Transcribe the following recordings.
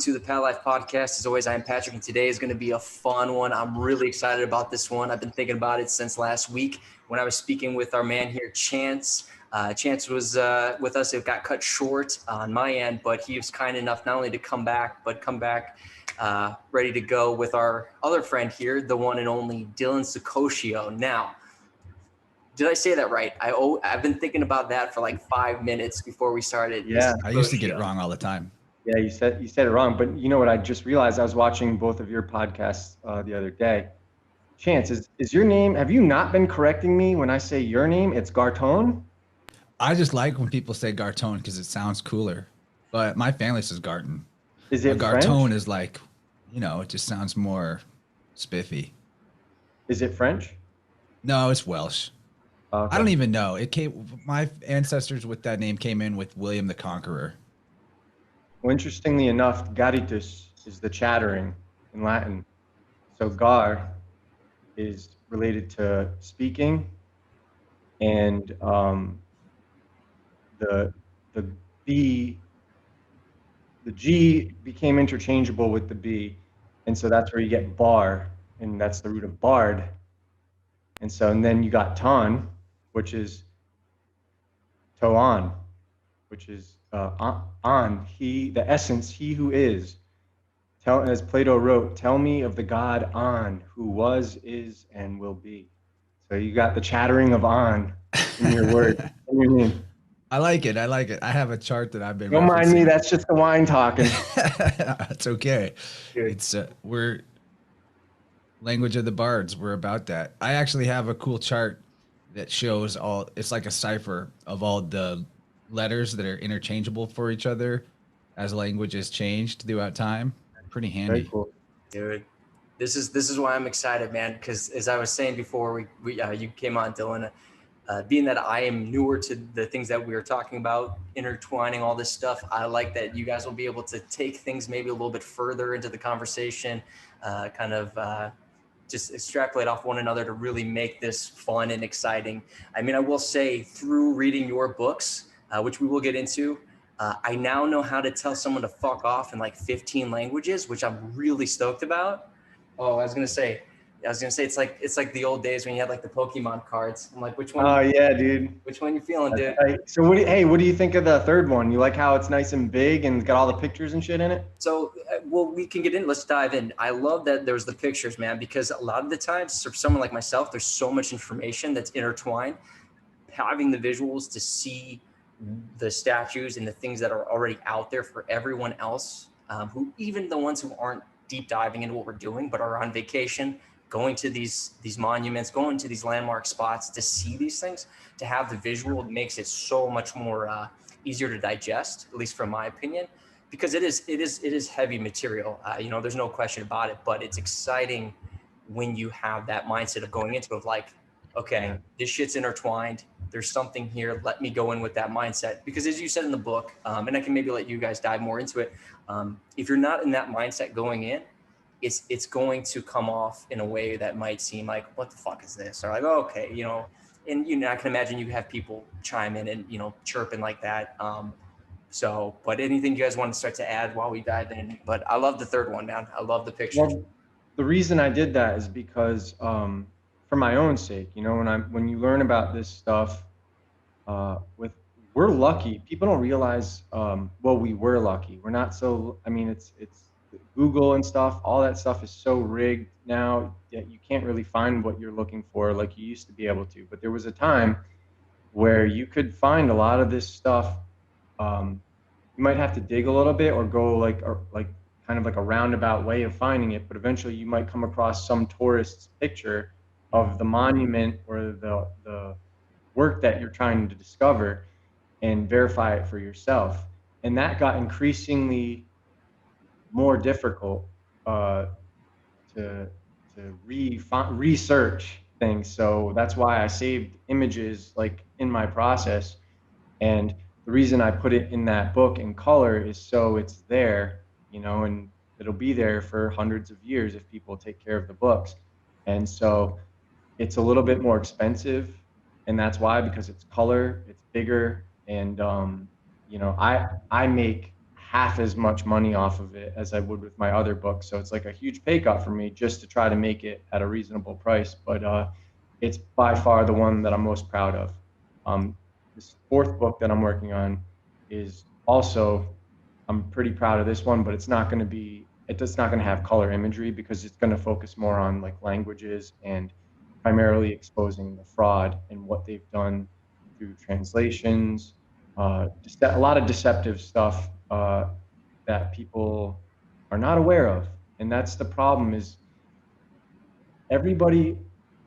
to the Pat Life Podcast. As always, I'm Patrick, and today is going to be a fun one. I'm really excited about this one. I've been thinking about it since last week when I was speaking with our man here, Chance. Chance was with us. It got cut short on my end, but he was kind enough not only to come back, but come back ready to go with our other friend here, the one and only Dylan Saccoccio. Now, did I say that right? I've been thinking about that for like 5 minutes before we started. Yeah, I used to get it wrong all the time. Yeah, you said it wrong, but you know what? I just realized I was watching both of your podcasts the other day. Chance, is your name? Have you not been correcting me when I say your name? It's Garton. I just like when people say Garton because it sounds cooler, but my family says Garton. Is it Garton French? is like, it just sounds more spiffy. Is it French? No, it's Welsh. Okay. I don't even know. My ancestors with that name came in with William the Conqueror. Well, interestingly enough, garitus is the chattering in Latin. So gar is related to speaking, and the B, the G became interchangeable with the B, and so that's where you get bar, and that's the root of bard. And then you got ton, which is toan, which is on, the essence, he who is. As Plato wrote, tell me of the God On, who was, is, and will be. So you got the chattering of On in your word, in your name. I like it. I have a chart that I've been Don't mind me, that's just the wine talking. It's okay. Good. It's we're language of the bards. We're about that. I actually have a cool chart that shows it's like a cipher of all the letters that are interchangeable for each other as language has changed throughout time. Pretty handy. Very cool. Dude, this is why I'm excited, man, because as I was saying before you came on, Dylan, being that I am newer to the things that we were talking about, intertwining all this stuff, I like that you guys will be able to take things maybe a little bit further into the conversation, just extrapolate off one another to really make this fun and exciting. I mean, I will say through reading your books, which we will get into, I now know how to tell someone to fuck off in like 15 languages, which I'm really stoked about. Oh, I was gonna say it's like the old days when you had like the Pokemon cards. I'm like, which one? Oh yeah, dude. Which one you feeling, dude? So what do you think of the third one? You like how it's nice and big and got all the pictures and shit in it? So, well, we can get in. Let's dive in. I love that there's the pictures, man, because a lot of the times for someone like myself, there's so much information that's intertwined. Having the visuals to see the statues and the things that are already out there for everyone else, who even the ones who aren't deep diving into what we're doing, but are on vacation, going to these monuments, going to these landmark spots to see these things, to have the visual makes it so much more easier to digest, at least from my opinion, because it is heavy material. There's no question about it, but it's exciting when you have that mindset of going into it like, okay, this shit's intertwined. There's something here. Let me go in with that mindset. Because as you said in the book, and I can maybe let you guys dive more into it, if you're not in that mindset going in, it's going to come off in a way that might seem like, what the fuck is this? Or like, oh, okay, and I can imagine you have people chime in and, chirping like that. But anything you guys want to start to add while we dive in? But I love the third one, man. I love the pictures. Well, the reason I did that is because, for my own sake, when you learn about this stuff, we're lucky. People don't realize, we were lucky. We're not so, it's Google and stuff, all that stuff is so rigged now that you can't really find what you're looking for like you used to be able to. But there was a time where you could find a lot of this stuff. You might have to dig a little bit or go like kind of like a roundabout way of finding it, but eventually you might come across some tourist's picture of the monument or the work that you're trying to discover and verify it for yourself. And that got increasingly more difficult to research things. So that's why I saved images like in my process. And the reason I put it in that book in color is so it's there, and it'll be there for hundreds of years if people take care of the books. And so it's a little bit more expensive, and that's why, because it's color, it's bigger, and I make half as much money off of it as I would with my other books. So it's like a huge pay cut for me just to try to make it at a reasonable price. But it's by far the one that I'm most proud of. This fourth book that I'm working on is also, I'm pretty proud of this one, but it's not going to be, it's not going to have color imagery because it's going to focus more on like languages and primarily exposing the fraud and what they've done through translations, a lot of deceptive stuff that people are not aware of. And that's the problem is everybody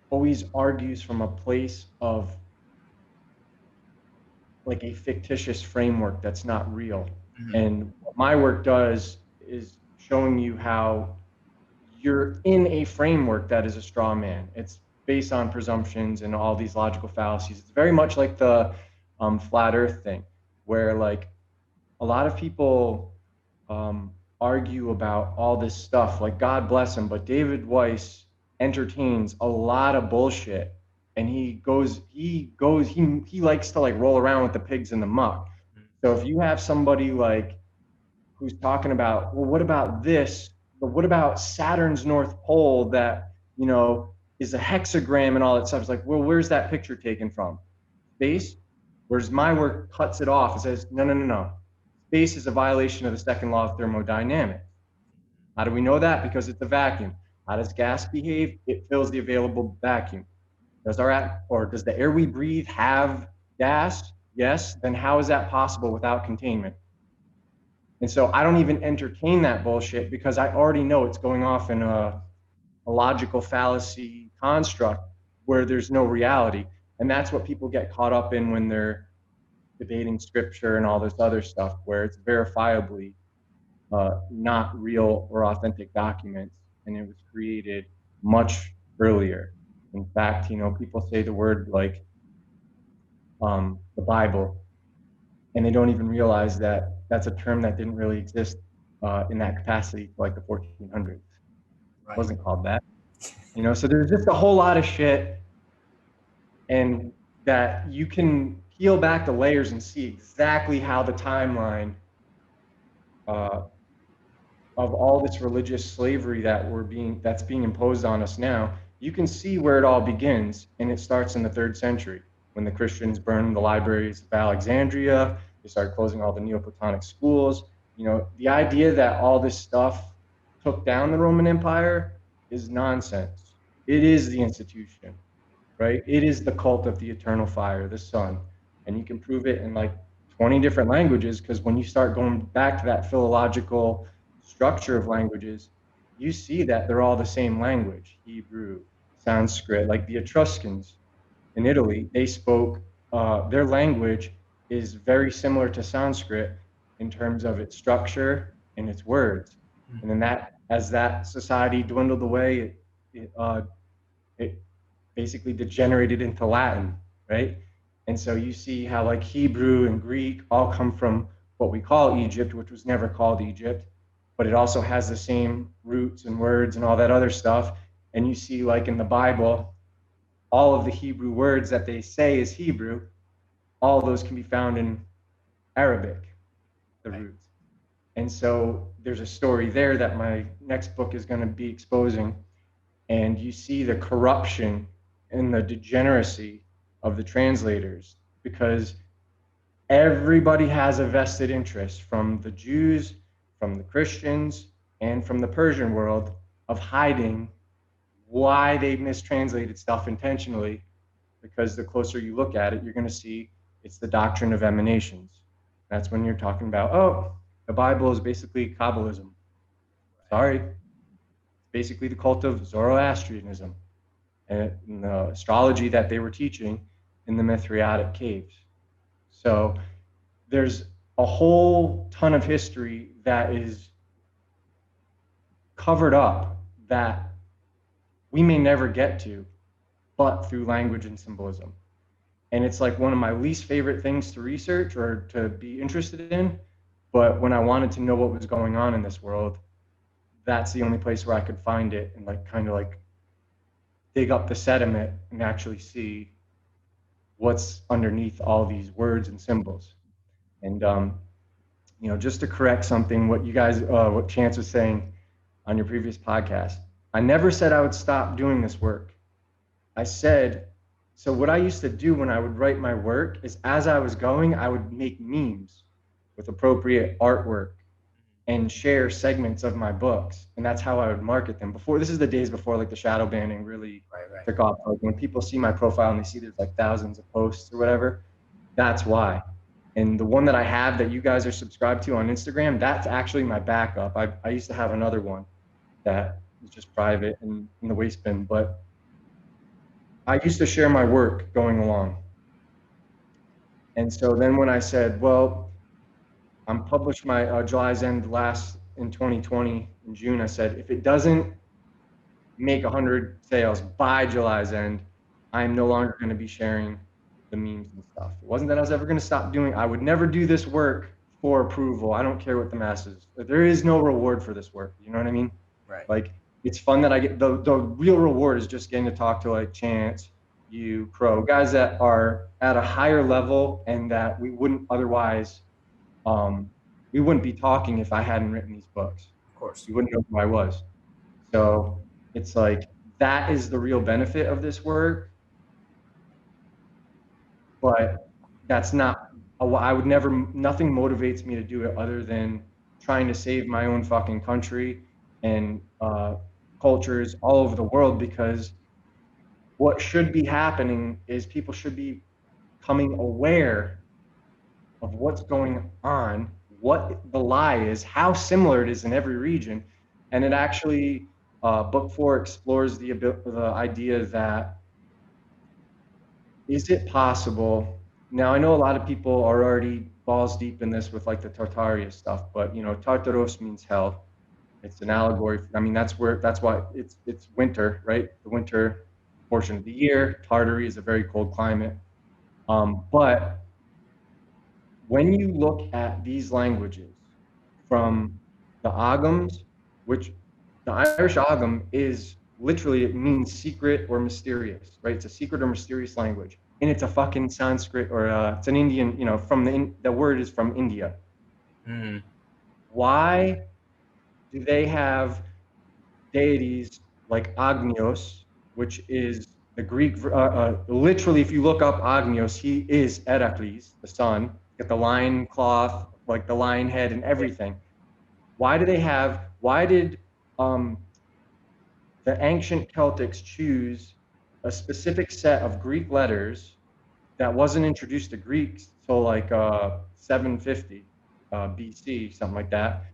always argues from a place of like a fictitious framework that's not real. Mhm. And what my work does is showing you how you're in a framework that is a straw man. It's based on presumptions and all these logical fallacies. It's very much like the flat earth thing, where like a lot of people argue about all this stuff, like God bless him, but David Weiss entertains a lot of bullshit, and he likes to like roll around with the pigs in the muck. So if you have somebody like who's talking about, well, what about this? But what about Saturn's North Pole that, is a hexagram and all that stuff? It's like, well, where's that picture taken from? Space? Whereas my work cuts it off. It says, no, no, no, no. Space is a violation of the second law of thermodynamics. How do we know that? Because it's a vacuum. How does gas behave? It fills the available vacuum. Does the air we breathe have gas? Yes. Then how is that possible without containment? And so I don't even entertain that bullshit because I already know it's going off in a logical fallacy construct where there's no reality. And that's what people get caught up in when they're debating scripture and all this other stuff, where it's verifiably not real or authentic documents, and it was created much earlier. In fact, people say the word like the Bible, and they don't even realize that that's a term that didn't really exist in that capacity for like the 1400s. It Right. wasn't called that. So there's just a whole lot of shit, and that you can peel back the layers and see exactly how the timeline uh, of all this religious slavery that's being imposed on us now. You can see where it all begins, and it starts in the 3rd century when the Christians burned the libraries of Alexandria. They started closing all the Neoplatonic schools. The idea that all this stuff took down the Roman Empire is nonsense. It is the institution, right? It is the cult of the eternal fire, the sun. And you can prove it in like 20 different languages, because when you start going back to that philological structure of languages, you see that they're all the same language: Hebrew, Sanskrit. Like the Etruscans in Italy, they spoke, their language is very similar to Sanskrit in terms of its structure and its words. And then as that society dwindled away, it basically degenerated into Latin, right? And so you see how like Hebrew and Greek all come from what we call Egypt, which was never called Egypt, but it also has the same roots and words and all that other stuff. And you see like in the Bible, all of the Hebrew words that they say is Hebrew, all of those can be found in Arabic, the roots. And so there's a story there that my next book is going to be exposing. And you see the corruption and the degeneracy of the translators, because everybody has a vested interest, from the Jews, from the Christians, and from the Persian world, of hiding why they mistranslated stuff intentionally. Because the closer you look at it, you're going to see it's the doctrine of emanations. That's when you're talking about, oh, the Bible is basically Kabbalism. Sorry, it's basically the cult of Zoroastrianism and the astrology that they were teaching in the Mithriatic caves. So there's a whole ton of history that is covered up that we may never get to, but through language and symbolism. And it's like one of my least favorite things to research or to be interested in. But when I wanted to know what was going on in this world, that's the only place where I could find it and like kind of like dig up the sediment and actually see what's underneath all these words and symbols. And just to correct something, what you guys, what Chance was saying on your previous podcast, I never said I would stop doing this work. I said, so what I used to do when I would write my work is as I was going, I would make memes with appropriate artwork and share segments of my books. And that's how I would market them. This is the days before like the shadow banning really Right. took off. Like when people see my profile and they see there's like thousands of posts or whatever, that's why. And the one that I have that you guys are subscribed to on Instagram, that's actually my backup. I used to have another one that was just private and in the waste bin, but I used to share my work going along. And so then when I said, well, I'm published my July's End last in 2020 in June, I said, if it doesn't make 100 sales by July's End, I'm no longer going to be sharing the memes and stuff. It wasn't that I was ever going to stop doing. I would never do this work for approval. I don't care what the masses. There is no reward for this work. You know what I mean? Right. Like it's fun that I get the real reward is just getting to talk to like Chance, you, Crow, guys that are at a higher level and that we wouldn't otherwise we wouldn't be talking if I hadn't written these books. Of course. You wouldn't know who I was. So it's like that is the real benefit of this work. But that's not, I would never, nothing motivates me to do it other than trying to save my own fucking country and cultures all over the world, because what should be happening is people should be becoming aware of what's going on, what the lie is, how similar it is in every region. And it actually, book 4 explores the idea that, is it possible? Now, I know a lot of people are already balls deep in this with like the Tartaria stuff, but Tartaros means hell. It's an allegory. I mean, that's why it's winter, right? The winter portion of the year. Tartary is a very cold climate. But when you look at these languages from the Agams, which the Irish Agam is literally, it means secret or mysterious, right? It's a secret or mysterious language. And it's a fucking Sanskrit or it's an Indian, from the word is from India. Mm-hmm. Why do they have deities like Agnios, which is the Greek, literally, if you look up Agnios, he is Heracles, the sun, got the lion cloth, like the lion head and everything. Why did the ancient Celtics choose a specific set of Greek letters that wasn't introduced to Greeks till like 750 BC, something like that?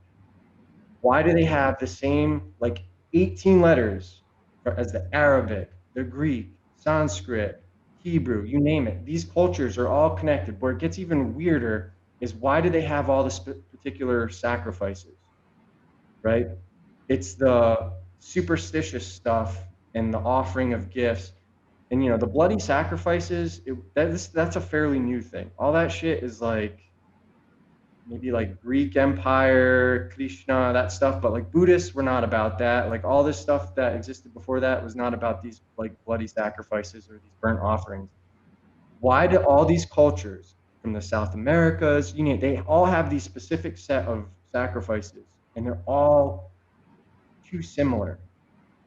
Why do they have the same like 18 letters as the Arabic, the Greek, Sanskrit, Hebrew, you name it? These cultures are all connected. Where it gets even weirder is why do they have all this particular sacrifices, right? It's the superstitious stuff and the offering of gifts. And the bloody sacrifices, that's a fairly new thing. All that shit is like maybe like Greek Empire, Krishna, that stuff, but like Buddhists were not about that. Like all this stuff that existed before that was not about these like bloody sacrifices or these burnt offerings. Why do all these cultures from the South Americas, they all have these specific set of sacrifices, and they're all too similar,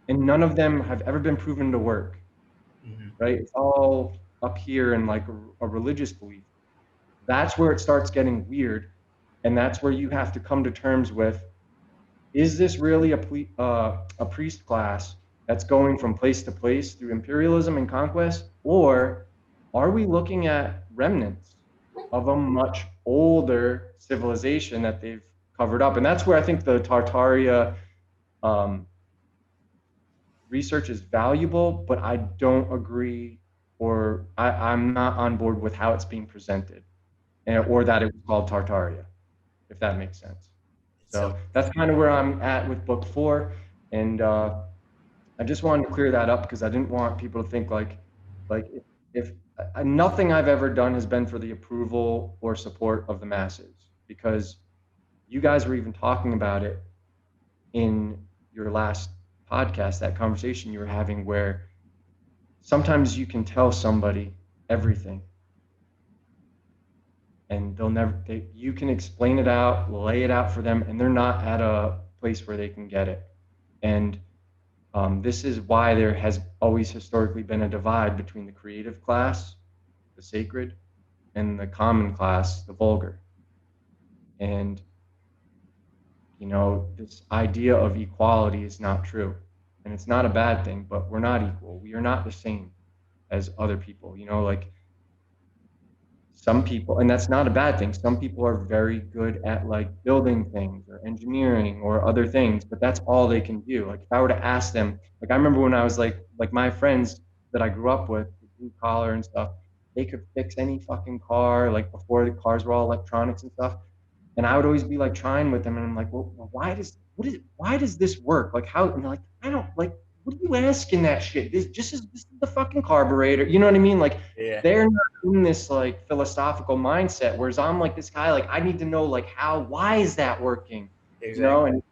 and none of them have ever been proven to work. Mm-hmm. Right? It's all up here in like a religious belief. That's where it starts getting weird. And that's where you have to come to terms with, is this really a priest class that's going from place to place through imperialism and conquest? Or are we looking at remnants of a much older civilization that they've covered up? And that's where I think the Tartaria research is valuable, but I don't agree, or I'm not on board with how it's being presented, or that it was called Tartaria, if that makes sense. So that's kind of where I'm at with book 4. And I just wanted to clear that up because I didn't want people to think like if nothing I've ever done has been for the approval or support of the masses, because you guys were even talking about it in your last podcast, that conversation you were having, where sometimes you can tell somebody everything and you can explain it out, lay it out for them, and they're not at a place where they can get it. And this is why there has always historically been a divide between the creative class, the sacred, and the common class, the vulgar. And this idea of equality is not true, and it's not a bad thing, but we're not equal. We are not the same as other people. Like some people, and that's not a bad thing. Some people are very good at like building things or engineering or other things, but that's all they can do. Like if I were to ask them, like I remember when I was like my friends that I grew up with, blue collar and stuff, they could fix any fucking car, like before the cars were all electronics and stuff. And I would always be like trying with them, and I'm like, well, why does this work? Like how? And they're like, I don't like. What are you asking that shit? This is the fucking carburetor. You know what I mean? Like Yeah. they're not in this like philosophical mindset, whereas I'm like this guy. Like I need to know like why is that working? Exactly. And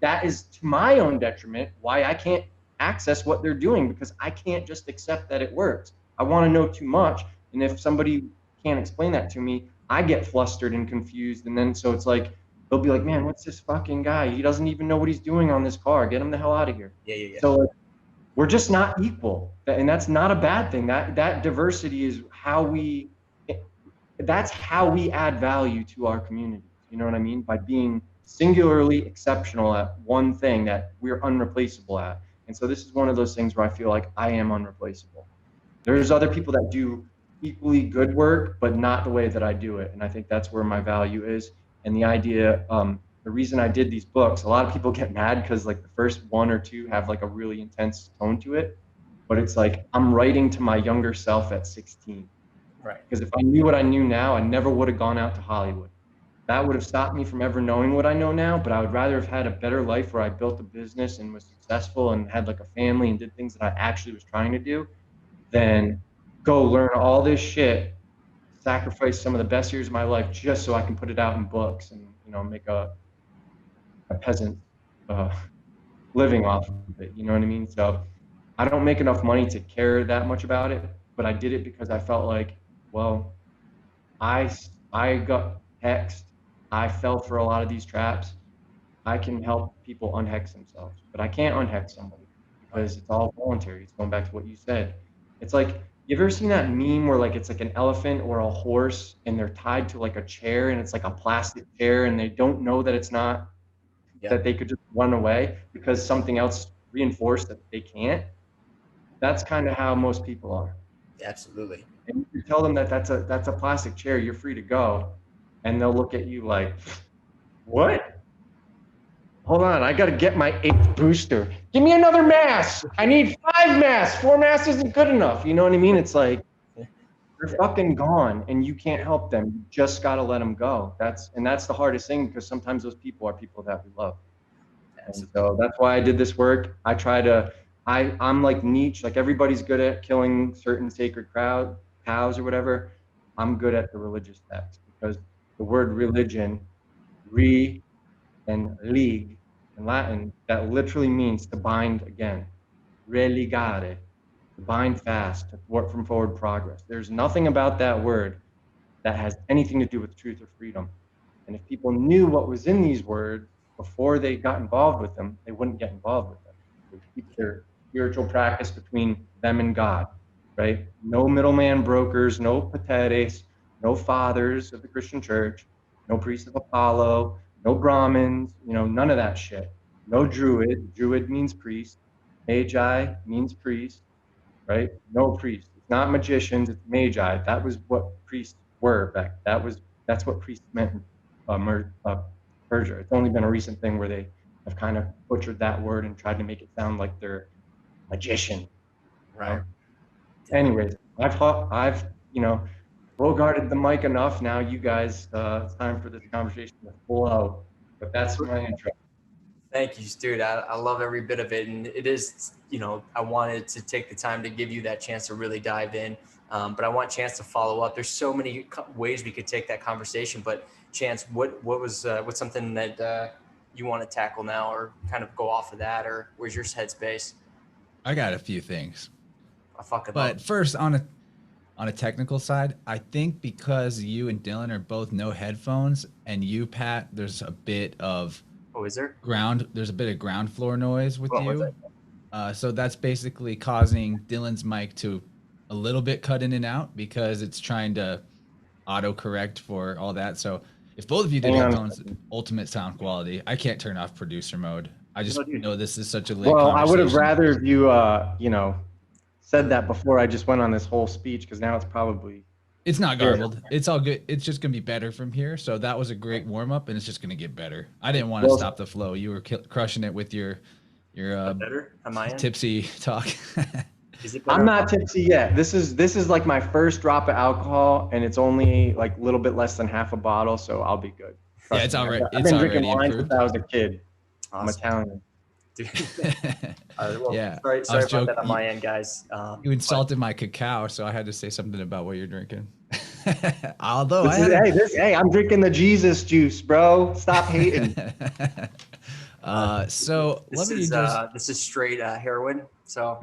that is to my own detriment. Why I can't access what they're doing because I can't just accept that it works. I want to know too much, and if somebody can't explain that to me, I get flustered and confused. And then so it's like, they'll be like, man, what's this fucking guy? He doesn't even know what he's doing on this car. Get him the hell out of here. Yeah. So like, we're just not equal. And that's not a bad thing. That diversity is that's how we add value to our communities. You know what I mean? By being singularly exceptional at one thing that we're unreplaceable at. And so this is one of those things where I feel like I am unreplaceable. There's other people that do equally good work, but not the way that I do it. And I think that's where my value is. And the idea, the reason I did these books, a lot of people get mad because like the first one or two have like a really intense tone to it. But it's like I'm writing to my younger self at 16. Right. Because if I knew what I knew now, I never would have gone out to Hollywood. That would have stopped me from ever knowing what I know now. But I would rather have had a better life where I built a business and was successful and had like a family and did things that I actually was trying to do than go learn all this shit, sacrifice some of the best years of my life just so I can put it out in books and make a peasant uh, living off of it. You know what I mean? So I don't make enough money to care that much about it, but I did it because I felt like, well, I got hexed. I fell for a lot of these traps. I can help people unhex themselves, but I can't unhex somebody Right. because it's all voluntary. It's going back to what you said. It's like, you ever seen that meme where like it's like an elephant or a horse and they're tied to like a chair and it's like a plastic chair and they don't know that it's not, Yeah. that they could just run away because something else reinforced that they can't? That's kind of how most people are. Absolutely. And you tell them that that's a plastic chair, you're free to go, and they'll look at you like, what? Hold on, I got to get my 8th booster. Give me another mass. I need 5 mass. 4 mass isn't good enough. You know what I mean? It's like they're fucking gone, and you can't help them. You just got to let them go. That's the hardest thing because sometimes those people are people that we love. And Absolutely. so that's why I did this work. I'm like Nietzsche, like everybody's good at killing certain sacred cows or whatever. I'm good at the religious text because the word religion, re and lig in Latin, that literally means to bind again. Religare, to bind fast, to thwart from forward progress. There's nothing about that word that has anything to do with truth or freedom. And if people knew what was in these words before they got involved with them, they wouldn't get involved with them. They would keep their spiritual practice between them and God, right? No middleman brokers, no pateres, no fathers of the Christian church, no priests of Apollo, no Brahmins, none of that shit. No druid. Druid means priest. Magi means priest, right? No priest. It's not magicians, it's magi. That was what priests were back. That's what priests meant in Persia. It's only been a recent thing where they have kind of butchered that word and tried to make it sound like they're magician. Right. Anyways, I've guarded the mic enough. Now you guys, it's time for this conversation to flow. But that's my intro. Thank you, Stuart. I love every bit of it. And it is, I wanted to take the time to give you that chance to really dive in. But I want Chance to follow up. There's so many ways we could take that conversation. But Chance, what's something that you want to tackle now, or kind of go off of that, or where's your headspace? I got a few things. I fucking love But it. first, on a technical side, I think because you and Dylan are both no headphones, and you, Pat, Oh, is there? there's a bit of ground floor noise with Hold on one you. second. So that's basically causing Dylan's mic to a little bit cut in and out because it's trying to auto correct for all that. So if both of you did Hang on a headphones, second. ultimate sound quality. I can't turn off producer mode. I No, just dude. know this is such a lit Well, I would have conversation. rather you, said that before I just went on this whole speech because now it's probably It's not here. garbled. It's all good. It's just gonna be better from here. So that was a great warm up, and it's just gonna get better. I didn't want to Well, stop the flow. You were crushing it with your Better on my end? tipsy talk. Is it I'm better? not tipsy yet. This is like my first drop of alcohol, and it's only like a little bit less than half a bottle, so I'll be good. Yeah, Trust it's me. already I've it's been drinking already wine since improved. I was a kid. I'm Awesome. Italian. Dude. Well, Yeah, I sorry was about that on joking. my end, guys. You insulted my cacao, so I had to say something about what you're drinking. Although I This is had hey, I'm drinking the Jesus juice, bro. Stop hating. so let me just this is straight heroin. So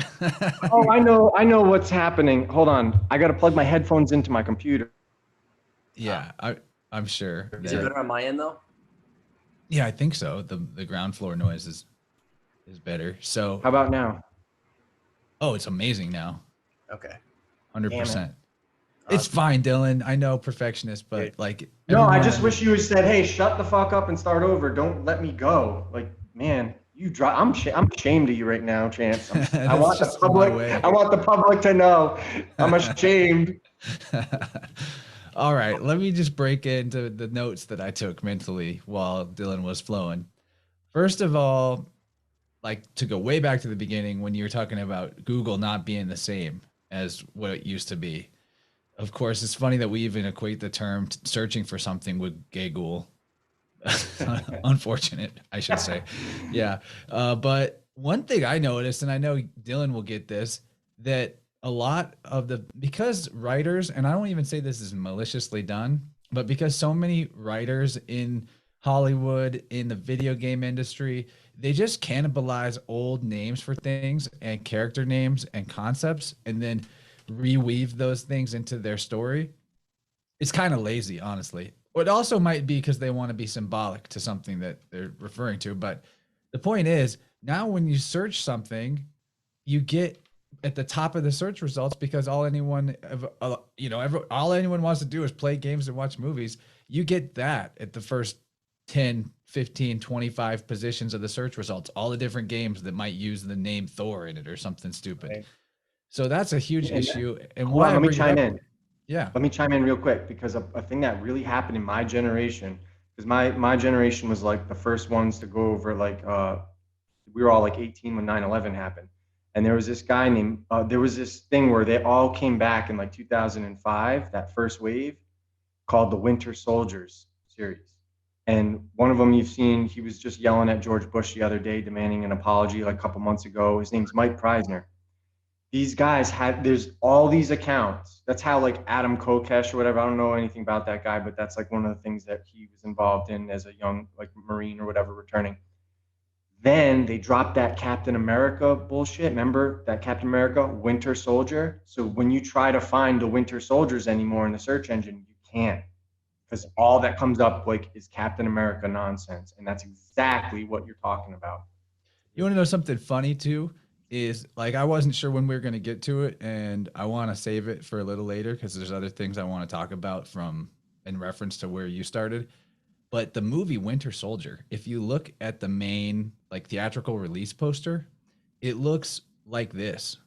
Oh, I know what's happening. Hold on. I got to plug my headphones into my computer. yeah, I'm sure is it that better on my end though? yeah, I think so. The ground floor noise is better. So How about now? oh, it's amazing now. Okay. Damn it. 100%. It's fine, Dylan. I know perfectionist, but Dude. like No, I everyone just wish you had said, "Hey, shut the fuck up and start over. Don't let me go." Like, man, I'm ashamed of you right now, Chance. I that's want the just my public. way. I want the public to know I'm ashamed. All right, let me just break into the notes that I took mentally while Dylan was flowing. First of all, like to go way back to the beginning when you were talking about Google not being the same as what it used to be. Of course, it's funny that we even equate the term searching for something with Google. Unfortunate, I should say. Yeah. But one thing I noticed, and I know Dylan will get this, that a lot of because writers, and I don't even say this is maliciously done, but because so many writers in Hollywood, in the video game industry, they just cannibalize old names for things and character names and concepts and then reweave those things into their story. It's kind of lazy, honestly. It also might be because they want to be symbolic to something that they're referring to. But the point is, now when you search something, you get at the top of the search results because all anyone, all anyone wants to do is play games and watch movies. You get that at the first 10, 15, 25 positions of the search results, all the different games that might use the name Thor in it or something stupid. Right. So that's a huge And issue. And hold why on, I let me bring it chime up, in. yeah. Let me chime in real quick because a thing that really happened in my generation, because my generation was like the first ones to go over like we were all like 18 when 9/11 happened, and there was this guy named there was this thing where they all came back in like 2005, that first wave called the Winter Soldiers series. And one of them you've seen, he was just yelling at George Bush the other day, demanding an apology like a couple months ago. His name's Mike Preisner. These guys had, there's all these accounts. That's how like Adam Kokesh or whatever, I don't know anything about that guy, but that's like one of the things that he was involved in as a young like Marine or whatever returning. Then they dropped that Captain America bullshit. Remember that Captain America Winter Soldier? So when you try to find the Winter Soldiers anymore in the search engine, you can't, because all that comes up like is Captain America nonsense, and that's exactly what you're talking about. You want to know something funny too? Is like I wasn't sure when we were going to get to it, and I want to save it for a little later because there's other things I want to talk about from in reference to where you started. But the movie Winter Soldier, if you look at the main like theatrical release poster, it looks like this.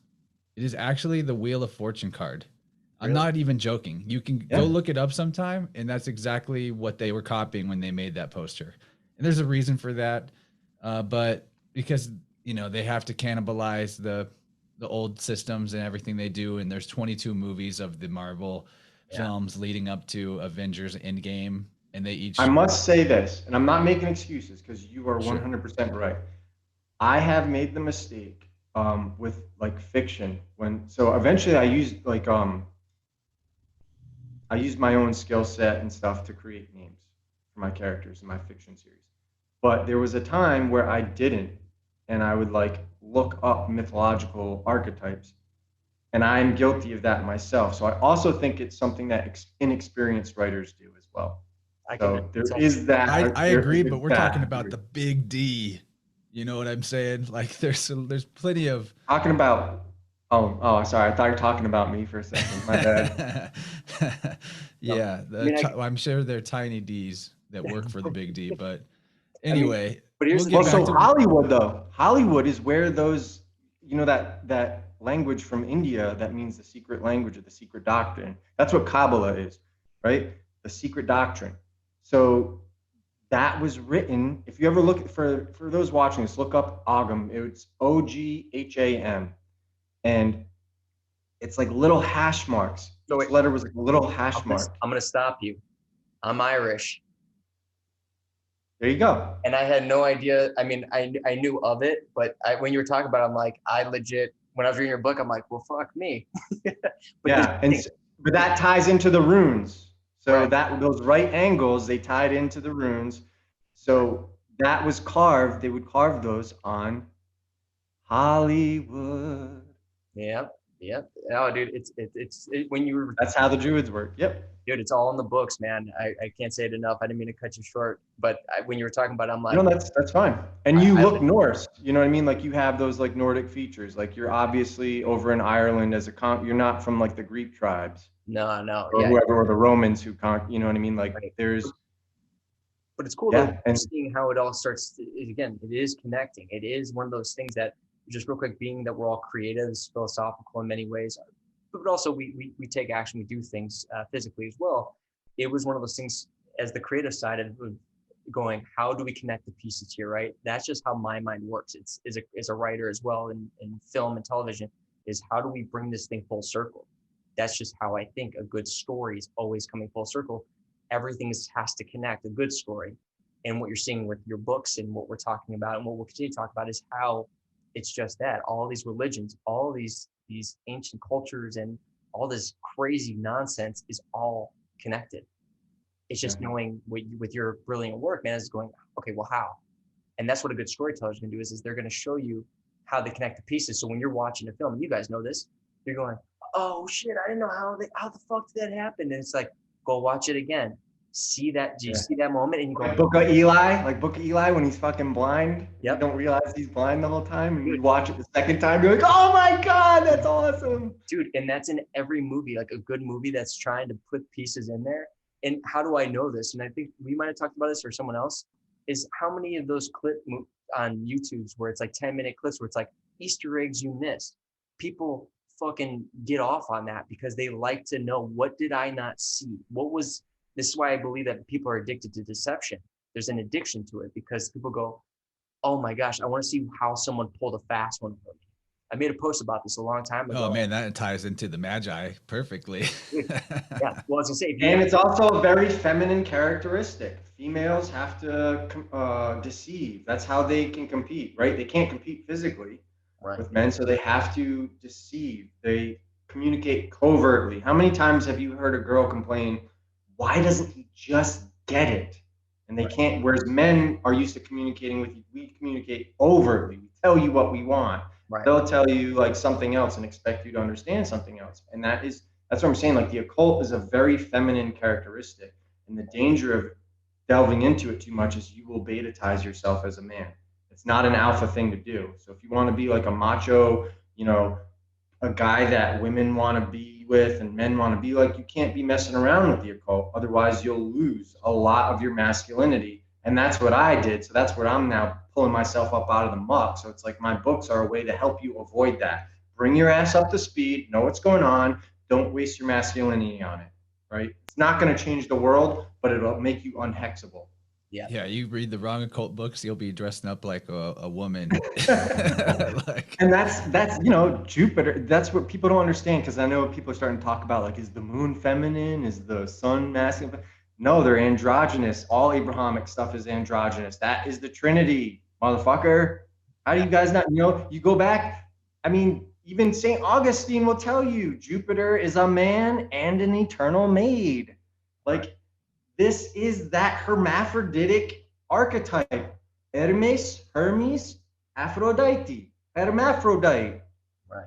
It is actually the Wheel of Fortune card. I'm Really? not even joking. You can go Yeah. look it up sometime, and that's exactly what they were copying when they made that poster. And there's a reason for that, but because they have to cannibalize the old systems and everything they do. And there's 22 movies of the Marvel Yeah. films leading up to Avengers Endgame, and they I each must say this, and I'm not making excuses because you are sure 100% right. I have made the mistake with like fiction when so eventually I used my own skill set and stuff to create names for my characters in my fiction series. But there was a time where I didn't, and I would like look up mythological archetypes. And I'm guilty of that myself. So I also think it's something that inexperienced writers do as well. So there is that. I There agree, is but we're talking that. about the big D. You know what I'm saying? Like there's plenty of Talking about. Oh, sorry. I thought you were talking about me for a second. My bad. No, yeah, I mean, I'm sure they're tiny D's that work for the big D, but I mean, anyway, but we'll here's the get Well, thing. back so to Hollywood though, Hollywood is where those, that language from India that means the secret language or the secret doctrine. That's what Kabbalah is, right? The secret doctrine. So that was written. If you ever look for those watching this, look up Ogham. It's Ogham, and it's like little hash marks. So Each wait, letter was like a little hash mark. I'm gonna stop you. I'm Irish, There you go. and I had no idea. I mean, I knew of it, but when you were talking about it, I'm like, I legit. When I was reading your book, I'm like, well, fuck me. But this Yeah, and thing, but that ties into the runes. So right, that those right angles they tied into the runes. right. So that was carved. They would carve those on Hollywood. Yep, yep. Oh, dude, when you were, That's how the Druids work. Yep. dude, it's all in the books, man. I can't say it enough. I didn't mean to cut you short, but when you were talking about it, I'm like, No, that's fine. And you I look Norse. You know what I mean? Like you have those like Nordic features. Like you're obviously over in Ireland as a you're not from like the Greek tribes no, or yeah, whoever or the Romans who you know what I mean? Like right. there's But it's cool though, yeah, and seeing how it all starts. Again, it is connecting. It is one of those things that, just real quick, being that we're all creatives, philosophical in many ways, but also we take action, we do things physically as well. It was one of those things as the creative side of going, how do we connect the pieces here, right? That's just how my mind works. It's as a writer as well in film and television, is how do we bring this thing full circle? That's just how I think a good story is always coming full circle. Everything has to connect, a good story. And what you're seeing with your books and what we're talking about and what we'll continue to talk about is how it's just that all these religions, all these ancient cultures and all this crazy nonsense is all connected. It's just knowing with your brilliant work, man, is going, okay, well, how? And that's what a good storyteller is going to do is they're going to show you how they connect the pieces. So when you're watching a film, and you guys know this, you're going, oh shit, I didn't know how the fuck did that happen? And it's like, go watch it again. See that? Do you see that moment? And you go, Like Book of Eli when he's fucking blind. You yep, don't realize he's blind the whole time, and you watch it the second time, you're like, oh my god, that's awesome. dude. And that's in every movie, like a good movie that's trying to put pieces in there. And how do I know this? And I think we might have talked about this or someone else, is how many of those clips on YouTube's where it's like 10-minute clips where it's like Easter eggs you missed. People fucking get off on that because they like to know, what did I not see? What was, this is why I believe that people are addicted to deception. There's an addiction to it because people go, oh my gosh, I want to see how someone pulled a fast one for me. I made a post about this a long time ago. oh man, that ties into the Magi perfectly. Yeah, well, I was gonna say, And it's also a very feminine characteristic. Females have to deceive. That's how they can compete, right? They can't compete physically right, with men, so they have to deceive. They communicate covertly. How many times have you heard a girl complain, why doesn't he just get it? And they right, can't, whereas men are used to communicating with you. We communicate overtly. We tell you what we want. right. They'll tell you like something else and expect you to understand something else. And that's what I'm saying. Like the occult is a very feminine characteristic. And the danger of delving into it too much is you will betatize yourself as a man. It's not an alpha thing to do. So if you want to be like a macho, a guy that women want to be with and men want to be like, you can't be messing around with the occult. Otherwise, you'll lose a lot of your masculinity. And that's what I did. So that's what I'm now pulling myself up out of the muck. So it's like my books are a way to help you avoid that. Bring your ass up to speed, know what's going on. Don't waste your masculinity on it, right? It's not going to change the world, but it'll make you unhexable. Yeah, you read the wrong occult books, you'll be dressing up like a woman. And that's Jupiter. That's what people don't understand, because I know people are starting to talk about, like, is the moon feminine? Is the sun masculine? No, they're androgynous. All Abrahamic stuff is androgynous. That is the Trinity, motherfucker. How do you guys not You go back. I mean, even St. Augustine will tell you Jupiter is a man and an eternal maid. Like, this is that hermaphroditic archetype. Hermes, Aphrodite, hermaphrodite. Right.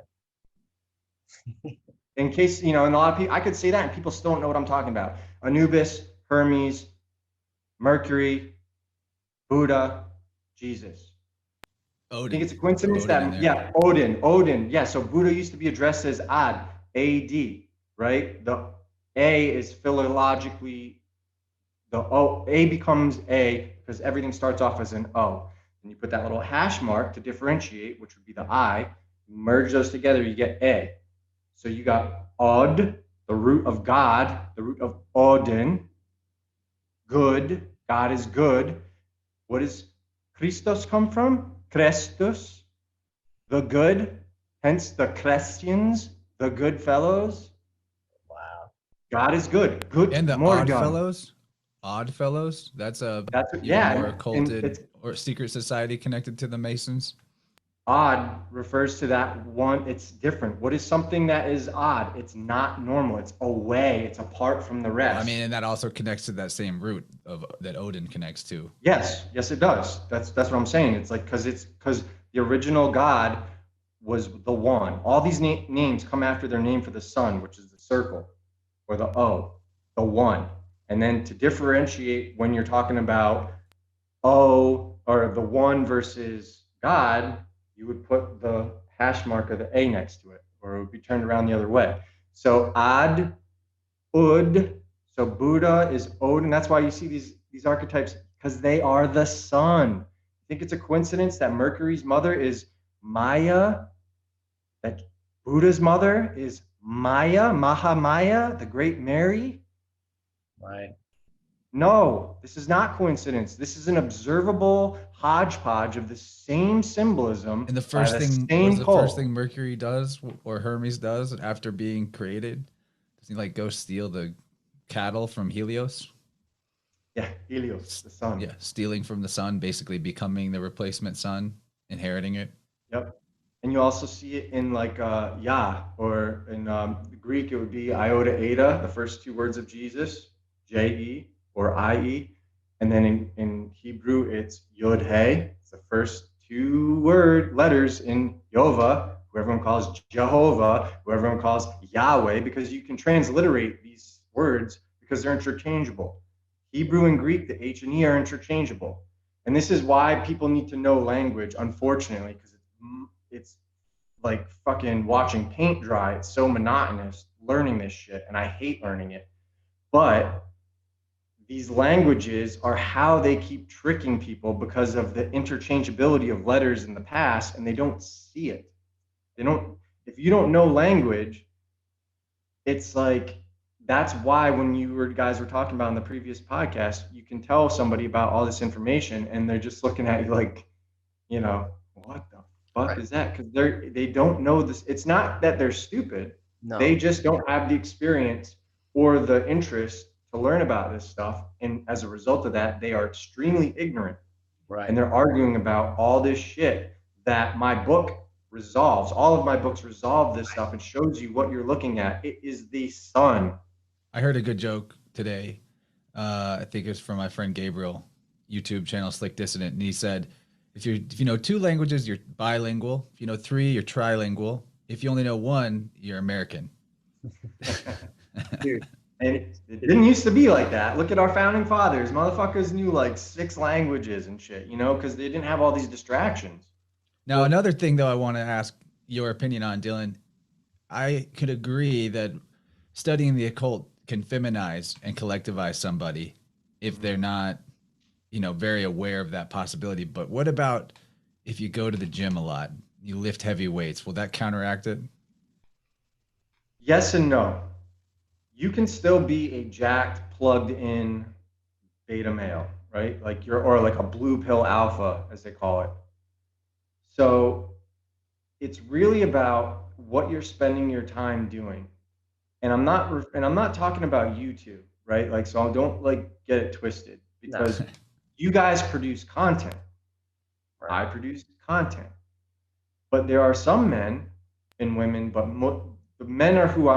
In case, and a lot of people, I could say that and people still don't know what I'm talking about. Anubis, Hermes, Mercury, Buddha, Jesus. I think Odin. it's a coincidence Odin in that, there. yeah, Odin. Yeah, so Buddha used to be addressed as Ad, A-D, right? The A is philologically, the O, A becomes A because everything starts off as an O. And you put that little hash mark to differentiate, which would be the I, merge those together, you get A. So you got Od, the root of God, the root of Odin, good, God is good. What does Christos come from? Christus, the good, hence the Christians, the good fellows. Wow. God is good. Good And the Morgan. Odd Fellows. That's a That's even yeah, more and occulted it's or secret society connected to the Masons. odd refers to that one. It's different. What is something that is odd? It's not normal. It's away. It's apart from the Well, I mean, rest. and that also connects to that same root of that Odin connects to. Yes, it does. That's what I'm saying. It's like because the original God was the one. All these names come after their name for the sun, which is the circle, or the O, the one. And then to differentiate when you're talking about O or the one versus God, you would put the hash mark of the A next to it, or it would be turned around the other way. So Ad, Ud. So Buddha is Odin. That's why you see these archetypes because they are the sun. I think it's a coincidence that Mercury's mother is Maya, that Buddha's mother is Maya, Mahamaya, the great Mary. Right. No, this is not coincidence. This is an observable hodgepodge of the same symbolism And the by first the thing, what is same the first thing pole. Mercury does or Hermes does after being created? Does he like go steal the cattle from Helios? Yeah, Helios, the sun. Yeah, stealing from the sun, basically becoming the replacement sun, inheriting it. Yep. And you also see it in like Yah, or in Greek, it would be iota eta, the first two words of Jesus, J-E or I-E. And then in Hebrew, it's Yod He. It's the first two word letters in Yova, who everyone calls Jehovah, who everyone calls Yahweh, because you can transliterate these words because they're interchangeable. Hebrew and Greek, the H and E are interchangeable. And this is why people need to know language, unfortunately, because it's like fucking watching paint dry. It's so monotonous learning this shit, and I hate learning it. But these languages are how they keep tricking people because of the interchangeability of letters in the past, and they don't see it. They don't. If you don't know language, it's like that's why when guys were talking about in the previous podcast, you can tell somebody about all this information, and they're just looking at you like, what the fuck Right. is that? Because they don't know this. It's not that they're stupid. They No. just don't have the experience or the interest to learn about this stuff. And as a result of that, they are extremely ignorant. And Right. they're arguing about all this shit that my book resolves. All of my books resolve this stuff and shows you what you're looking at. It is the sun. I heard a good joke today. I think it was from my friend Gabriel, YouTube channel Slick Dissident, and he said, if you know two languages, you're bilingual. If you know three, you're trilingual. If you only know one, you're American. Dude. And it didn't used to be like that. Look at our founding fathers. Motherfuckers knew like 6 languages and shit, because they didn't have all these distractions. Now, another thing though, I want to ask your opinion on, Dylan. I could agree that studying the occult can feminize and collectivize somebody if they're not, very aware of that possibility. But what about if you go to the gym a lot, you lift heavy weights? Will that counteract it? Yes and no. You can still be a jacked, plugged in beta male, right? Like or like a blue pill alpha, as they call it. So it's really about what you're spending your time doing. And I'm not talking about YouTube, right? Like, so don't like get it twisted No. because you guys produce content. Right. I produce content. But there are some men and women, but the men are who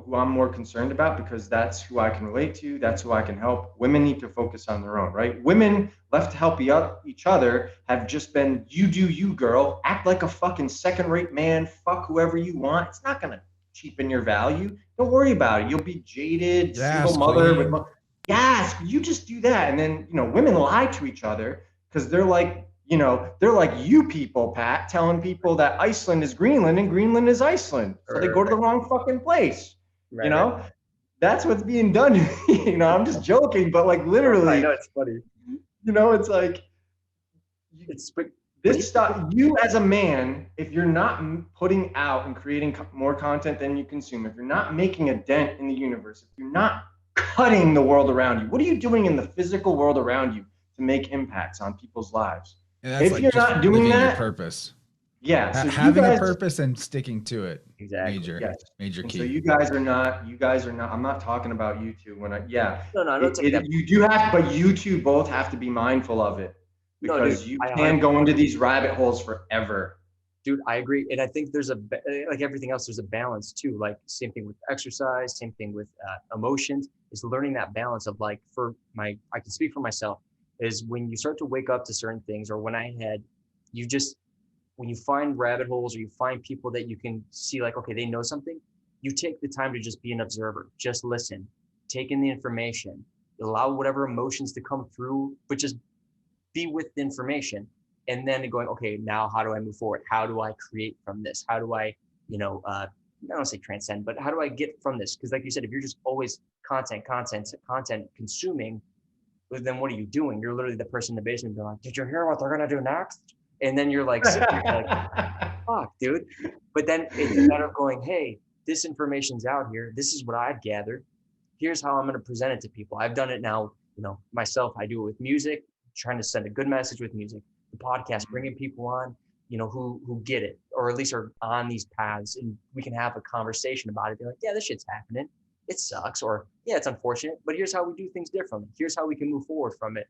who I'm more concerned about, because that's who I can relate to. That's who I can help. Women need to focus on their own, right? Women left to help each other have just been, you do you, girl. Act like a fucking second-rate man. Fuck whoever you want. It's not gonna cheapen your value. Don't worry about it. You'll be jaded, single Yes, mother queen. with. Yes, you just do that, and then women lie to each other because they're like, they're like you people, Pat, telling people that Iceland is Greenland and Greenland is Iceland. So they go to the wrong fucking place. Right. That's what's being done. I'm just joking, but like literally, I know it's funny. it's like It's but this stuff. You as a man, if you're not putting out and creating more content than you consume, if you're not making a dent in the universe, if you're not cutting the world around you, what are you doing in the physical world around you to make impacts on people's lives? And that's If like you're just not doing living that, your purpose. yeah, so Having you guys, a purpose and sticking to it. Exactly. Major and key. so you guys are not. I'm not talking about you two. No, I'm not taking that. You do have, but you two both have to be mindful of it, No, dude, because you can go into these rabbit holes forever. Dude, I agree, and I think there's like everything else, there's a balance too. Like same thing with exercise, same thing with emotions. Is learning that balance of like, I can speak for myself. Is when you start to wake up to certain things, or when I had, when you find rabbit holes or you find people that you can see like, okay, they know something, you take the time to just be an observer, just listen, take in the information, allow whatever emotions to come through, but just be with the information. And then going, okay, now how do I move forward? How do I create from this? How do I, I don't say transcend, but how do I get from this? Because like you said, if you're just always content consuming, then what are you doing? You're literally the person in the basement going like, did you hear what they're going to do next? And then you're like, fuck, dude. But then it's a matter of going, hey, this information's out here. This is what I've gathered. Here's how I'm going to present it to people. I've done it now, myself. I do it with music, trying to send a good message with music. The podcast, bringing people on, who get it, or at least are on these paths, and we can have a conversation about it. Be like, yeah, this shit's happening. It sucks, or yeah, it's unfortunate, but here's how we do things differently. Here's how we can move forward from it.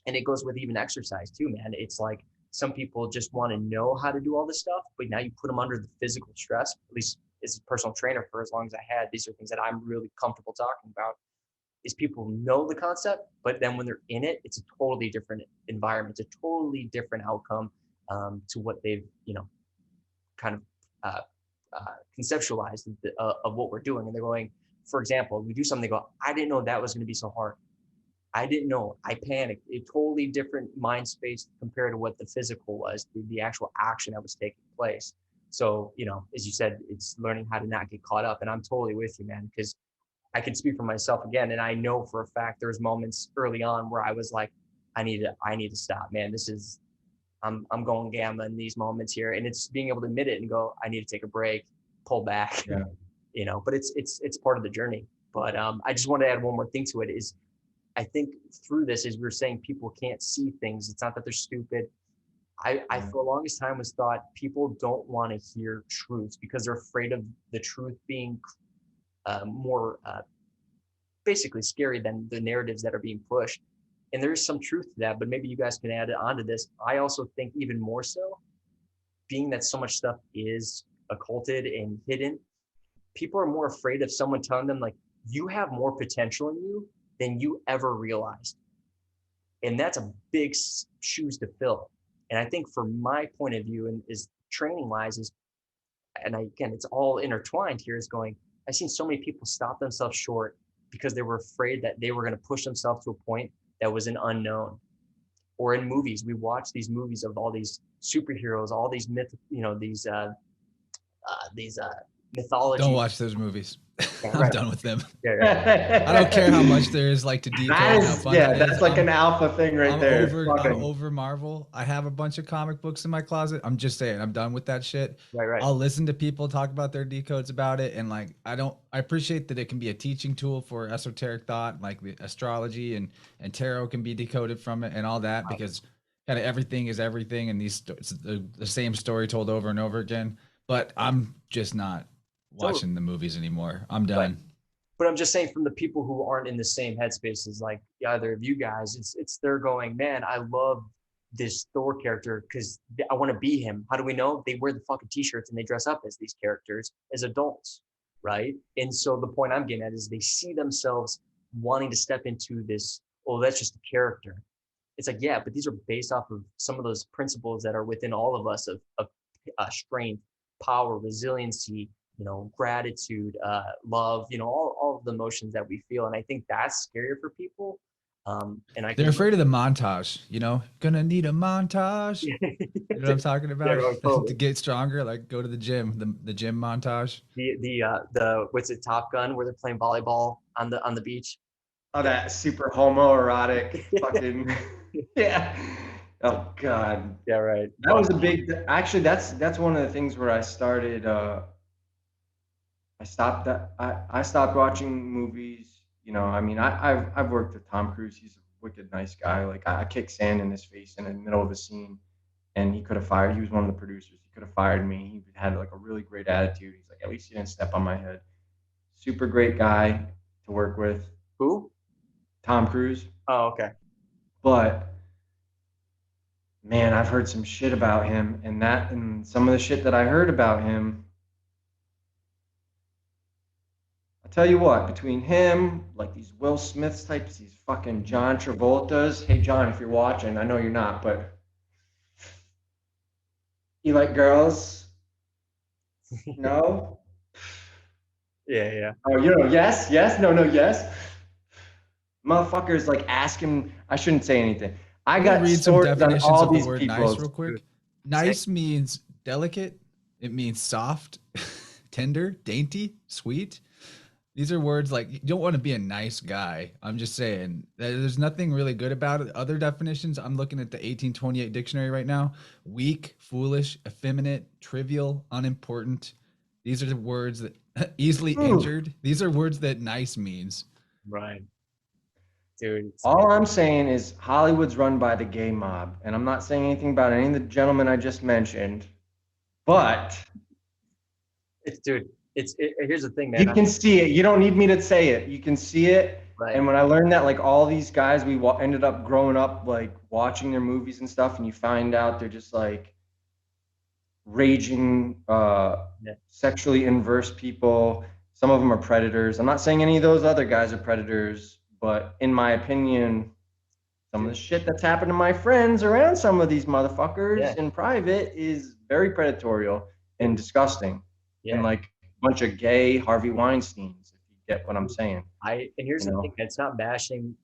And it goes with even exercise too, man. It's like some people just want to know how to do all this stuff, but now you put them under the physical stress. At least as a personal trainer, for as long as I had, these are things that I'm really comfortable talking about. Is people know the concept, but then when they're in it, it's a totally different environment, it's a totally different outcome to what they've, kind of conceptualized of what we're doing. And they're going, for example, we do something, they go, I didn't know that was going to be so hard. I didn't know. I panicked. A totally different mind space compared to what the physical was, the actual action that was taking place. So, as you said, it's learning how to not get caught up. And I'm totally with you, man, because I can speak for myself again. And I know for a fact there's moments early on where I was like, I need to stop, man. I'm going gamma in these moments here. And it's being able to admit it and go, I need to take a break, pull back, but it's part of the journey. But I just want to add one more thing to it is, I think through this, as we were saying, people can't see things. It's not that they're stupid. I for the longest time was thought people don't want to hear truths because they're afraid of the truth being more basically scary than the narratives that are being pushed. And there is some truth to that, but maybe you guys can add it onto this. I also think even more so, being that so much stuff is occulted and hidden, people are more afraid of someone telling them like, you have more potential in you than you ever realized. And that's a big shoes to fill. And I think from my point of view, and is training wise, is, and again, it's all intertwined here, is going, I've seen so many people stop themselves short because they were afraid that they were going to push themselves to a point that was an unknown. Or in movies, we watch these movies of all these superheroes, all these these mythology. Don't watch those movies. Yeah, I'm done with them. Yeah. I don't care how much there is like to decode how fun that's like an alpha thing right there. I'm over Marvel. I have a bunch of comic books in my closet. I'm just saying, I'm done with that shit. Right. I'll listen to people talk about their decodes about it, and like I appreciate that it can be a teaching tool for esoteric thought, like the astrology and tarot can be decoded from it and all that, because kind of everything is everything, and it's the same story told over and over again. But I'm just not watching the movies anymore. I'm done. Right. But I'm just saying, from the people who aren't in the same headspace as like either of you guys, it's they're going, man, I love this Thor character because I want to be him. How do we know? They wear the fucking t-shirts and they dress up as these characters as adults. right? And so the point I'm getting at is they see themselves wanting to step into this, oh, that's just a character. It's like, yeah, but these are based off of some of those principles that are within all of us of strength, power, resiliency, gratitude, love, all of the emotions that we feel. And I think that's scarier for people. And I They're can, afraid of the montage, gonna need a montage. yeah, You know what I'm talking about? right, To totally. get stronger, like go to the gym, the gym montage. The what's it, Top Gun, where they're playing volleyball on the beach. Oh, Yeah. that super homoerotic fucking yeah. Oh God. Yeah, right. That But was a big actually that's one of the things where I started I stopped watching movies. I mean I've worked with Tom Cruise. He's a wicked nice guy. Like I kicked sand in his face in the middle of a scene and he could have fired. He was one of the producers. He could have fired me. He had like a really great attitude. He's like, at least you didn't step on my head. Super great guy to work with. who? Tom Cruise. Oh, okay. But man, I've heard some shit about him, and some of the shit that I heard about him, I'll tell you what, between him, like these Will Smiths types, these fucking John Travoltas. Hey John, if you're watching, I know you're not, but you like girls? No? Yeah, yeah. Oh, yes, yes, no, no, yes. Motherfuckers like asking, I shouldn't say anything. I Let me got read some stories on definitions all of the these word nice people. real quick. Say, Nice means delicate. It means soft, tender, dainty, sweet. These are words like you don't want to be a nice guy. I'm just saying there's nothing really good about it. Other definitions, I'm looking at the 1828 dictionary right now. Weak, foolish, effeminate, trivial, unimportant. These are the words that easily Ooh. injured. These are words that nice means. right, dude. All I'm saying is Hollywood's run by the gay mob, and I'm not saying anything about any of the gentlemen I just mentioned, but Dude. Here's the thing, man. you can see it. You don't need me to say it. You can see it. Right, And when I learned that, like all these guys, ended up growing up like watching their movies and stuff, and you find out they're just like raging, yeah, sexually inverse people. Some of them are predators. I'm not saying any of those other guys are predators, but in my opinion, some of the dude. shit that's happened to my friends around some of these Yeah, motherfuckers in private is very predatorial and dude. disgusting. And Yeah. like a bunch of gay Harvey Weinsteins, if you get what I'm saying. And here's You the thing, know? it's not bashing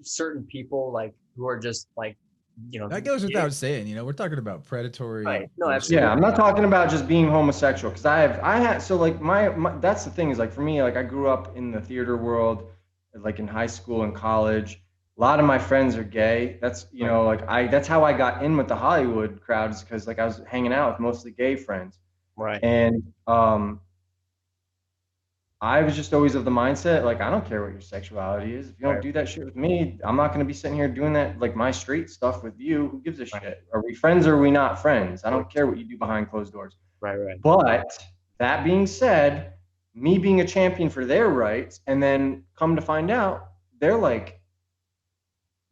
certain people like who are just like, That goes yeah, without saying. We're talking about predatory right. No, bullshit. Yeah, I'm absolutely. not talking about just being homosexual because I had so like my that's the thing is like for me like I grew up in the theater world like in high school and college. A lot of my friends are gay. That's Right, like that's how I got in with the Hollywood crowds because like I was hanging out with mostly gay friends. right, And I was just always of the mindset, like, I don't care what your sexuality is. If you don't right, do that shit with me, I'm not going to be sitting here doing that, like, my straight stuff with you. Who gives a right, shit? Are we friends or are we not friends? I right, don't care what you do behind closed doors. right, right. But that being said, me being a champion for their rights, and then come to find out, they're like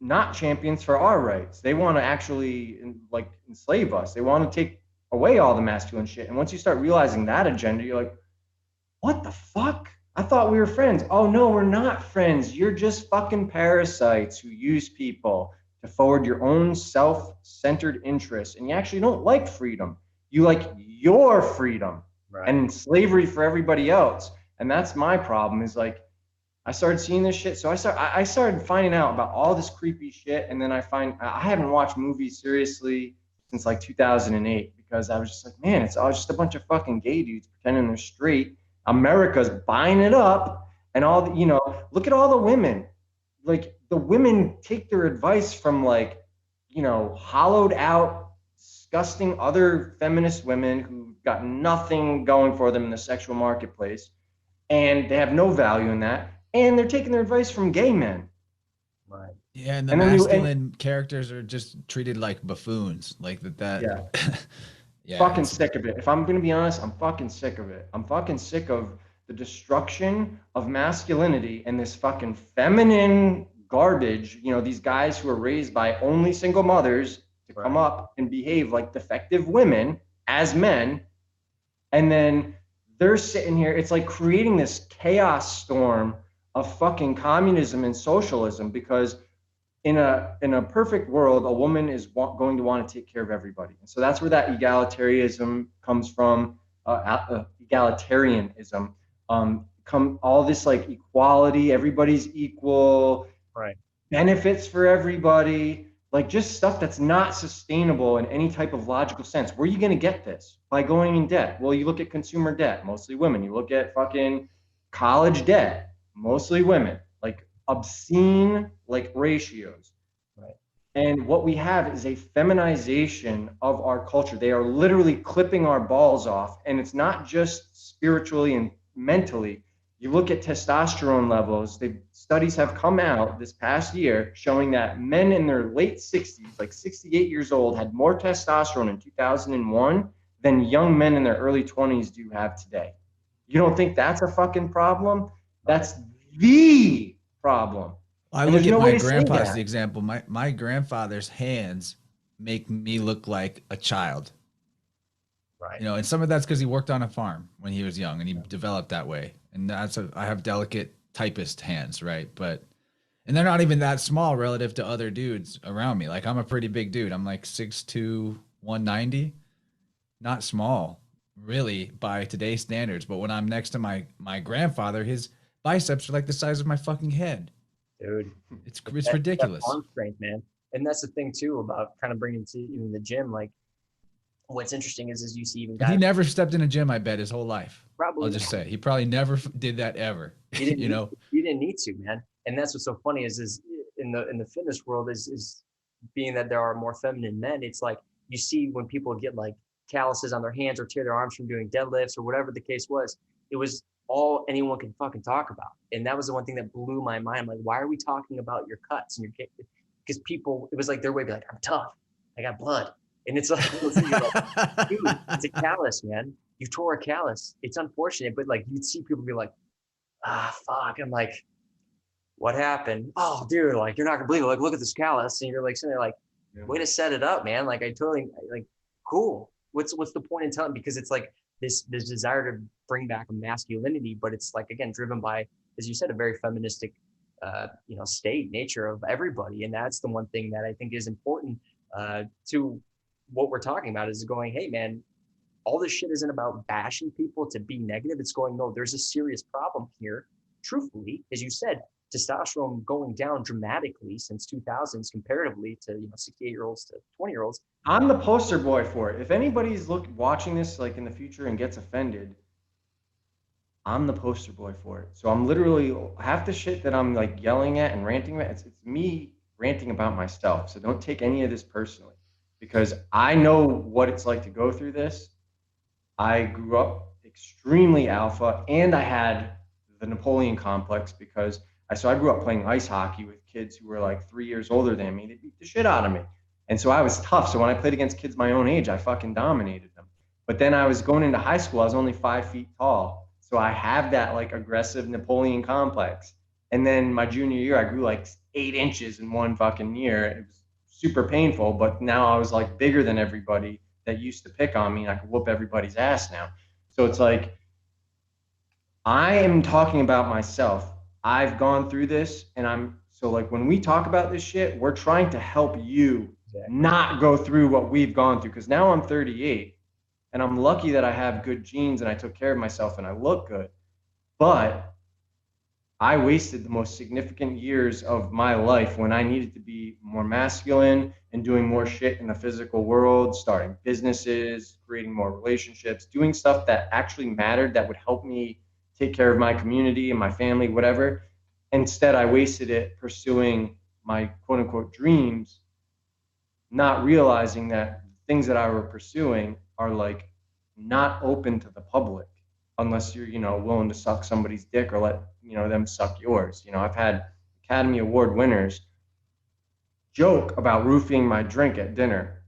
not champions for our rights. They want to actually like enslave us. They want to take away all the masculine shit. And once you start realizing that agenda, you're like, what the fuck? I thought we were friends. Oh no, we're not friends. You're just fucking parasites who use people to forward your own self-centered interests. And you actually don't like freedom. You like your freedom Right. and slavery for everybody else. And that's my problem is like I started seeing this shit. So I started finding out about all this creepy shit. And then I haven't watched movies seriously since like 2008 because I was just like, man, it's all just a bunch of fucking gay dudes pretending they're straight. America's buying it up, and all the, look at all the women. Like the women take their advice from like, hollowed out, disgusting other feminist women who got nothing going for them in the sexual marketplace, and they have no value in that, and they're taking their advice from gay men. Right. Yeah, and the And then masculine characters are just treated like buffoons, like that. yeah, Yeah, fucking sick of it. If I'm gonna be honest, I'm fucking sick of it. I'm fucking sick of the destruction of masculinity and this fucking feminine garbage. These guys who are raised by only single mothers to come Right. up and behave like defective women as men, and then they're sitting here. It's like creating this chaos storm of fucking communism and socialism, because in a perfect world, a woman is going to want to take care of everybody. And so that's where that egalitarianism comes from, egalitarianism. Come all this like equality, everybody's equal, Right. benefits for everybody, like just stuff that's not sustainable in any type of logical sense. Where are you going to get this? By going in debt. Well, you look at consumer debt, mostly women. You look at fucking college debt, mostly women. Like obscene like ratios. Right. And what we have is a feminization of our culture. They are literally clipping our balls off. And it's not just spiritually and mentally. You look at testosterone levels, studies have come out this past year showing that men in their late 60s, like 68 years old, had more testosterone in 2001 than young men in their early 20s do have today. You don't think that's a fucking problem? That's the problem. I look at my grandpa as the example. My grandfather's hands make me look like a child. Right. You know, and some of that's because he worked on a farm when he was young and he developed that way. And I have delicate typist hands, right? And they're not even that small relative to other dudes around me. Like I'm a pretty big dude. I'm like 6'2", 190. Not small, really, by today's standards. But when I'm next to my grandfather, his biceps are like the size of my fucking head. Dude, it's ridiculous. That arm strength, man. And that's the thing too about kind of bringing to even the gym. Like, what's interesting is you see even guys. He never stepped in a gym, I bet, his whole life. Probably. I'll just say he probably never did that ever. You know, you didn't need to, man. And that's what's so funny is in the fitness world is being that there are more feminine men. It's like you see when people get like calluses on their hands or tear their arms from doing deadlifts or whatever the case was. It was all anyone can fucking talk about. And that was the one thing that blew my mind. I'm like, why are we talking about your cuts and your kick? Because people, it was like their way to be like, I'm tough. I got blood. And it's like, dude, it's a callus, man. You tore a callus. It's unfortunate, but like you'd see people be like, fuck. I'm like, what happened? Oh, dude, like you're not gonna believe it. Like, look at this callus. And you're like sitting there like, way to set it up, man. Like I totally like, cool. What's the point in telling? Because it's like this desire to bring back a masculinity, but it's like again driven by, as you said, a very feministic state nature of everybody. And that's the one thing that I think is important to what we're talking about is going, hey man, all this shit isn't about bashing people to be negative. It's going, no, there's a serious problem here. Truthfully, as you said, testosterone going down dramatically since 2000s comparatively to 68-year-olds to 20-year-olds. I'm the poster boy for it. If anybody's watching this like in the future and gets offended, I'm the poster boy for it. So I'm literally half the shit that I'm like yelling at and ranting about. It's me ranting about myself. So don't take any of this personally, because I know what it's like to go through this. I grew up extremely alpha, and I had the Napoleon complex because I grew up playing ice hockey with kids who were like 3 years older than me. They beat the shit out of me. And so I was tough. So when I played against kids my own age, I fucking dominated them. But then I was going into high school, I was only 5 feet tall. So I have that like aggressive Napoleon complex. And then my junior year, I grew like 8 inches in one fucking year. It was super painful, but now I was like bigger than everybody that used to pick on me, and I could whoop everybody's ass now. So it's like, I am talking about myself. I've gone through this, and so like when we talk about this shit, we're trying to help you not go through what we've gone through. Because now I'm 38, and I'm lucky that I have good genes and I took care of myself and I look good. But I wasted the most significant years of my life when I needed to be more masculine and doing more shit in the physical world, starting businesses, creating more relationships, doing stuff that actually mattered, that would help me take care of my community and my family, whatever. Instead, I wasted it pursuing my quote unquote dreams, not realizing that things that I were pursuing are like not open to the public unless you're, willing to suck somebody's dick or let, them suck yours. I've had Academy Award winners joke about roofing my drink at dinner.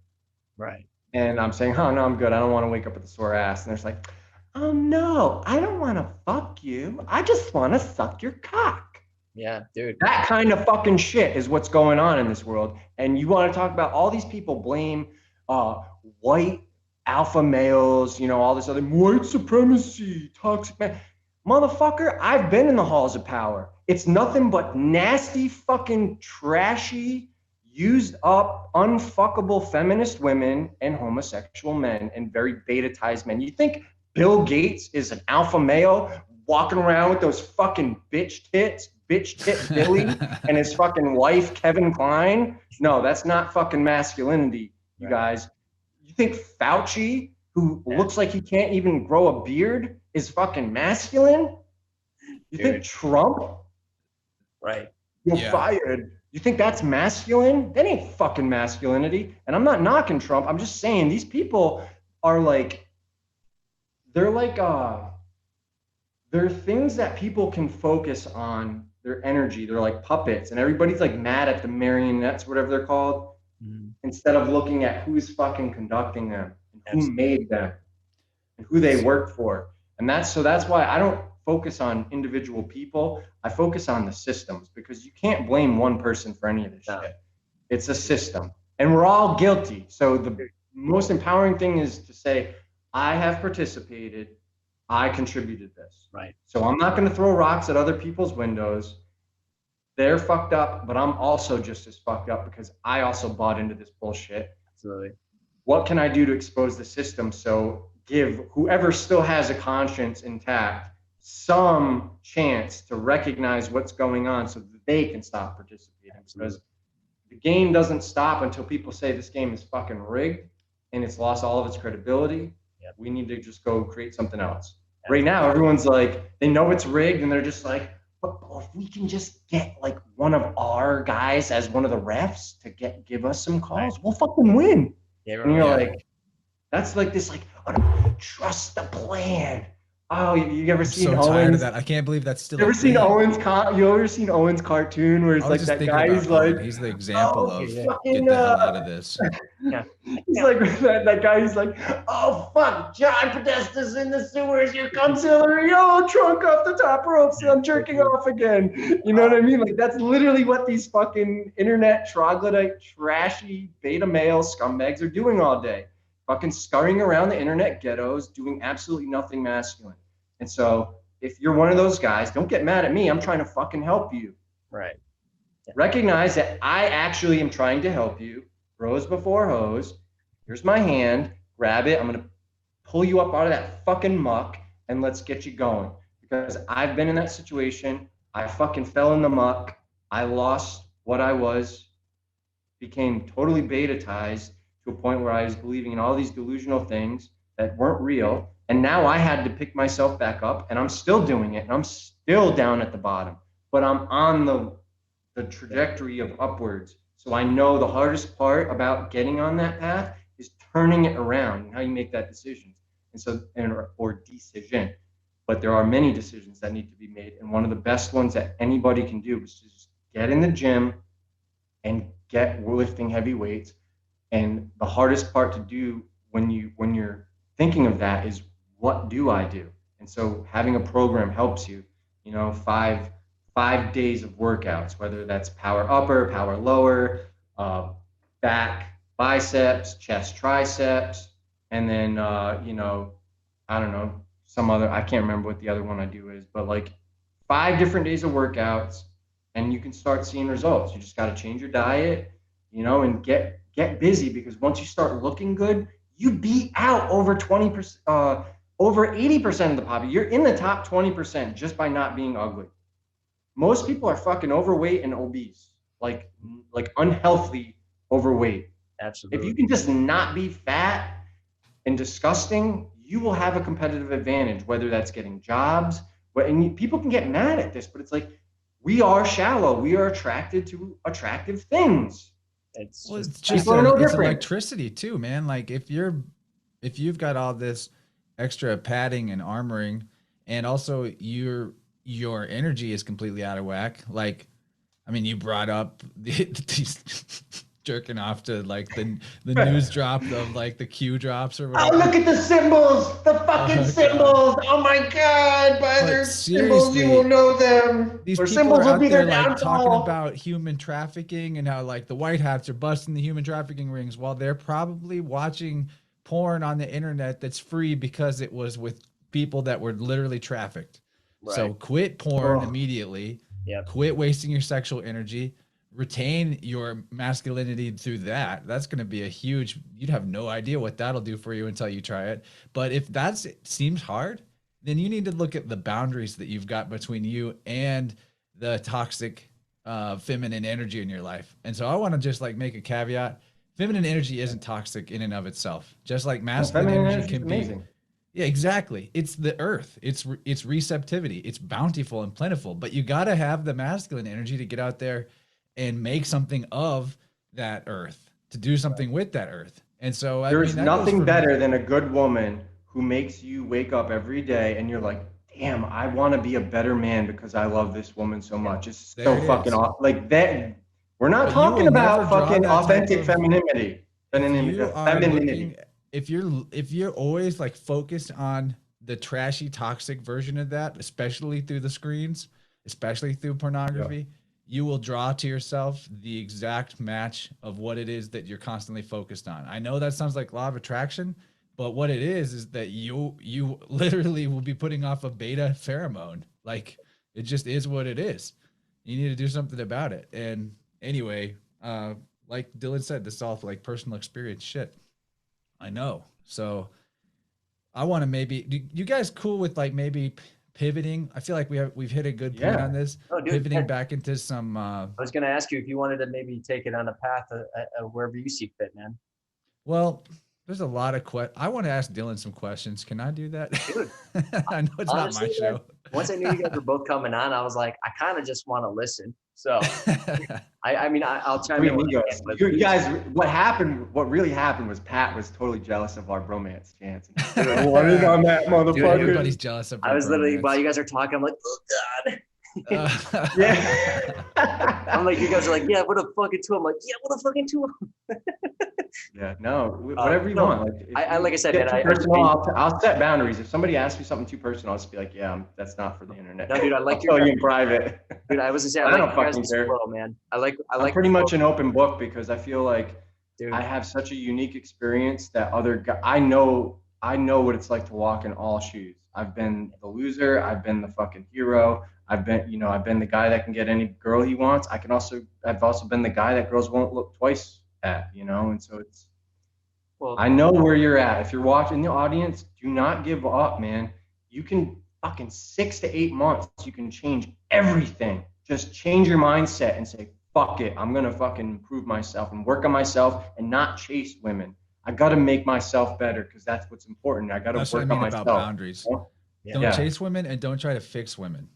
Right. And I'm saying, oh, no, I'm good. I don't want to wake up with a sore ass. And they're like, oh, no, I don't want to fuck you. I just want to suck your cock. Yeah, dude. That kind of fucking shit is what's going on in this world. And you want to talk about all these people blame white alpha males, you know, all this other white supremacy, toxic man. Motherfucker, I've been in the halls of power. It's nothing but nasty, fucking trashy, used up, unfuckable feminist women and homosexual men and very beta-tized men. You think Bill Gates is an alpha male walking around with those fucking bitch tit Billy and his fucking wife, Kevin Klein? No, that's not fucking masculinity, you guys. You think Fauci, who looks like he can't even grow a beard, is fucking masculine? You think Trump? Right. You're fired. You think that's masculine? That ain't fucking masculinity. And I'm not knocking Trump. I'm just saying these people are like, they're things that people can focus on their energy. They're like puppets, and everybody's like mad at the marionettes, whatever they're called, instead of looking at who's fucking conducting them, and who made them, and who they work for. And that's why I don't focus on individual people. I focus on the systems, because you can't blame one person for any of this shit. It's a system, and we're all guilty. So the most empowering thing is to say, I have participated. I contributed this. Right. So I'm not going to throw rocks at other people's windows. They're fucked up, but I'm also just as fucked up because I also bought into this bullshit. Absolutely. What can I do to expose the system? So give whoever still has a conscience intact some chance to recognize what's going on so that they can stop participating. Because the game doesn't stop until people say this game is fucking rigged and it's lost all of its credibility. Yep. We need to just go create something else. Right now, everyone's like, they know it's rigged, and they're just like, but if we can just get like one of our guys as one of the refs to give us some calls, we'll fucking win. Yeah, and you're like, that's like this, like, oh, trust the plan. Oh, you ever seen so Owens? Tired of that. I can't believe that's still. You ever seen Owens? You ever seen Owens cartoon where it's like that guy? He's like, he's the example of fucking, get the hell out of this. Yeah. He's like that guy. He's like, oh fuck, John Podesta's in the sewers. Here comes Hillary. Oh, trunk off the top ropes. I'm jerking off again. You know what I mean? Like that's literally what these fucking internet troglodyte, trashy beta male scumbags are doing all day. Fucking scurrying around the internet ghettos, doing absolutely nothing masculine. And so if you're one of those guys, don't get mad at me. I'm trying to fucking help you. Right. Yeah. Recognize that I actually am trying to help you. Bros before hoes. Here's my hand. Grab it. I'm going to pull you up out of that fucking muck and let's get you going. Because I've been in that situation. I fucking fell in the muck. I lost what I was. Became totally beta-tized to a point where I was believing in all these delusional things that weren't real. And now I had to pick myself back up, and I'm still doing it, and I'm still down at the bottom, but I'm on the trajectory of upwards. So I know the hardest part about getting on that path is turning it around and how you make that decision. Or decision. But there are many decisions that need to be made. And one of the best ones that anybody can do is to just get in the gym and get lifting heavy weights. And the hardest part to do when you're thinking of that is, what do I do? And so having a program helps you, 5 days of workouts, whether that's power upper, power lower, back, biceps, chest, triceps, and then, I don't know, some other, I can't remember what the other one I do is, but like 5 different days of workouts, and you can start seeing results. You just got to change your diet, and get busy, because once you start looking good, you beat out over 20%, over 80% of the population. You're in the top 20% just by not being ugly. Most people are fucking overweight and obese, like unhealthy overweight. Absolutely. If you can just not be fat and disgusting, you will have a competitive advantage, whether that's getting jobs. And people can get mad at this, but it's like, we are shallow. We are attracted to attractive things. It's just it's electricity too, man. Like if you've got all this extra padding and armoring, and also your energy is completely out of whack. Like, I mean, you brought up these jerking off to like the news drop of like the Q drops or whatever. Oh, look at the symbols, the fucking symbols. God. Oh my God, by their symbols you will know them. These people symbols are out there like talking about human trafficking and how like the white hats are busting the human trafficking rings while they're probably watching porn on the internet that's free because it was with people that were literally trafficked. Right. So quit porn Oh. immediately. Yep. Quit wasting your sexual energy. Retain your masculinity through that. That's going to be a huge, you'd have no idea what that'll do for you until you try it. But if that seems hard, then you need to look at the boundaries that you've got between you and the toxic feminine energy in your life. And so I want to just like make a caveat. Feminine energy isn't toxic in and of itself. Just like masculine energy can be. Amazing. Yeah, exactly. It's the earth. It's receptivity. It's bountiful and plentiful. But you got to have the masculine energy to get out there and make something of that earth, to do something with that earth. And so There's nothing better than a good woman who makes you wake up every day and you're like, damn, I want to be a better man because I love this woman so much. It's so fucking awesome. Like that. We're not talking about fucking authentic femininity. Femininity. If you're always like focused on the trashy, toxic version of that, especially through the screens, especially through pornography, you will draw to yourself the exact match of what it is that you're constantly focused on. I know that sounds like law of attraction, but what it is that you literally will be putting off a beta pheromone. Like it just is what it is. You need to do something about it. And anyway, like Dylan said, this is all like personal experience shit. I know. So I want to maybe, you guys cool with like maybe pivoting? I feel like we've hit a good point on this. Oh, dude, pivoting back into some. I was going to ask you if you wanted to maybe take it on a path wherever you see fit, man. Well, there's a lot of I want to ask Dylan some questions. Can I do that? Dude, I know it's honestly, not my show. Once I knew you guys were both coming on, I was like, I kind of just want to listen. So, I mean, I'll chime in. You guys, what really happened was Pat was totally jealous of our bromance chance. What is on that motherfucker? Dude, everybody's jealous of I was literally, while you guys are talking, I'm like, oh God. Yeah. I'm like, you guys are like, yeah, what a fucking two. I'm like, yeah, what a fucking two. Yeah, no, whatever you want. Like I said, man, I'll set boundaries. If somebody asks me something too personal, I'll just be like, yeah, that's not for the internet. No, dude, I like I'll tell you in private. Dude, I was just saying, I don't fucking care, man. I like. I'm pretty much an open book because I feel like I have such a unique experience that I know what it's like to walk in all shoes. I've been the loser. I've been the fucking hero. I've been the guy that can get any girl he wants. I've also been the guy that girls won't look twice at, and so I know where you're at. If you're watching the audience, do not give up, man. You can fucking 6 to 8 months, you can change everything. Just change your mindset and say, fuck it. I'm going to fucking improve myself and work on myself and not chase women. I got to make myself better because that's what's important. I got to work on myself. About boundaries. Don't chase women and don't try to fix women.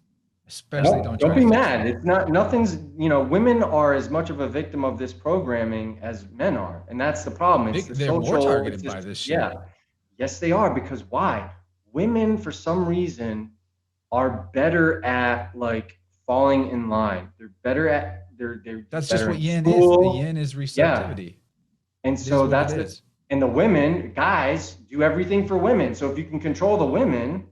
Especially don't be mad. It's not nothing's, women are as much of a victim of this programming as men are. And that's the problem. They're more targeted by this shit. Yeah. Yes, they are. Because why? Women, for some reason, are better at like falling in line. They're better at that's just what yin is. The yin is receptivity. Yeah. And so that's it. And the women, guys, do everything for women. So if you can control the women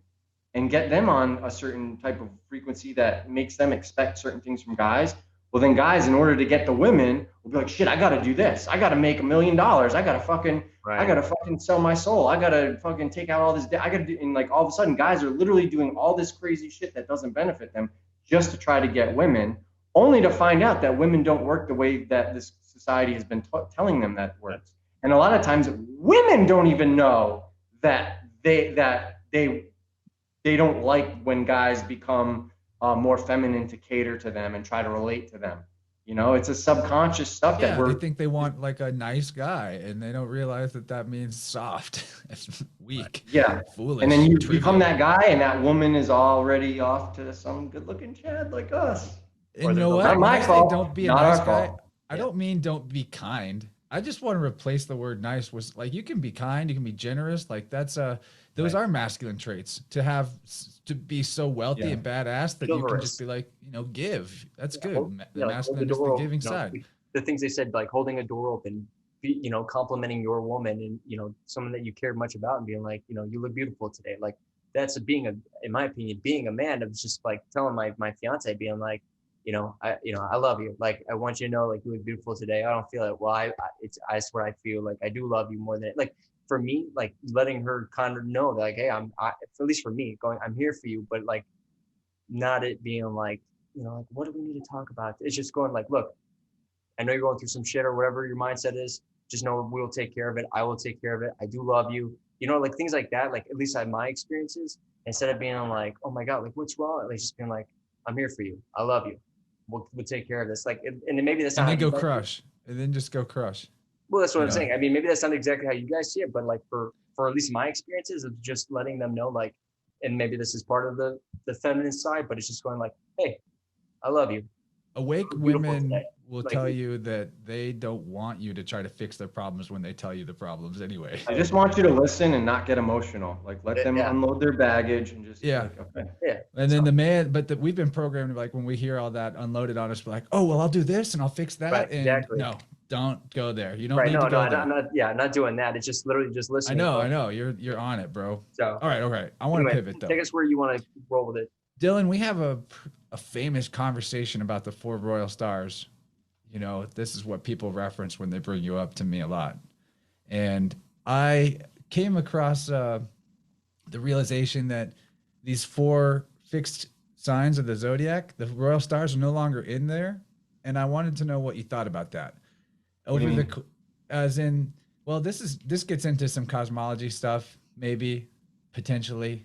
and get them on a certain type of frequency that makes them expect certain things from guys, well then guys, in order to get the women, will be like, shit, I gotta do this. I gotta make $1 million. I gotta fucking sell my soul. I gotta fucking take out all this debt. I gotta do, and like all of a sudden guys are literally doing all this crazy shit that doesn't benefit them just to try to get women, only to find out that women don't work the way that this society has been telling them that works. And a lot of times women don't even know that they don't like when guys become more feminine to cater to them and try to relate to them. It's a subconscious stuff that they think they want like a nice guy, and they don't realize that means soft, weak, foolish. And then you become that guy, and that woman is already off to some good-looking Chad like us. And you know what? Not my fault. Don't be a nice guy. I don't mean don't be kind. I just want to replace the word nice with like, you can be kind, you can be generous. Like those are masculine traits to be so wealthy and badass that you can just be like, give. That's good. The masculine is the giving side. The things they said, like holding a door open, complimenting your woman and, someone that you care much about and being like, you look beautiful today. Like that's in my opinion, being a man. Of just like telling my fiance, being like, I love you. Like, I want you to know, like, you look beautiful today. I don't feel it. Well, I swear I feel like I do love you more than like, for me, like letting her kind of know that, like, hey, at least for me, going, I'm here for you, but like not it being like, like, what do we need to talk about? It's just going like, look, I know you're going through some shit or whatever your mindset is. Just know we'll take care of it. I will take care of it. I do love you. Like things like that. Like at least I had my experiences, instead of being like, oh my God, like what's wrong? Like just being like, I'm here for you. I love you. We'll take care of this. Like, and then maybe that's And not then how you go guys see it. crush. And then just go crush. Well, that's what You I'm know. saying. I mean, maybe that's not exactly how you guys see it, but like for at least my experiences of just letting them know, like, and maybe this is part of the feminine side, but it's just going like, hey, I love you. Awake You're beautiful today. women will Like, tell you that they don't want you to try to fix their problems when they tell you the problems anyway. I just want you to listen and not get emotional. Like let them yeah, unload their baggage and just be Yeah. like, okay. yeah. And then the man, but we've been programmed like when we hear all that unloaded on us, we're like, oh, well, I'll do this and I'll fix that. Right, And exactly. no, don't go there. You don't Right. need No, to go there. I'm not doing that. It's just literally just I listening. know. You're on it, bro. So, all right. I want to pivot though. Take us where you want to roll with it. Dylan, we have a famous conversation about the 4 royal stars. This is what people reference when they bring you up to me a lot. And I came across the realization that these 4 fixed signs of the zodiac, the royal stars, are no longer in there. And I wanted to know what you thought about that. This gets into some cosmology stuff, maybe, potentially,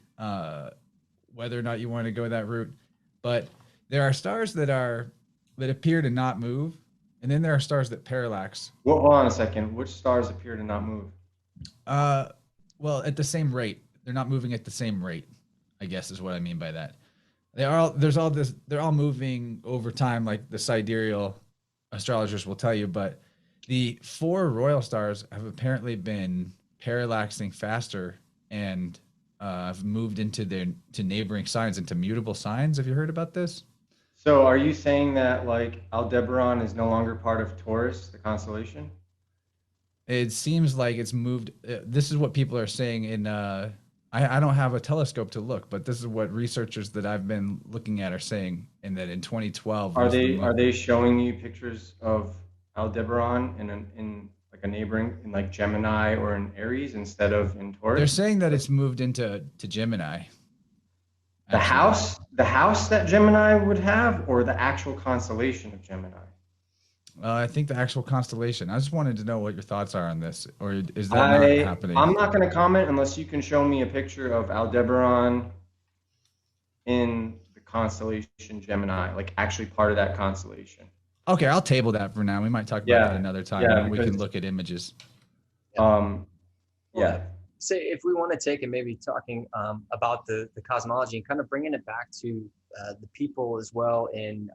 whether or not you want to go that route. But there are stars that appear to not move, and then there are stars that parallax. Well, hold on a second. Which stars appear to not move? Well, at the same rate. They're not moving at the same rate, I guess is what I mean by that. They're all moving over time, like the sidereal astrologers will tell you, but the 4 royal stars have apparently been parallaxing faster and have moved to neighboring signs, into mutable signs. Have you heard about this? So are you saying that like Aldebaran is no longer part of Taurus, the constellation? It seems like it's moved. This is what people are saying in I don't have a telescope to look, but this is what researchers that I've been looking at are saying, and that in 2012 are they showing you pictures of Aldebaran in like a neighboring, in like Gemini or in Aries instead of in Taurus? They're saying that it's moved into Gemini. The house that Gemini would have, or the actual constellation of Gemini? I think the actual constellation. I just wanted to know what your thoughts are on this, or is that not happening? I'm not going to comment unless you can show me a picture of Aldebaran in the constellation Gemini, like actually part of that constellation. Okay, I'll table that for now. We might talk about that another time. Yeah, we can look at images. Say if we want to take and maybe talking about the cosmology and kind of bringing it back to the people as well, and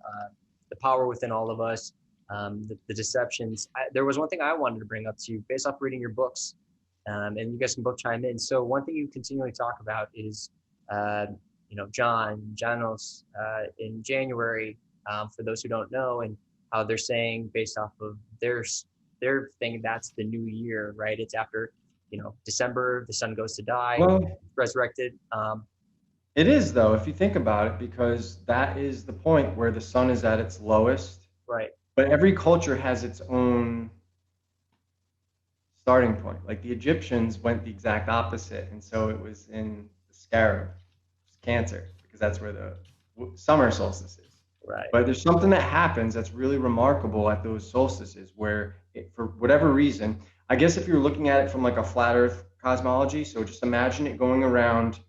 the power within all of us, the deceptions. There was one thing I wanted to bring up to you based off reading your books, and you guys can both chime in. So one thing you continually talk about is, Janos in January, for those who don't know, and how they're saying based off of their thing, that's the new year, right? It's after, December, the sun goes to die, resurrected. It is, though, if you think about it, because that is the point where the sun is at its lowest. Right. But every culture has its own starting point. Like the Egyptians went the exact opposite. And so it was in the scarab, Cancer, because that's where the summer solstice is. Right. But there's something that happens that's really remarkable at those solstices where, for whatever reason, I guess if you're looking at it from like a flat earth cosmology, so just imagine it going around,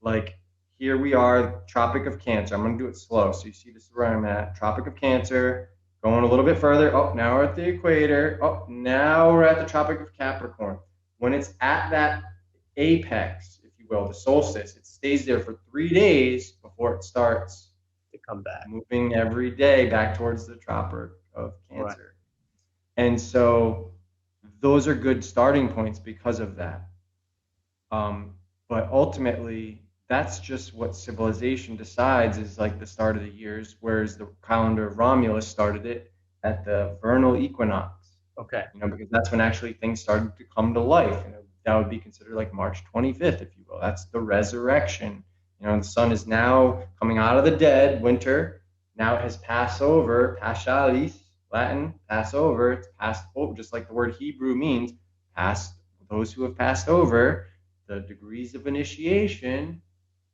like here we are, Tropic of Cancer. I'm going to do it slow. So you see this is where I'm at, Tropic of Cancer, going a little bit further. Oh, now we're at the equator. Oh, now we're at the Tropic of Capricorn. When it's at that apex, if you will, the solstice, it stays there for 3 days before it starts to come back, moving every day back towards the Tropic of Cancer. Right. And so those are good starting points because of that. But ultimately, that's just what civilization decides is like the start of the years, whereas the calendar of Romulus started it at the vernal equinox. Okay. Because that's when actually things started to come to life. That would be considered like March 25th, if you will. That's the resurrection. The sun is now coming out of the dead, winter. Now it has passed over, paschalis, Latin, Passover. It's passed over, just like the word Hebrew means, passed those who have passed over the degrees of initiation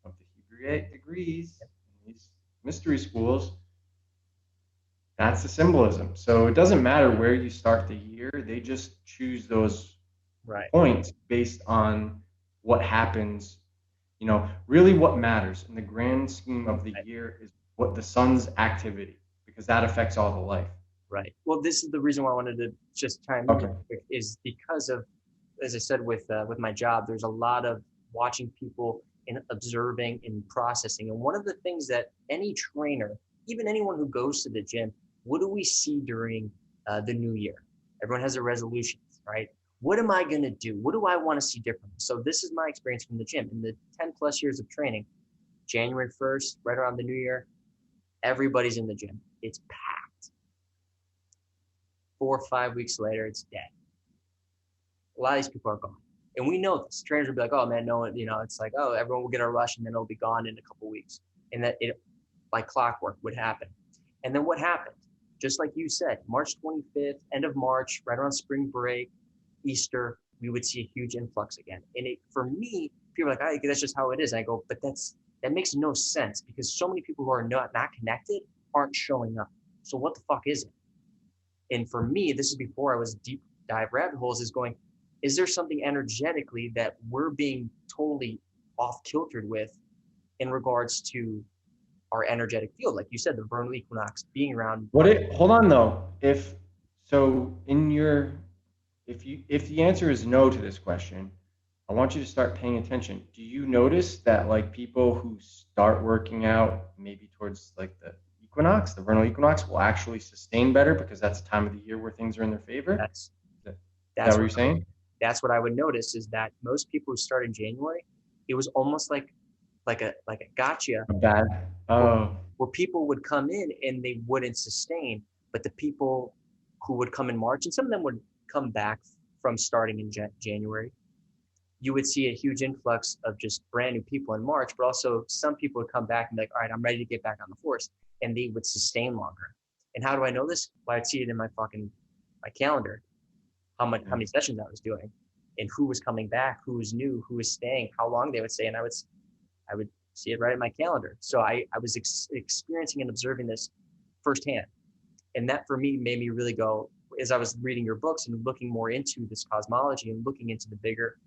of the Hebrew degrees in these mystery schools, that's the symbolism. So it doesn't matter where you start the year. They just choose those Right. points based on what happens. You know, really what matters in the grand scheme of the year is what the sun's activity, because that affects all the life. Right. Well, this is the reason why I wanted to just chime in, is because of, as I said, with my job, there's a lot of watching people and observing and processing. And one of the things that any trainer, even anyone who goes to the gym, what do we see during the new year? Everyone has their resolutions, right? What am I going to do? What do I want to see differently? So this is my experience from the gym. In the 10 plus years of training, January 1st, right around the new year, everybody's in the gym. It's packed. 4 or 5 weeks later, it's dead. A lot of these people are gone. And we know this. Trainers will be like, oh man, no one, it's like, oh, everyone will get a rush and then it'll be gone in a couple of weeks. And that it, like clockwork, would happen. And then what happened? Just like you said, March 25th, end of March, right around spring break, Easter, we would see a huge influx again. And for me, people are like, oh, that's just how it is. And I go, but that makes no sense, because so many people who are not connected aren't showing up. So what the fuck is it? And for me, this is before I was deep dive rabbit holes, is going, is there something energetically that we're being totally off kiltered with in regards to our energetic field? Like you said, the vernal equinox being around. Hold on though. If the answer is no to this question, I want you to start paying attention. Do you notice that like people who start working out maybe towards like the equinox, the vernal equinox, will actually sustain better because that's the time of the year where things are in their favor? That's what you're saying? That's what I would notice, is that most people who start in January, it was almost like a gotcha. Where people would come in and they wouldn't sustain, but the people who would come in March, and some of them would come back from starting in January, you would see a huge influx of just brand new people in March, but also some people would come back and be like, all right, I'm ready to get back on the force, and they would sustain longer. And how do I know this? Well, I'd see it in my calendar, how many sessions I was doing, and who was coming back, who was new, who was staying, how long they would stay, and I would see it right in my calendar. So I was experiencing and observing this firsthand, and that for me made me really go, as I was reading your books and looking more into this cosmology and looking into the bigger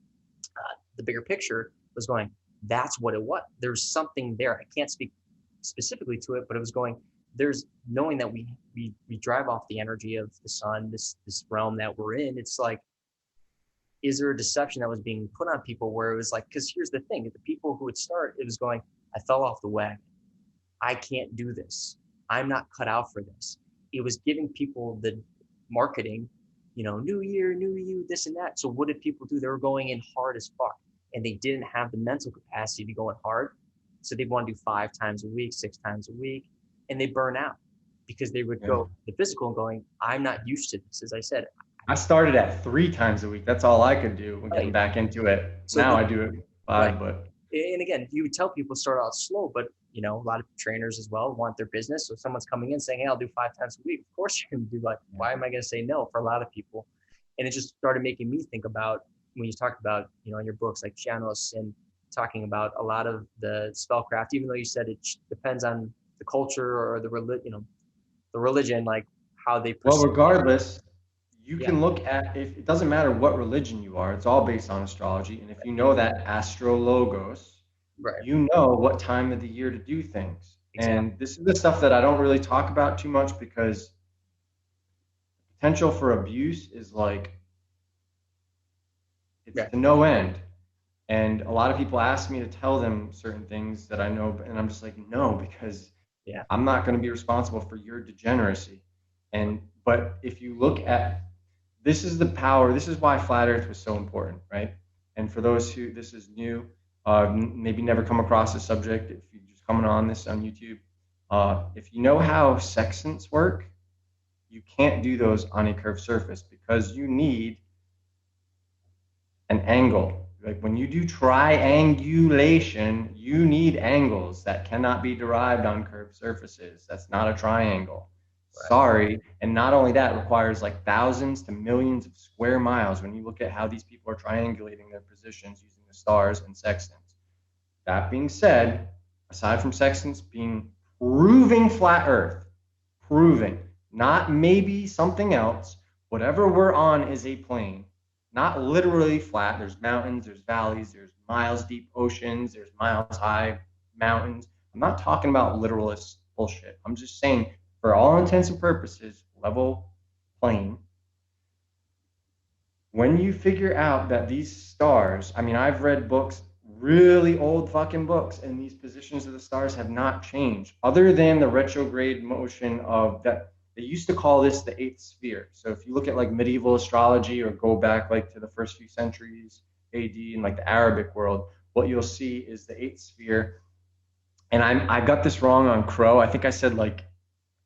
picture, was going, that's what it was. There's something there. I can't speak specifically to it, but it was going, there's knowing that we drive off the energy of the sun, this realm that we're in. It's like, is there a deception that was being put on people where it was like, because here's the thing, the people who would start, it was going, I fell off the wagon. I can't do this. I'm not cut out for this. It was giving people the marketing, new year, new you, this and that. So what did people do? They were going in hard as fuck, and they didn't have the mental capacity to go in hard. So they want to do 5 times a week, 6 times a week, and they burn out because they would go the physical and going, I'm not used to this. As I said, I started at 3 times a week. That's all I could do when getting back into it. So now I do it 5, but. And again, you would tell people start out slow, but a lot of trainers as well want their business. So if someone's coming in saying, hey, I'll do 5 times a week, of course you're going to be like, why am I going to say no for a lot of people? And it just started making me think about, when you talked about, in your books like Janos, and talking about a lot of the spellcraft, even though you said it depends on the culture or the religion, like how they perceive. Well, regardless, you can look at, it doesn't matter what religion you are, it's all based on astrology. And if you know that astrologos, you know what time of the year to do things. Exactly. And this is the stuff that I don't really talk about too much, because potential for abuse is like, it's to no end. And a lot of people ask me to tell them certain things that I know, and I'm just like, no, because I'm not going to be responsible for your degeneracy. But if you look at, this is the power, this is why flat earth was so important, right? And for those who, this is new, maybe never come across this subject, if you're just coming on this on YouTube, if you know how sextants work, you can't do those on a curved surface, because you need an angle. Like when you do triangulation, you need angles that cannot be derived on curved surfaces. That's not a triangle. Sorry. And not only that, it requires like thousands to millions of square miles when you look at how these people are triangulating their positions using the stars and sextants. That being said, aside from sextants being proving flat Earth, proving, not maybe something else, whatever we're on is a plane, not literally flat. There's mountains, there's valleys, there's miles deep oceans, there's miles high mountains. I'm not talking about literalist bullshit. I'm just saying, for all intents and purposes, level plane. When you figure out that these stars, I mean, I've read books, really old fucking books, and these positions of the stars have not changed, other than the retrograde motion of that. They used to call this the eighth sphere. So if you look at like medieval astrology or go back like to the first few centuries AD in like the Arabic world, what you'll see is the eighth sphere. And I got this wrong on Crow. I think I said like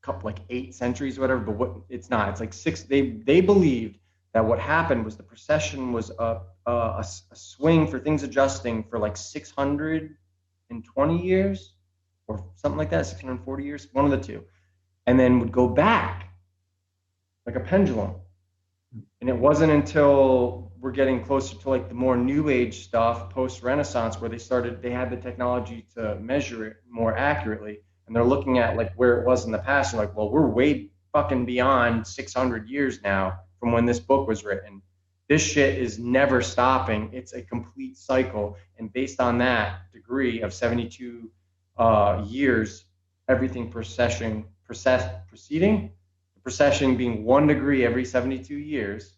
couple like 8 centuries, whatever, but what it's not. It's like 6. They believed that what happened was the precession was a swing for things adjusting for like 620 years or something like that, 640 years, one of the two, and then would go back like a pendulum. And it wasn't until we're getting closer to like the more new age stuff post Renaissance where they had the technology to measure it more accurately, and they're looking at like where it was in the past and like, well, we're way fucking beyond 600 years now from when this book was written. This shit is never stopping. It's a complete cycle, and based on that degree of 72 years, everything proceeding, the precession being 1 degree every 72 years,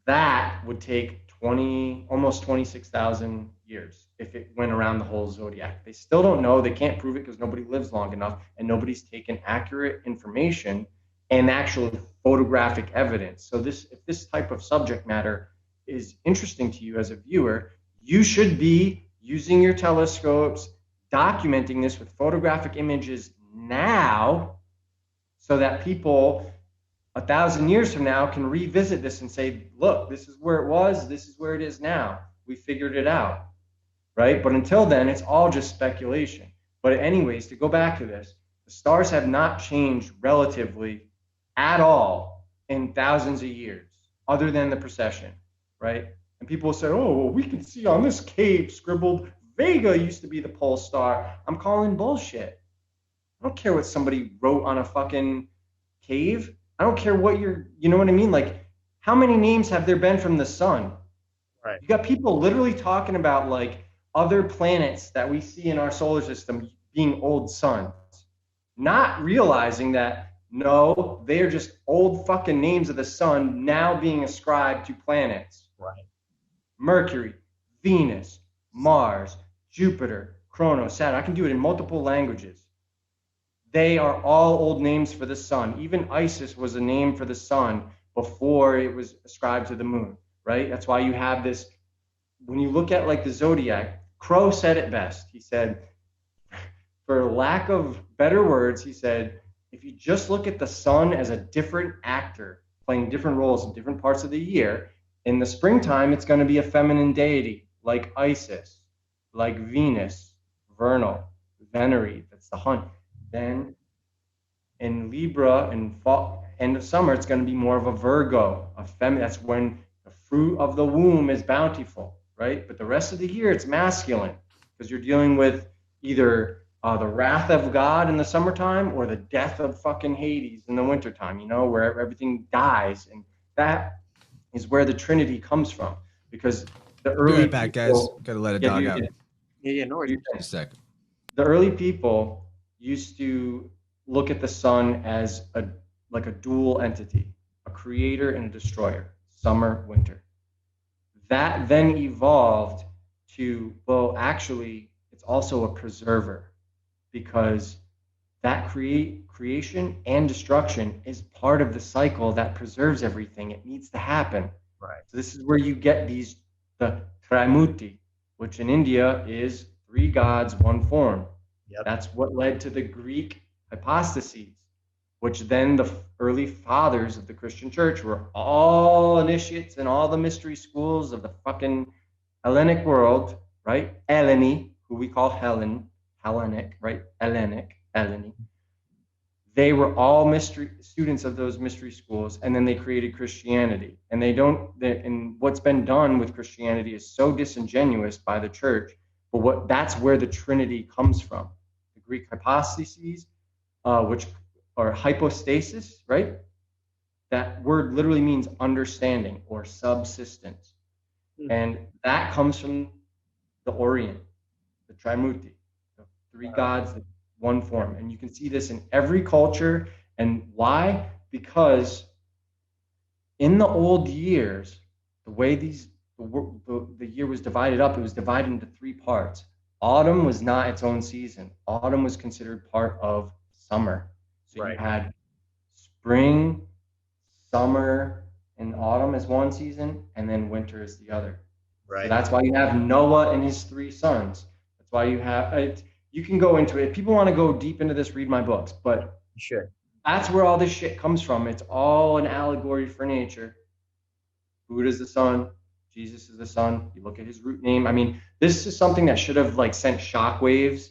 that would take almost 26,000 years if it went around the whole zodiac. They still don't know. They can't prove it because nobody lives long enough, and nobody's taken accurate information and actual photographic evidence. So if this type of subject matter is interesting to you as a viewer, you should be using your telescopes, documenting this with photographic images now, so that people 1,000 years from now can revisit this and say, look, this is where it was, this is where it is now. We figured it out, right? But until then, it's all just speculation. But anyways, to go back to this, the stars have not changed relatively at all in thousands of years, other than the precession, right? And people will say, oh, well, we can see on this cave scribbled, Vega used to be the pole star. I'm calling bullshit. I don't care what somebody wrote on a fucking cave. I don't care what you know what I mean? Like, how many names have there been from the sun? Right. You got people literally talking about like other planets that we see in our solar system being old suns, not realizing that no, they are just old fucking names of the sun now being ascribed to planets. Right. Mercury, Venus, Mars, Jupiter, Kronos, Saturn. I can do it in multiple languages. They are all old names for the sun. Even Isis was a name for the sun before it was ascribed to the moon, right? That's why you have this. When you look at like the zodiac, Crow said it best. He said, for lack of better words, he said, if you just look at the sun as a different actor playing different roles in different parts of the year, in the springtime, it's going to be a feminine deity like Isis, like Venus, vernal, venery, that's the hunt. Then in Libra and fall, end of summer, it's going to be more of a Virgo, a feminine. That's when the fruit of the womb is bountiful, right? But the rest of the year, it's masculine because you're dealing with either the wrath of God in the summertime or the death of fucking Hades in the wintertime, you know, where everything dies. And that is where the Trinity comes from, because the early Be right back, guys. Gotta let a dog out. Yeah, no worries. Just a second. The early people used to look at the sun as a dual entity, a creator and a destroyer, summer, winter. That then evolved to, well, actually, it's also a preserver, because that creation and destruction is part of the cycle that preserves everything. It needs to happen. Right. So this is where you get the Trimuti, which in India is 3 gods, 1 form. Yep. That's what led to the Greek hypostases, which then the early fathers of the Christian church were all initiates in all the mystery schools of the fucking Hellenic world, right? Helleny, who we call Hellenic, right? Hellenic. they were all mystery students of those mystery schools, and then they created Christianity. And and what's been done with Christianity is so disingenuous by the church. But that's where the Trinity comes from. The Greek hypostases, which are hypostasis, right? That word literally means understanding or subsistence. And that comes from the Orient, the Trimuti, the three gods, the one form. And you can see this in every culture. And why? Because in the old years, the way the year was divided up, it was divided into three parts. Autumn was not its own season. Autumn was considered part of summer. So you had spring, summer, and autumn as one season, and then winter is the other. Right. So that's why you have Noah and his three sons. That's why you have you can go into it. If people want to go deep into this, read my books. But sure, that's where all this shit comes from. It's all an allegory for nature. Buddha is the sun. Jesus is the son. You look at his root name. I mean, this is something that should have like sent shockwaves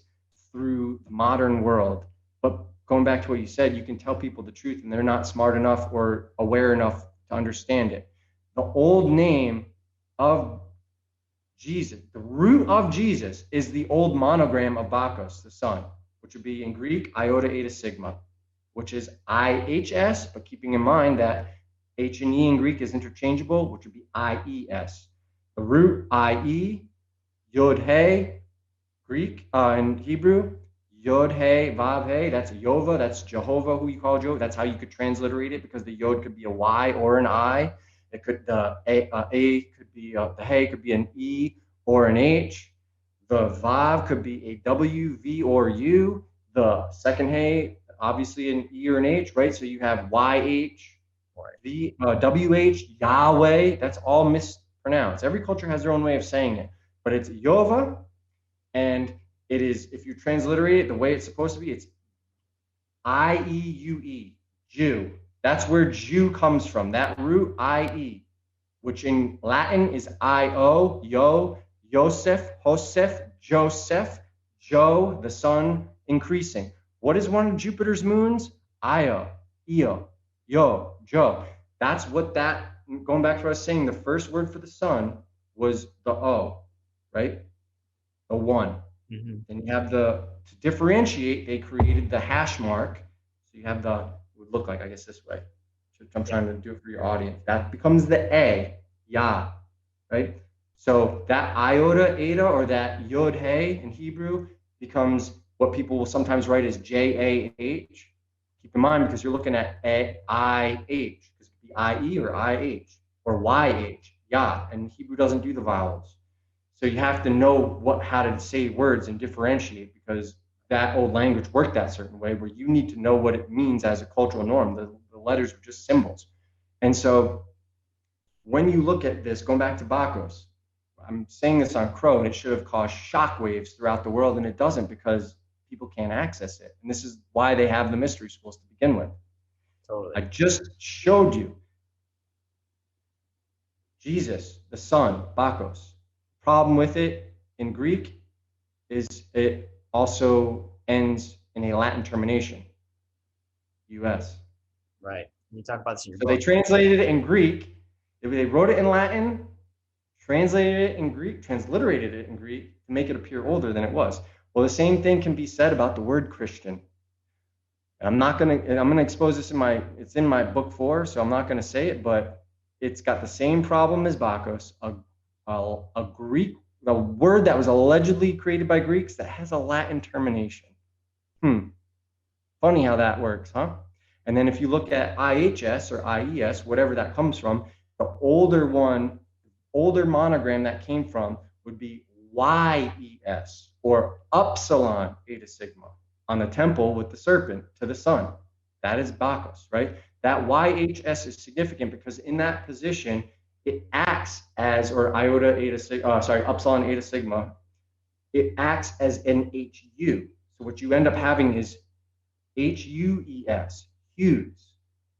through the modern world. But going back to what you said, you can tell people the truth and they're not smart enough or aware enough to understand it. The old name of Jesus, the root of Jesus, is the old monogram of Bacchus, the sun, which would be in Greek iota eta sigma, which is IHS, but keeping in mind that H and E in Greek is interchangeable, which would be IES. The root IE, Yod He, Greek, in Hebrew, Yod He, Vav He, that's Yova, that's Jehovah, who you call Jehovah. That's how you could transliterate it, because the Yod could be a Y or an I. It could, the A could be, the He could be an E or an H. The Vav could be a W, V, or U. The second He, obviously an E or an H, right? So you have YH, the WH, Yahweh. That's all mispronounced. Every culture has their own way of saying it, but it's Yova, and it is, if you transliterate it the way it's supposed to be, it's IEUE, Jew. That's where Jew comes from. That root IE, which in Latin is IO, Yo, Yosef, Joseph, Joseph, Joe, the sun increasing. What is one of Jupiter's moons? Io, Io, Yo, Joe. That's what that, going back to what I was saying, the first word for the sun was the O, right? The one. Mm-hmm. Then you have to differentiate, they created the hash mark. So you have it would look like, I guess, this way. So I'm trying to do it for your audience. That becomes the A, Yah, right? So that iota, eta, or that Yod He in Hebrew becomes what people will sometimes write as J-A-H. Keep in mind, because you're looking at I-H, because it could be I-E or I-H, or Y-H, Yah, and Hebrew doesn't do the vowels. So you have to know how to say words and differentiate, because that old language worked that certain way, where you need to know what it means as a cultural norm. The letters are just symbols. And so when you look at this, going back to Bacchus, I'm saying this on Crow, and it should have caused shockwaves throughout the world, and it doesn't, because people can't access it. And this is why they have the mystery schools to begin with. Totally. I just showed you Jesus, the Son, Bacchus. Problem with it in Greek is it also ends in a Latin termination, US. Right. You talk about this in your book. So they translated it in Greek. They wrote it in Latin, translated it in Greek, transliterated it in Greek to make it appear older than it was. Well, the same thing can be said about the word Christian. I'm gonna expose this it's in my book 4, so I'm not gonna say it, but it's got the same problem as Bacchus, a Greek, the word that was allegedly created by Greeks that has a Latin termination. Funny how that works, huh? And then if you look at IHS or IES, whatever that comes from, the older monogram that came from would be YES, or upsilon eta sigma, on the temple with the serpent to the sun. That is Bacchus, right? That YHS is significant because in that position, it acts as, or upsilon eta sigma, it acts as an HU. So what you end up having is HUES, hues,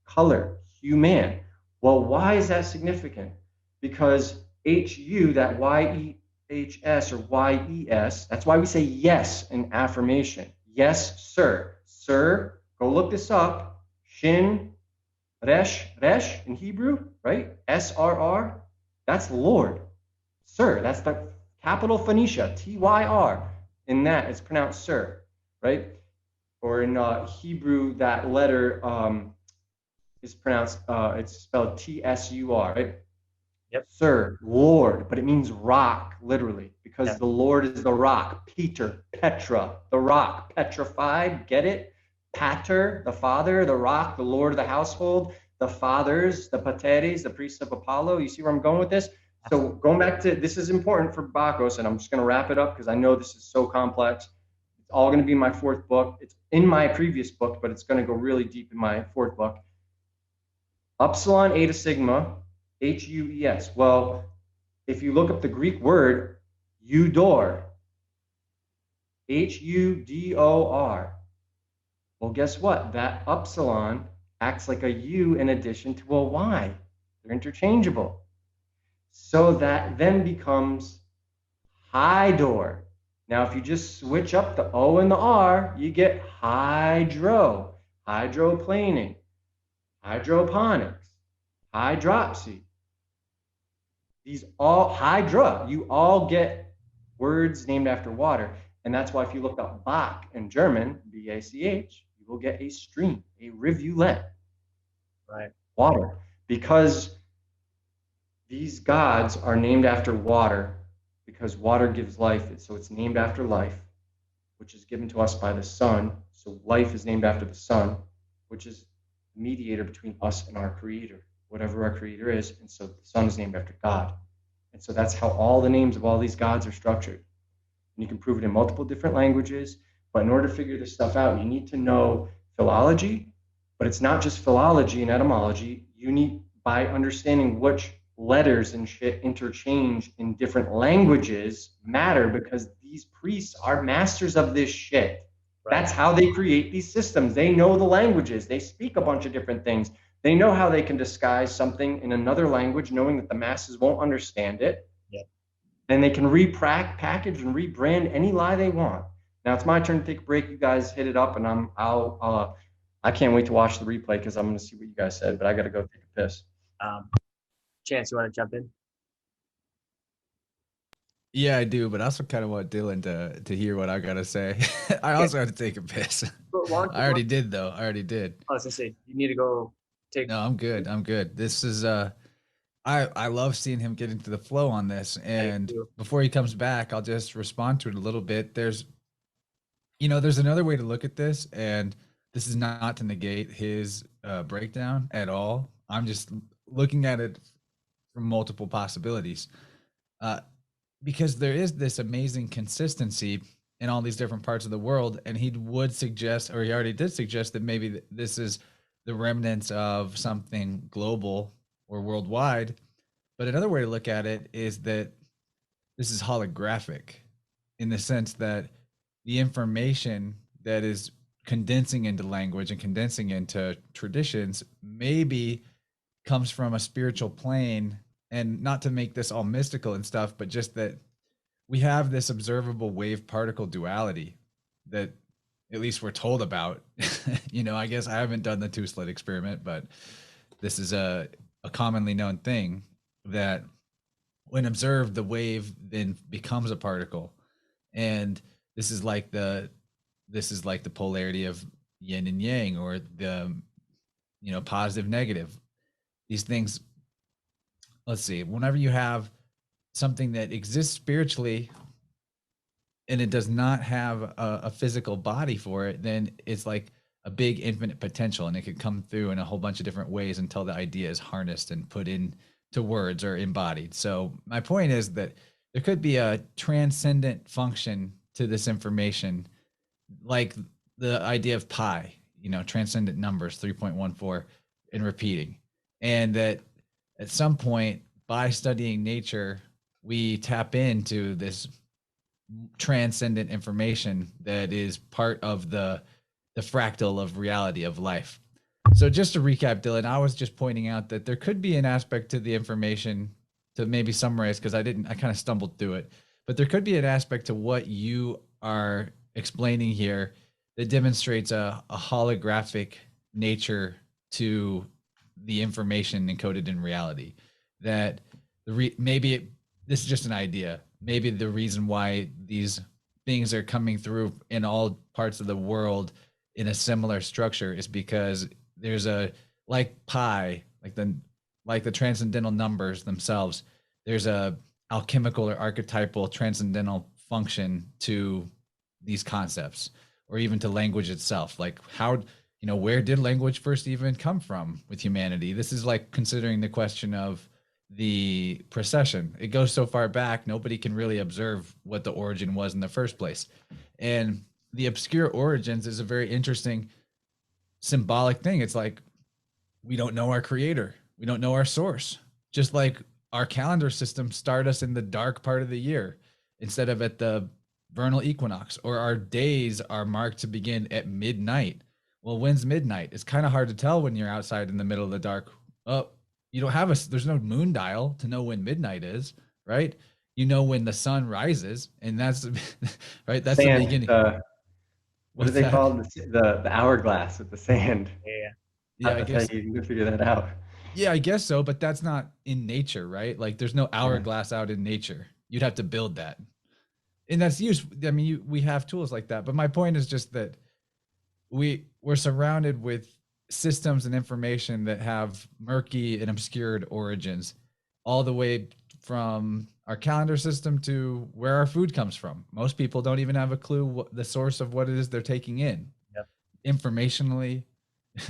color, human. Well, why is that significant? Because HU, that YEHS or YES, that's why we say yes in affirmation. Yes, sir. Sir Go look this up. Shin, resh in Hebrew, right? SRR. That's Lord. Sir. That's the capital Phoenicia, TYR. In that, it's pronounced sir, right? Or in Hebrew, that letter is pronounced, it's spelled TSUR, right? Yep. Sir, Lord, but it means rock, literally, because Yeah. the Lord is the rock. Peter, Petra, the rock, petrified, get it? Pater, the father, the rock, the Lord of the household, the fathers, the pateres, the priests of Apollo. You see where I'm going with this? So going back to, this is important for Bacchus, and I'm just going to wrap it up because I know this is so complex. It's all going to be in my fourth book. It's in my previous book, but it's going to go really deep in my fourth book. Upsilon, eta, sigma, Hues. Well, if you look up the Greek word eudor, Hudor, well, guess what? That upsilon acts like a U in addition to a Y. They're interchangeable. So that then becomes hydor. Now, if you just switch up the O and the R, you get hydro, hydroplaning, hydroponics, hydropsy. These all hydra, you all get words named after water. And that's why if you look up Bach in German, B-A-C-H, you will get a stream, a rivulet. Right. Water. Because these gods are named after water, because water gives life. So it's named after life, which is given to us by the sun. So life is named after the sun, which is the mediator between us and our creator, whatever our creator is. And so the sun is named after God. And so that's how all the names of all these gods are structured. And you can prove it in multiple different languages. But in order to figure this stuff out, you need to know philology. But it's not just philology and etymology. You need, by understanding which letters and shit interchange in different languages, matter, because these priests are masters of this shit. Right. That's how they create these systems. They know the languages. They speak a bunch of different things. They know how they can disguise something in another language, knowing that the masses won't understand it. Yeah. And they can package and rebrand any lie they want. Now it's my turn to take a break. You guys hit it up, and I can't wait to watch the replay because I'm going to see what you guys said. But I got to go take a piss. Chance, you want to jump in? Yeah, I do, but I also kind of want Dylan to hear what I gotta say. I also have to take a piss. I already did, though. I already did. I was gonna say, you need to go take. No, I'm good. I'm good. This is I love seeing him get into the flow on this. And before he comes back, I'll just respond to it a little bit. There's another way to look at this, and this is not to negate his breakdown at all. I'm just looking at it from multiple possibilities. Because there is this amazing consistency in all these different parts of the world. And he would suggest, or he already did suggest, that maybe this is the remnants of something global or worldwide. But another way to look at it is that this is holographic, in the sense that the information that is condensing into language and condensing into traditions maybe comes from a spiritual plane. And not to make this all mystical and stuff, but just that we have this observable wave particle duality that at least we're told about. I guess I haven't done the two slit experiment, but this is a commonly known thing, that when observed, the wave then becomes a particle. And this is like the polarity of yin and yang, or the, positive, negative. These things, let's see, whenever you have something that exists spiritually and it does not have a physical body for it, then it's like a big infinite potential, and it could come through in a whole bunch of different ways until the idea is harnessed and put into words or embodied. So my point is that there could be a transcendent function to this information, like the idea of pi, transcendent numbers, 3.14, and repeating. And that at some point, by studying nature, we tap into this transcendent information that is part of the fractal of reality of life. So just to recap, Dylan, I was just pointing out that there could be an aspect to the information, to maybe summarize, because I kind of stumbled through it, but there could be an aspect to what you are explaining here that demonstrates a holographic nature to the information encoded in reality. That this is just an idea. Maybe the reason why these things are coming through in all parts of the world in a similar structure is because there's a, like pi, like the transcendental numbers themselves. There's a alchemical or archetypal transcendental function to these concepts, or even to language itself. Like how, where did language first even come from with humanity? This is like considering the question of the procession. It goes so far back, nobody can really observe what the origin was in the first place. And the obscure origins is a very interesting symbolic thing. It's like, we don't know our creator. We don't know our source. Just like our calendar system start us in the dark part of the year instead of at the vernal equinox, or our days are marked to begin at midnight. Well, when's midnight? It's kind of hard to tell when you're outside in the middle of the dark. Oh, you don't have there's no moon dial to know when midnight is, right? You know when the sun rises, and that's right. That's Sand, the beginning. what do they call the hourglass with the sand? Yeah, I guess. You can figure that out. Yeah, I guess so, but that's not in nature, right? Like there's no hourglass out in nature. You'd have to build that. And that's useful. I mean, we have tools like that. But my point is just that we're surrounded with systems and information that have murky and obscured origins, all the way from our calendar system to where our food comes from. Most people don't even have a clue what the source of what it is they're taking in. Yep. Informationally,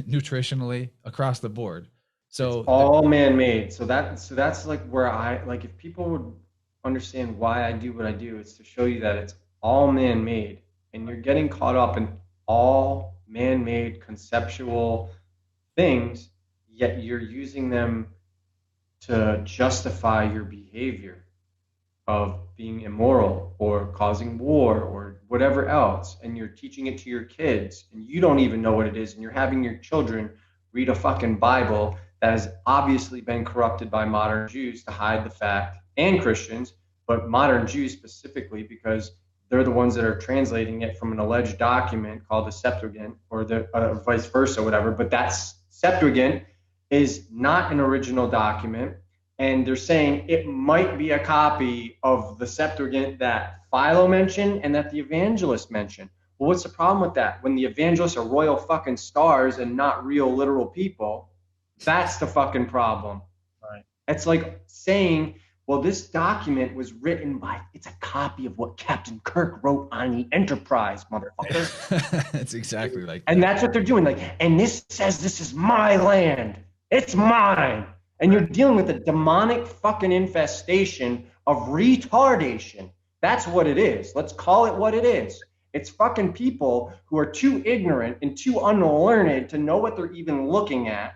nutritionally, across the board. So it's all man-made. So that's like where if people would understand why I do what I do, it's to show you that it's all man-made, and you're getting caught up in all man-made conceptual things, yet you're using them to justify your behavior of being immoral or causing war or whatever else, and you're teaching it to your kids and you don't even know what it is, and you're having your children read a fucking Bible that has obviously been corrupted by modern Jews to hide the fact, and Christians, but modern Jews specifically, because they're the ones that are translating it from an alleged document called the Septuagint, or the vice versa, whatever. But that Septuagint is not an original document, and they're saying it might be a copy of the Septuagint that Philo mentioned and that the evangelists mentioned. Well, what's the problem with that? When the evangelists are royal fucking stars and not real literal people, that's the fucking problem. Right. It's like saying, well, this document was written by, it's a copy of what Captain Kirk wrote on the Enterprise, motherfucker. That's exactly like that. And that's what they're doing. Like, and this says this is my land. It's mine. And you're dealing with a demonic fucking infestation of retardation. That's what it is. Let's call it what it is. It's fucking people who are too ignorant and too unlearned to know what they're even looking at,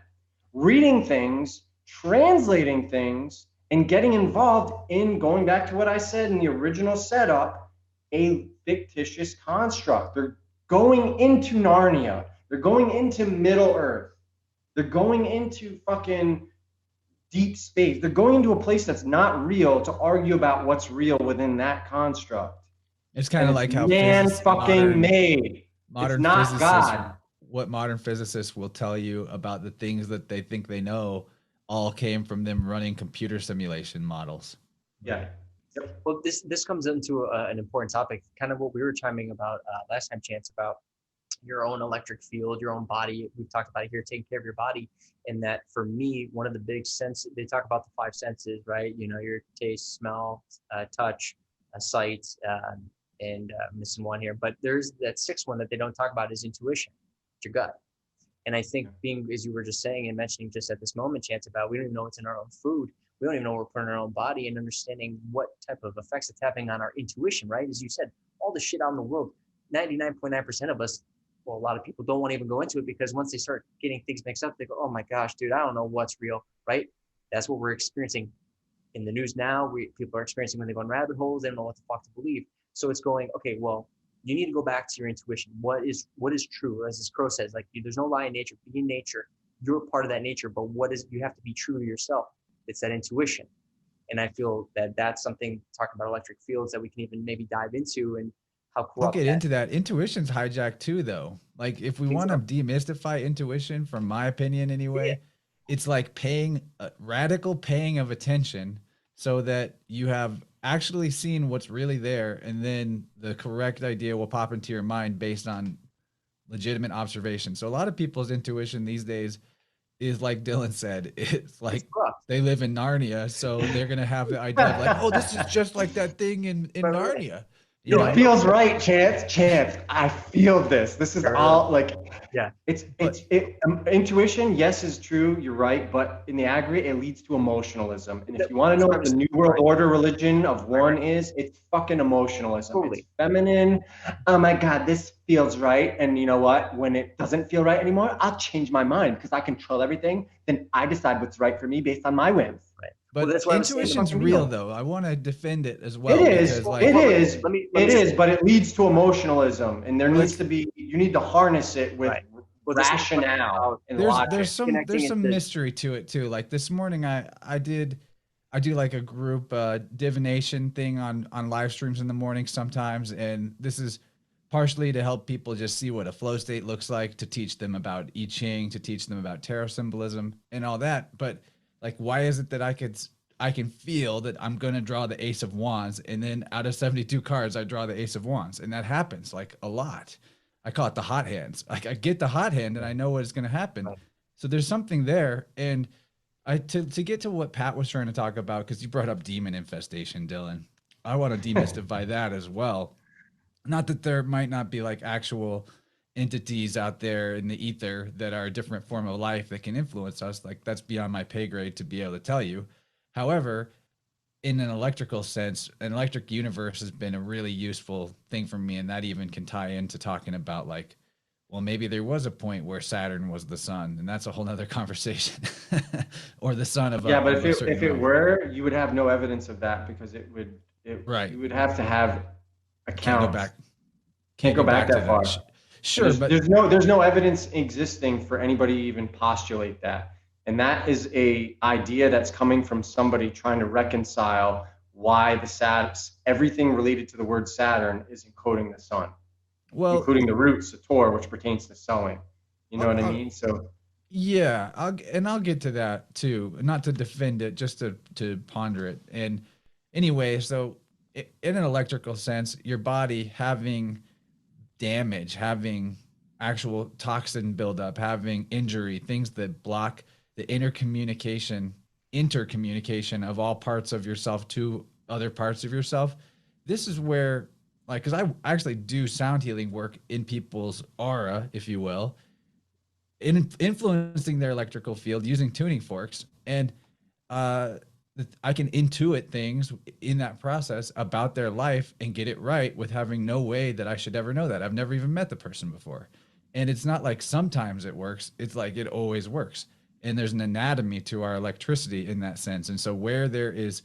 reading things, translating things, and getting involved in, going back to what I said in the original setup, a fictitious construct. They're going into Narnia. They're going into Middle Earth. They're going into fucking deep space. They're going into a place that's not real to argue about what's real within that construct. It's kind of like how man fucking made. Modern it's not God. What modern physicists will tell you about the things that they think they know all came from them running computer simulation models. Yeah. Yep. Well, this comes into an important topic, kind of what we were chiming about last time, Chance, about your own electric field, your own body. We've talked about it here, taking care of your body. And that for me, one of the big senses, they talk about the 5 senses, right? You know, your taste, smell, touch, sight, and missing one here. But there's that 6th one that they don't talk about is intuition, your gut. And I think being, as you were just saying and mentioning just at this moment, Chance, about we don't even know what's in our own food. We don't even know what we're putting in our own body, and understanding what type of effects it's having on our intuition, right? As you said, all the shit out in the world, 99.9% of us, well, a lot of people don't want to even go into it, because once they start getting things mixed up, they go, oh my gosh, dude, I don't know what's real, right? That's what we're experiencing in the news now. People are experiencing when they go in rabbit holes, they don't know what the fuck to believe. So it's going, okay, well, you need to go back to your intuition. What is true? As this crow says, like, there's no lie in nature. Be in nature. You're a part of that nature, but you have to be true to yourself. It's that intuition. And I feel that that's something, talking about electric fields, that we can even maybe dive into, and how I'll corrupt get that. into that. Intuition's hijacked too, though. Like, if we Think want to so? demystify intuition, from my opinion Yeah. anyway, it's like paying a radical paying of attention so that you have actually seen what's really there, and then the correct idea will pop into your mind based on legitimate observation. So a lot of people's intuition these days is like Dylan said, it's It's like corrupt. they live in Narnia, so they're gonna have the idea of like, oh, this is just like that thing in Right. Narnia, you No, It I know. know. feels right, Chance. I feel this. This is Sure. all like Yeah. But intuition. Yes, is true. You're right, but in the aggregate, it leads to emotionalism. And if you want to That's know what what I'm the saying. New World Right. Order religion of Right. one is, it's fucking emotionalism. It's Totally. feminine. Oh my God, this feels right. And you know what? When it doesn't feel right anymore, I'll change my mind because I control everything. Then I decide what's right for me based on my whims. Right. Well, but that's what I was saying. intuition's Fucking real deal. though. I want to defend it as It well is, because Well, like it well, is, let me it say is, this. but it leads to emotionalism, and there needs like to be, you need to harness it with Right. Well, this is rationale and there's logic. connecting some into mystery to it too. Like this morning I do like a group divination thing on live streams in the morning sometimes, and this is partially to help people just see what a flow state looks like, to teach them about I Ching, to teach them about tarot symbolism and all that. But like, why is it that I can feel that I'm gonna draw the Ace of Wands, and then out of 72 cards, I draw the Ace of Wands, and that happens like a lot. I call it the hot hands. Like I get the hot hand, and I know what is gonna happen. Right. So there's something there, and to get to what Pat was trying to talk about, because you brought up demon infestation, Dylan. I want to demystify that as well. Not that there might not be like actual entities out there in the ether that are a different form of life that can influence us. Like that's beyond my pay grade to be able to tell you. However, in an electrical sense, an electric universe has been a really useful thing for me, and that even can tie into talking about like, well, maybe there was a point where Saturn was the sun, and that's a whole nother conversation, or the sun Yeah, but of a certain if it movie. were, you would have no evidence of that because Right. you would have to have Can't go accounts. back. Can't Can't go go back back to that that. far. Sure, but There's no evidence existing for anybody to even postulate that. And that is a idea that's coming from somebody trying to reconcile why everything related to the word Saturn is encoding the sun, well, including the root Sator, which pertains to sowing. You know I'll, what I I'll, mean? So yeah, I'll get to that too. Not to defend it, just to ponder it. And anyway, so in an electrical sense, your body having damage, having actual toxin buildup, having injury, things that block the intercommunication of all parts of yourself to other parts of yourself. This is where, like, because I actually do sound healing work in people's aura, if you will, influencing their electrical field using tuning forks, and uh, I can intuit things in that process about their life and get it right with having no way that I should ever know that. I've never even met the person before. And it's not like sometimes it works, it's like it always works. And there's an anatomy to our electricity in that sense. And so where there is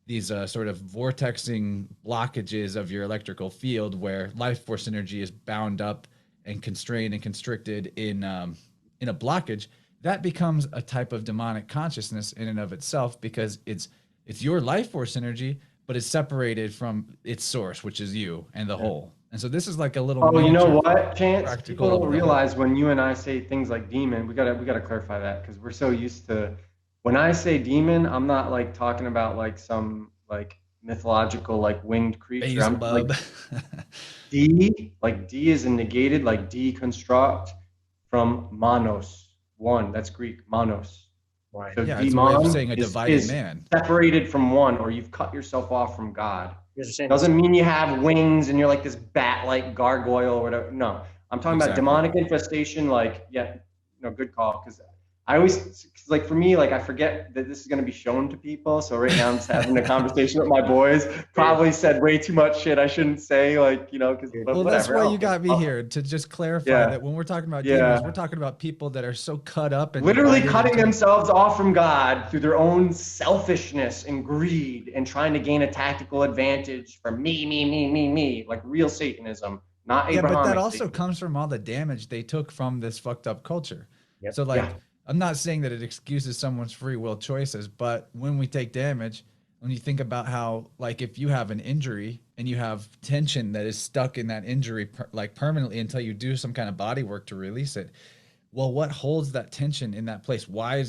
these sort of vortexing blockages of your electrical field where life force energy is bound up and constrained and constricted in a blockage, that becomes a type of demonic consciousness in and of itself, because it's your life force energy, but it's separated from its source, which is you and the whole. And so this is like a little oh, you know miniature what, Chance? People practical don't of the whole. realize when you and I say things like demon, we gotta clarify that because we're so used to when I say demon, I'm not like talking about like some like mythological like winged creature. I'm like Beelzebub. D is in negated, like deconstruct from manos, one. That's Greek, manos. right. So Yeah, it's a way of demon saying a divided is man. separated from one, or you've cut yourself off from God. You understand? Doesn't mean you have wings and you're like this bat-like gargoyle or whatever. No, I'm talking about Exactly. demonic infestation. Like, yeah, no, good call. Because I always, like for me, like I forget that this is going to be shown to people. So right now I'm just having a conversation with my boys. Probably said way too much shit I shouldn't say. Like, you know, because but Well, that's whatever. why you got me here, to just clarify Yeah, that when we're talking about demons, we're yeah. talking about people that are so cut up and Literally divided cutting into. themselves off from God through their own selfishness and greed and trying to gain a tactical advantage from me, like real Satanism, not Yeah, but that Abrahamic also Satanism. comes from all the damage they took from this fucked up culture. Yep. So, Yeah, like, I'm not saying that it excuses someone's free will choices, but when we take damage, when you think about how, like, if you have an injury and you have tension that is stuck in that injury like permanently until you do some kind of body work to release it. Well, what holds that tension in that place? Why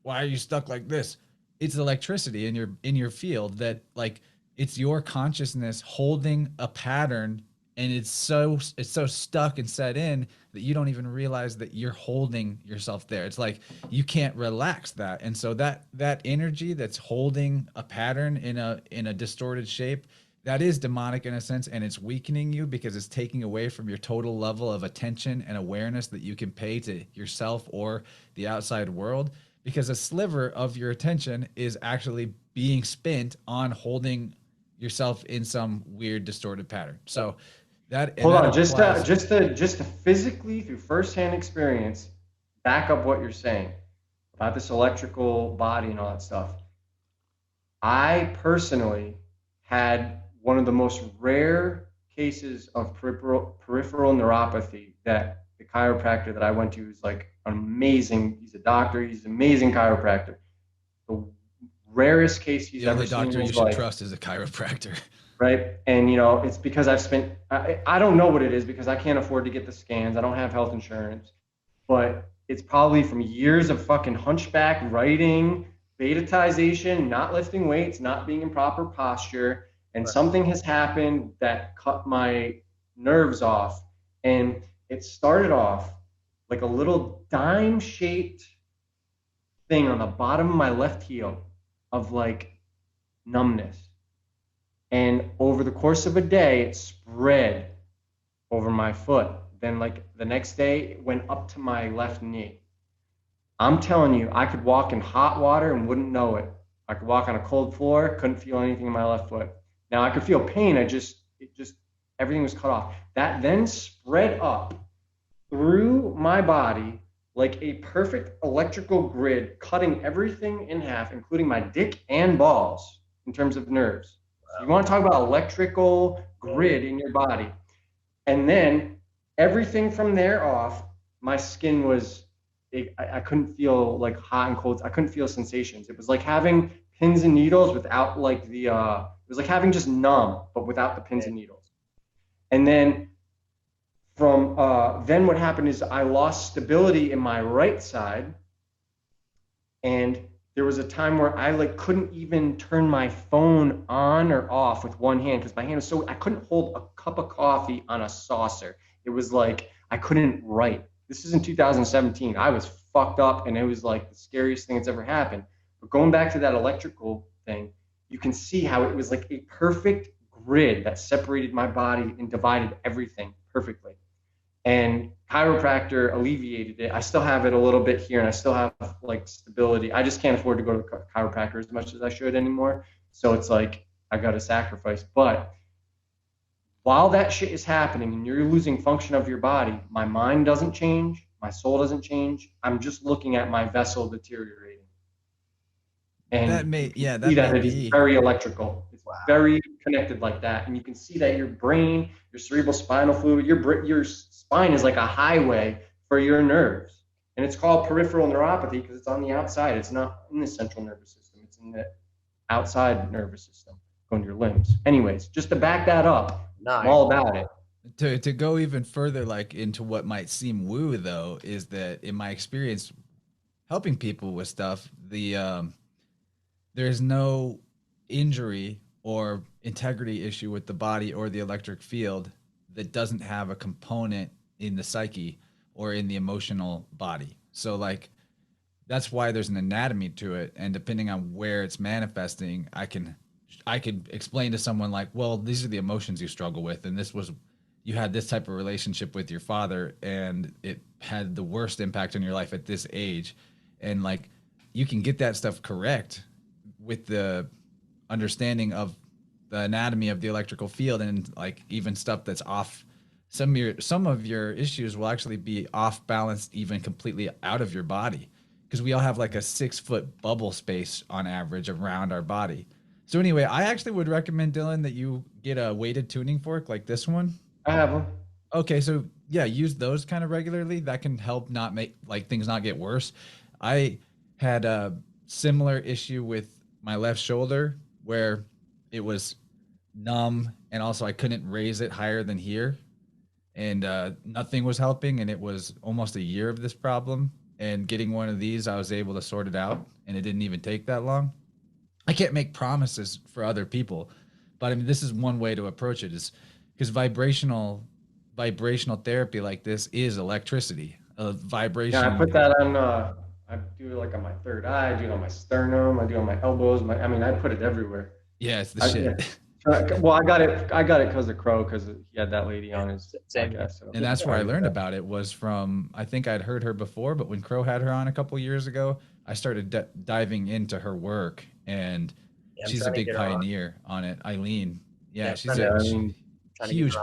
are you stuck like this? It's electricity in your field that like it's your consciousness holding a pattern, and it's so stuck and set in that you don't even realize that you're holding yourself there. It's like you can't relax that. And so that energy that's holding a pattern in a distorted shape, that is demonic in a sense, and it's weakening you because it's taking away from your total level of attention and awareness that you can pay to yourself or the outside world, because a sliver of your attention is actually being spent on holding yourself in some weird distorted pattern. So Hold that on, applies. just to physically through firsthand experience, back up what you're saying about this electrical body and all that stuff. I personally had one of the most rare cases of peripheral neuropathy that the chiropractor that I went to is like amazing. He's a doctor. He's an amazing chiropractor. The rarest case he's The ever only seen in doctor you his should life, trust is a chiropractor. right? And you know, it's because I've spent. I don't know what it is because I can't afford to get the scans. I don't have health insurance, but it's probably from years of fucking hunchback writing, betatization, not lifting weights, not being in proper posture, and Right. something has happened that cut my nerves off. And it started off like a little dime shaped thing on the bottom of my left heel of like numbness. And over the course of a day, it spread over my foot. Then, like the next day, it went up to my left knee. I'm telling you, I could walk in hot water and wouldn't know it. I could walk on a cold floor, couldn't feel anything in my left foot. Now I could feel pain. Everything was cut off. That then spread up through my body like a perfect electrical grid, cutting everything in half, including my dick and balls in terms of nerves. So you want to talk about electrical grid in your body. And then everything from there off, my skin was, I couldn't feel like hot and cold. I couldn't feel sensations. It was like having pins and needles without like it was like having just numb, but without the pins and needles. And then then what happened is I lost stability in my right side. And there was a time where I like couldn't even turn my phone on or off with one hand because my hand was so I couldn't hold a cup of coffee on a saucer. It was like I couldn't write. This is in 2017. I was fucked up and it was like the scariest thing that's ever happened. But going back to that electrical thing, you can see how it was like a perfect grid that separated my body and divided everything perfectly. And chiropractor alleviated it. I still have it a little bit here and I still have like stability. I just can't afford to go to the chiropractor as much as I should anymore. So it's like I got to sacrifice. But while that shit is happening and you're losing function of your body, my mind doesn't change, my soul doesn't change. I'm just looking at my vessel deteriorating. That And you may can yeah, see that may that it is be. very electrical. It's Wow. very connected like that. And you can see that your brain, your cerebral spinal fluid, your spine is like a highway for your nerves. And it's called peripheral neuropathy because it's on the outside. It's not in the central nervous system. It's in the outside nervous system, going to your limbs. Anyways, just to back that up, I'm Nice. all about it. To go even further like into what might seem woo though is that in my experience helping people with stuff, there's no injury or integrity issue with the body or the electric field that doesn't have a component in the psyche or in the emotional body. So like that's why there's an anatomy to it, and depending on where it's manifesting, I could explain to someone like, well, these are the emotions you struggle with, and this was you had this type of relationship with your father and it had the worst impact on your life at this age. And like you can get that stuff correct with the understanding of the anatomy of the electrical field, and like even stuff that's off, some of your issues will actually be off balance even completely out of your body, because we all have like a 6 foot bubble space on average around our body. So anyway, I actually would recommend, Dylan, that you get a weighted tuning fork like this one. I have them. Okay, so yeah, use those kind of regularly. That can help not make like things not get worse. I had a similar issue with my left shoulder where it was numb, and also I couldn't raise it higher than here, and nothing was helping, and it was almost a year of this problem. And getting one of these, I was able to sort it out, and it didn't even take that long. I can't make promises for other people, but I mean, this is one way to approach it, is because vibrational therapy like this is electricity. A Yeah, I vibration. put that on. I do it like on my third eye. I do it on my sternum. I do it on my elbows. I mean, I put it everywhere. Yeah, it's the Yeah. shit. Well, I got it. I got it because of Crow, because he had that lady on his Same. podcast. So And that's where I learned about it, was from, I think I'd heard her before, but when Crow had her on a couple years ago, I started diving into her work, and she's a big pioneer on it. Eileen. Yeah, she's a huge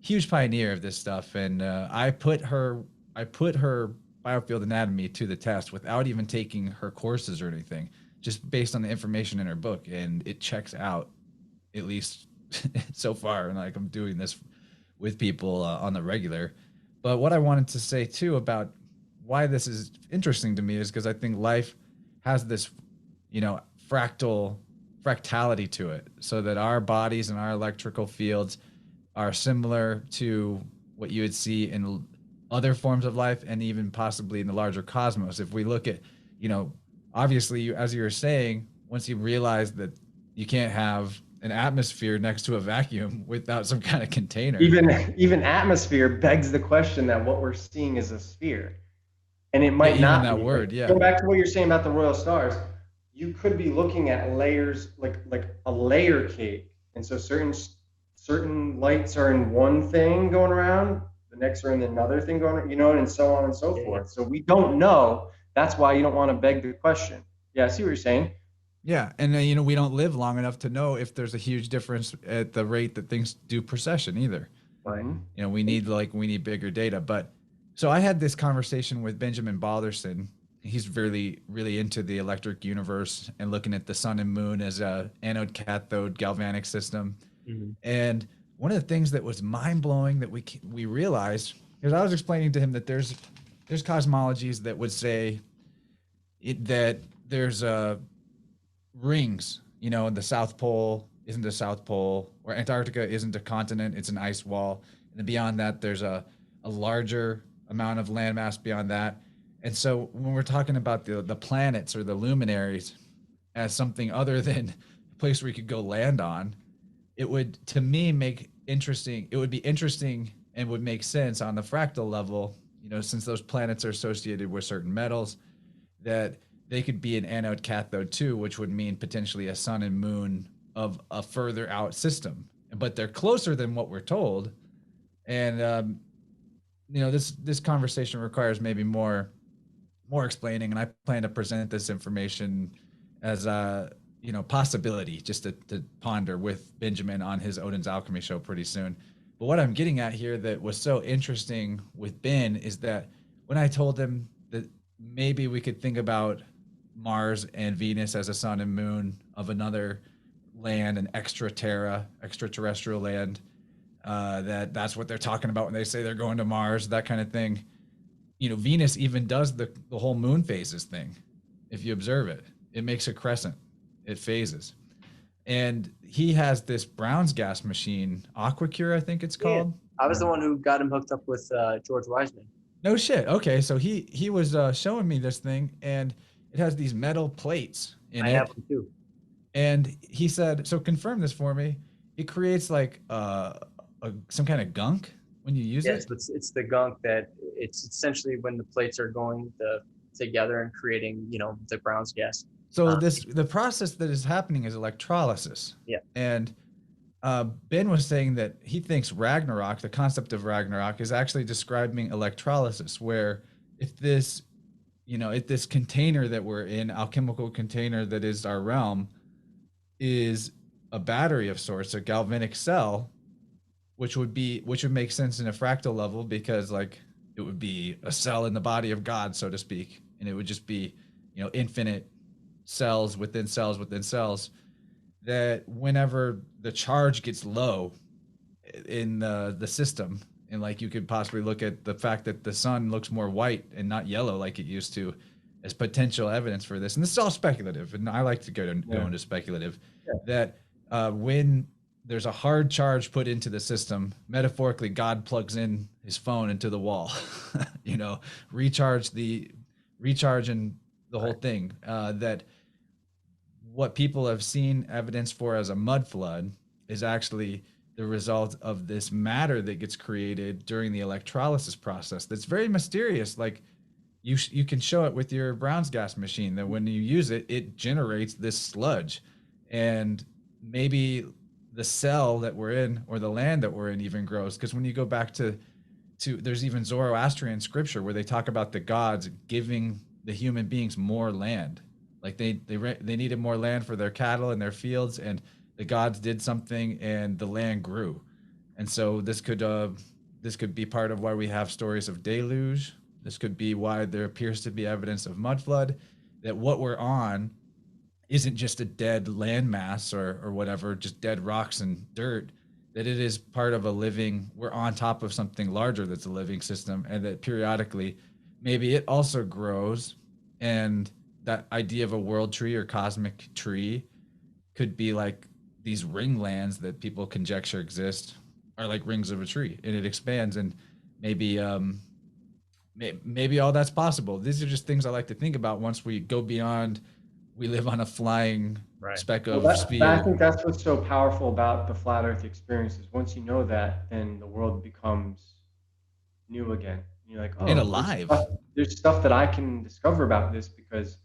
huge pioneer of this stuff. And I put her biofield anatomy to the test without even taking her courses or anything, just based on the information in her book, and it checks out, at least so far. And like, I'm doing this with people on the regular. But what I wanted to say too about why this is interesting to me is because I think life has this, you know, fractality to it, so that our bodies and our electrical fields are similar to what you would see in other forms of life, and even possibly in the larger cosmos. If we look at, you know, obviously, as you were saying, once you realize that you can't have an atmosphere next to a vacuum without some kind of container. Even atmosphere begs the question that what we're seeing is a sphere, and it might not that be. word. Yeah. Go back to what you're saying about the royal stars. You could be looking at layers, like a layer cake, and so certain lights are in one thing going around, the next are in another thing going around, you know, and so on and so forth. So we don't know. That's why you don't want to beg the question. Yeah, I see what you're saying. Yeah, and you know, we don't live long enough to know if there's a huge difference at the rate that things do precession either. Right. You know, we need bigger data. But so I had this conversation with Benjamin Balderson. He's really, really into the electric universe and looking at the sun and moon as a anode cathode galvanic system. Mm-hmm. And one of the things that was mind blowing that we realized, because I was explaining to him that there's cosmologies that would say that there's rings, you know, the South Pole isn't a South Pole, or Antarctica isn't a continent, it's an ice wall. And then beyond that, there's a larger amount of landmass beyond that. And so when we're talking about the planets or the luminaries as something other than a place where you could go land on, it would, to me, it would be interesting and would make sense on the fractal level, you know, since those planets are associated with certain metals, that they could be an anode cathode too, which would mean potentially a sun and moon of a further out system. But they're closer than what we're told. And, you know, this conversation requires maybe more explaining. And I plan to present this information as a, you know, possibility just to ponder with Benjamin on his Odin's Alchemy show pretty soon. But what I'm getting at here that was so interesting with Ben is that when I told him that maybe we could think about Mars and Venus as a sun and moon of another land, an extraterrestrial land, that's what they're talking about when they say they're going to Mars, that kind of thing. You know, Venus even does the whole moon phases thing. If you observe it, it makes a crescent, it phases. And he has this Brown's gas machine, AquaCure, I think it's called. Yeah. I was the one who got him hooked up with George Wiseman. No shit. Okay, so he was showing me this thing, and it has these metal plates in it. I have them too. And he said, so confirm this for me. It creates like some kind of gunk when you use it. Yes, it's the gunk that it's essentially when the plates are going together and creating, you know, the Brown's gas. So the process that is happening is electrolysis. Yeah. And Ben was saying that he thinks Ragnarok, the concept of Ragnarok, is actually describing electrolysis, where if this container that we're in, alchemical container that is our realm, is a battery of sorts, a galvanic cell, which would make sense in a fractal level, because like it would be a cell in the body of God, so to speak, and it would just be, you know, infinite cells within cells within cells, that whenever the charge gets low in the system, and like you could possibly look at the fact that the sun looks more white and not yellow like it used to as potential evidence for this. And this is all speculative, and I like to go into speculative, that when there's a hard charge put into the system. Metaphorically, God plugs in his phone into the wall, you know, recharge the recharge and the whole thing. That what people have seen evidence for as a mud flood is actually the result of this matter that gets created during the electrolysis process. That's very mysterious. Like you can show it with your Brown's gas machine that when you use it, it generates this sludge, and maybe the cell that we're in or the land that we're in even grows. Because when you go back to there's even Zoroastrian scripture where they talk about the gods giving the human beings more land, like they needed more land for their cattle and their fields, and the gods did something and the land grew. And so this could be part of why we have stories of deluge. This could be why there appears to be evidence of mud flood, that what we're on isn't just a dead landmass or whatever, just dead rocks and dirt, that it is part of a living, we're on top of something larger that's a living system, and that periodically maybe it also grows. And that idea of a world tree or cosmic tree could be like these ringlands that people conjecture exist are like rings of a tree, and it expands. And maybe maybe all that's possible. These are just things I like to think about once we go beyond, we live on a flying speck Well, of I spew. think that's what's so powerful about the flat Earth experience is once you know that, then the world becomes new again. You're like, And oh, alive. there's stuff that I can discover about this because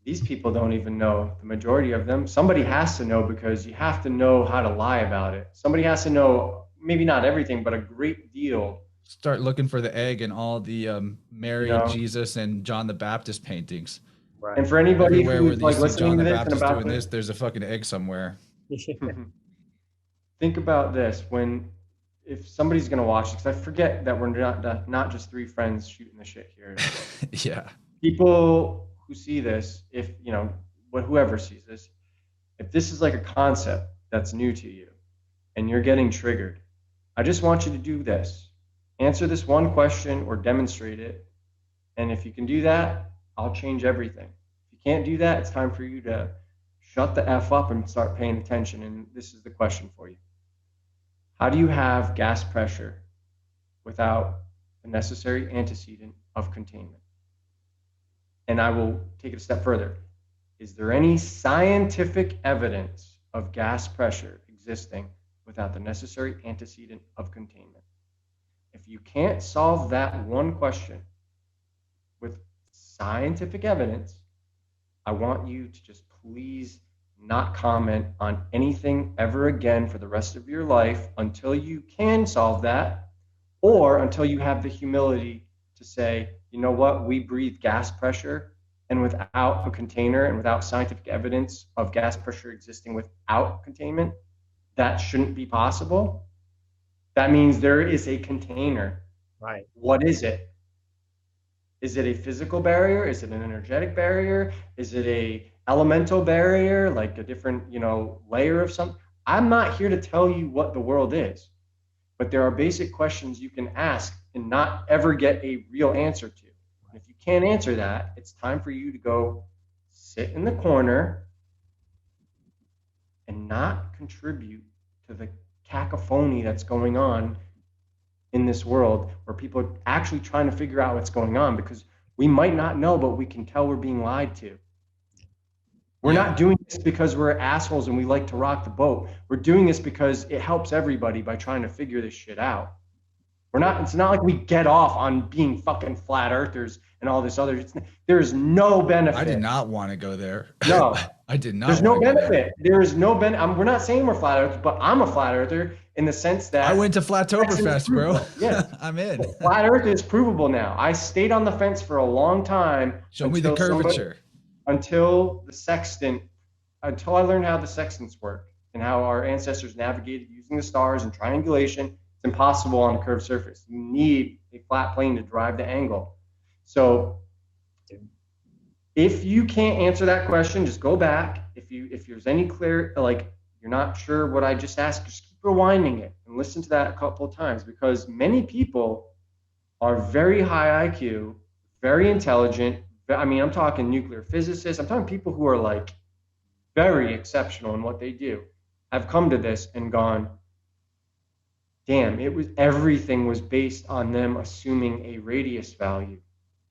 these people don't even know. The majority of them, somebody has to know because you have to know how to lie about it. Somebody has to know, maybe not everything, but a great deal. Start looking for the egg in all the You Mary, know, Jesus, and John the Baptist paintings. Right. and for anybody Everywhere where who's you like see John listening to the this and Baptist about doing to this, there's a fucking egg somewhere. think about this when if somebody's going to watch this, because I forget that we're not just three friends shooting the shit here. Yeah. People who see this, if you know, whoever sees this, if this is like a concept that's new to you and you're getting triggered, I just want you to do this. Answer this one question or demonstrate it. And if you can do that, I'll change everything. If you can't do that, it's time for you to shut the F up and start paying attention. And this is the question for you. How do you have gas pressure without the necessary antecedent of containment? And I will take it a step further. Is there any scientific evidence of gas pressure existing without the necessary antecedent of containment? If you can't solve that one question with scientific evidence, I want you to just please not comment on anything ever again for the rest of your life until you can solve that, or until you have the humility to say, you know what, we breathe gas pressure, and without a container and without scientific evidence of gas pressure existing without containment, that shouldn't be possible. That means there is a container. Right. What is it? Is it a physical barrier? Is it an energetic barrier? Is it a elemental barrier, like a different, layer of something? I'm not here to tell you what the world is, but there are basic questions you can ask and not ever get a real answer to. And if you can't answer that, it's time for you to go sit in the corner and not contribute to the cacophony that's going on in this world where people are actually trying to figure out what's going on, because we might not know, but we can tell we're being lied to. We're not doing this because we're assholes and we like to rock the boat. We're doing this because it helps everybody by trying to figure this shit out. It's not like we get off on being fucking flat earthers and all this other. There's no benefit. I did not want to go there. No, I did not. There's no benefit. There is no benefit. We're not saying we're flat earthers, but I'm a flat earther in the sense that I went to Flattoberfest, bro. Yeah, I'm in. Flat Earth is provable now. I stayed on the fence for a long time. Show me the curvature. Until I learned how the sextants work and how our ancestors navigated using the stars and triangulation. It's impossible on a curved surface. You need a flat plane to drive the angle. So if you can't answer that question, just go back. If there's any clear, like you're not sure what I just asked, just keep rewinding it and listen to that a couple of times, because many people are very high IQ, very intelligent. I mean, I'm talking nuclear physicists. I'm talking people who are like very exceptional in what they do. have come to this and gone, damn, everything was based on them assuming a radius value.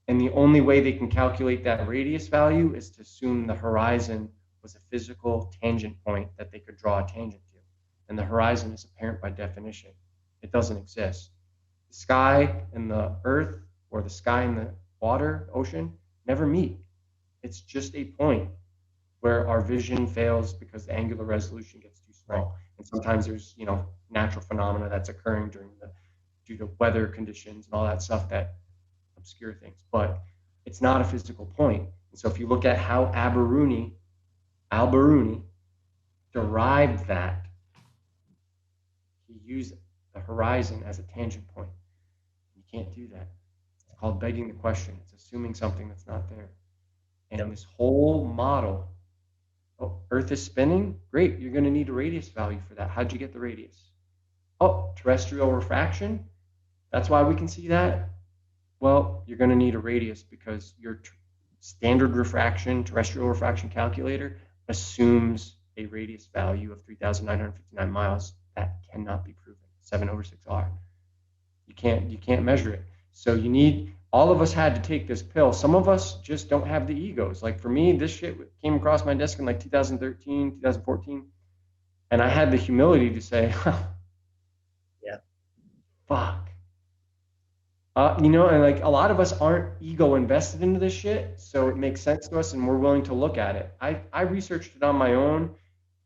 And the only way they can calculate that radius value is to assume the horizon was a physical tangent point that they could draw a tangent to. And the horizon is apparent by definition. It doesn't exist. The sky and the earth, or the sky and the water, ocean, never meet. It's just a point where our vision fails because the angular resolution gets too small. Right. And sometimes there's, natural phenomena that's occurring due to weather conditions and all that stuff that obscure things. But it's not a physical point. And so if you look at how Al-Biruni derived that, he used the horizon as a tangent point. You can't do that. It's called begging the question. It's assuming something that's not there. And this whole model, Earth is spinning? Great, you're going to need a radius value for that. How'd you get the radius? Oh, terrestrial refraction? That's why we can see that? Well, you're going to need a radius because your standard refraction, terrestrial refraction calculator assumes a radius value of 3,959 miles. That cannot be proven. 7/6R. You can't measure it. So all of us had to take this pill. Some of us just don't have the egos. Like for me, this shit came across my desk in like 2013, 2014. And I had the humility to say, yeah, fuck. And like a lot of us aren't ego invested into this shit. So it makes sense to us and we're willing to look at it. I researched it on my own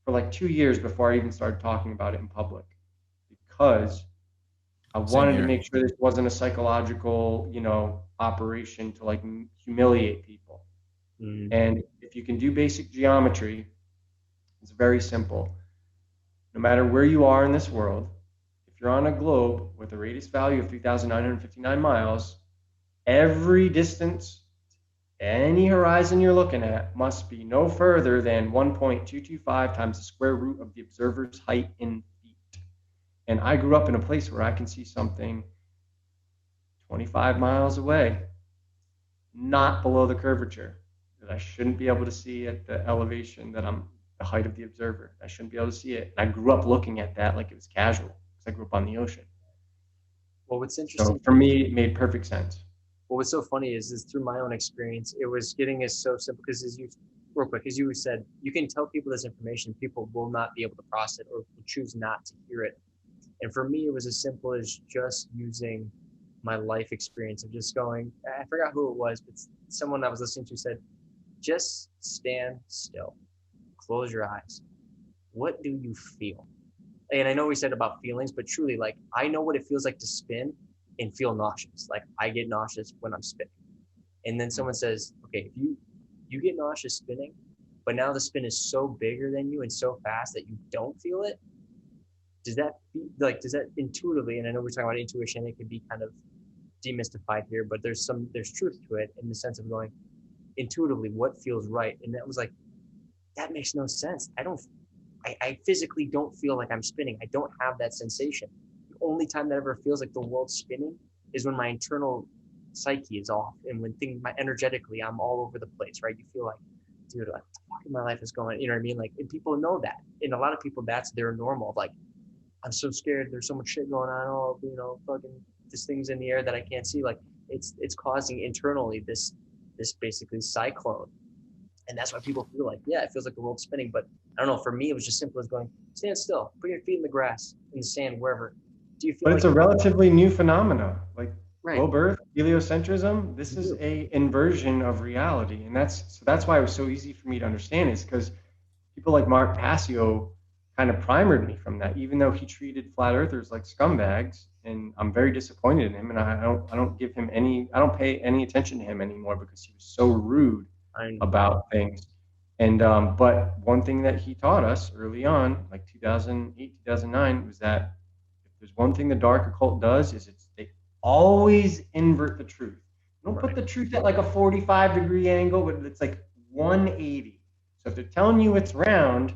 for like 2 years before I even started talking about it in public, because I wanted to make sure this wasn't a psychological, operation to like humiliate people. And if you can do basic geometry, it's very simple. No matter where you are in this world, if you're on a globe with a radius value of 3,959 miles, every distance, any horizon you're looking at must be no further than 1.225 times the square root of the observer's height in feet. And I grew up in a place where I can see something 25 miles away, not below the curvature, that I shouldn't be able to see at the elevation that I'm the height of the observer. I shouldn't be able to see it. And I grew up looking at that like it was casual because I grew up on the ocean. Well, what's interesting, so for me, it made perfect sense. Well, what's so funny is through my own experience, it was getting us so simple because as you said, you can tell people this information, people will not be able to process it or will choose not to hear it. And for me, it was as simple as just using my life experience of just going, I forgot who it was, but someone I was listening to said, just stand still, close your eyes. What do you feel? And I know we said about feelings, but truly, like, I know what it feels like to spin and feel nauseous. Like I get nauseous when I'm spinning. And then someone says, okay, if you get nauseous spinning, but now the spin is so bigger than you and so fast that you don't feel it, does that intuitively, and I know we're talking about intuition, it could be kind of demystified here, but there's truth to it in the sense of going intuitively what feels right. And that was like, that makes no sense. I physically don't feel like I'm spinning. I don't have that sensation. The only time that ever feels like the world's spinning is when my internal psyche is off and when energetically I'm all over the place, right? You feel like, dude, like, fucking my life is going, you know what I mean? Like, and people know that. And a lot of people, that's their normal. Like, I'm so scared. There's so much shit going on. Oh, fucking this thing's in the air that I can't see. Like, it's causing internally this basically cyclone. And that's why people feel like, yeah, it feels like the world's spinning. But I don't know, for me, it was just simple as going, stand still, put your feet in the grass, in the sand, wherever. Do you feel But it's a relatively new phenomena. Like globe Earth, heliocentrism, this is a inversion of reality. And that's why it was so easy for me to understand, is because people like Mark Passio kind of primered me from that, even though he treated flat earthers like scumbags. And I'm very disappointed in him. And I don't pay any attention to him anymore because he was so rude about things. And but one thing that he taught us early on, like 2008, 2009, was that if there's one thing the dark occult does, is they always invert the truth. They don't put the truth at like a 45-degree angle, but it's like 180. So if they're telling you it's round,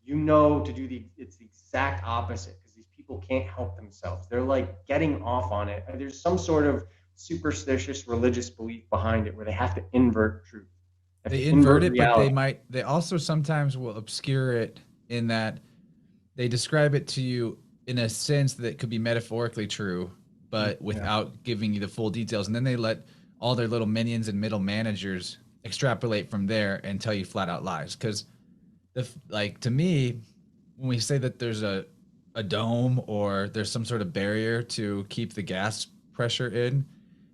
you know it's the exact opposite, because these people can't help themselves. They're like getting off on it. There's some sort of superstitious religious belief behind it where they have to invert truth. They invert it, reality. But they also sometimes will obscure it in that they describe it to you in a sense that could be metaphorically true, but Yeah. without giving you the full details. And then they let all their little minions and middle managers extrapolate from there and tell you flat out lies. Because like to me, when we say that there's a dome or there's some sort of barrier to keep the gas pressure in,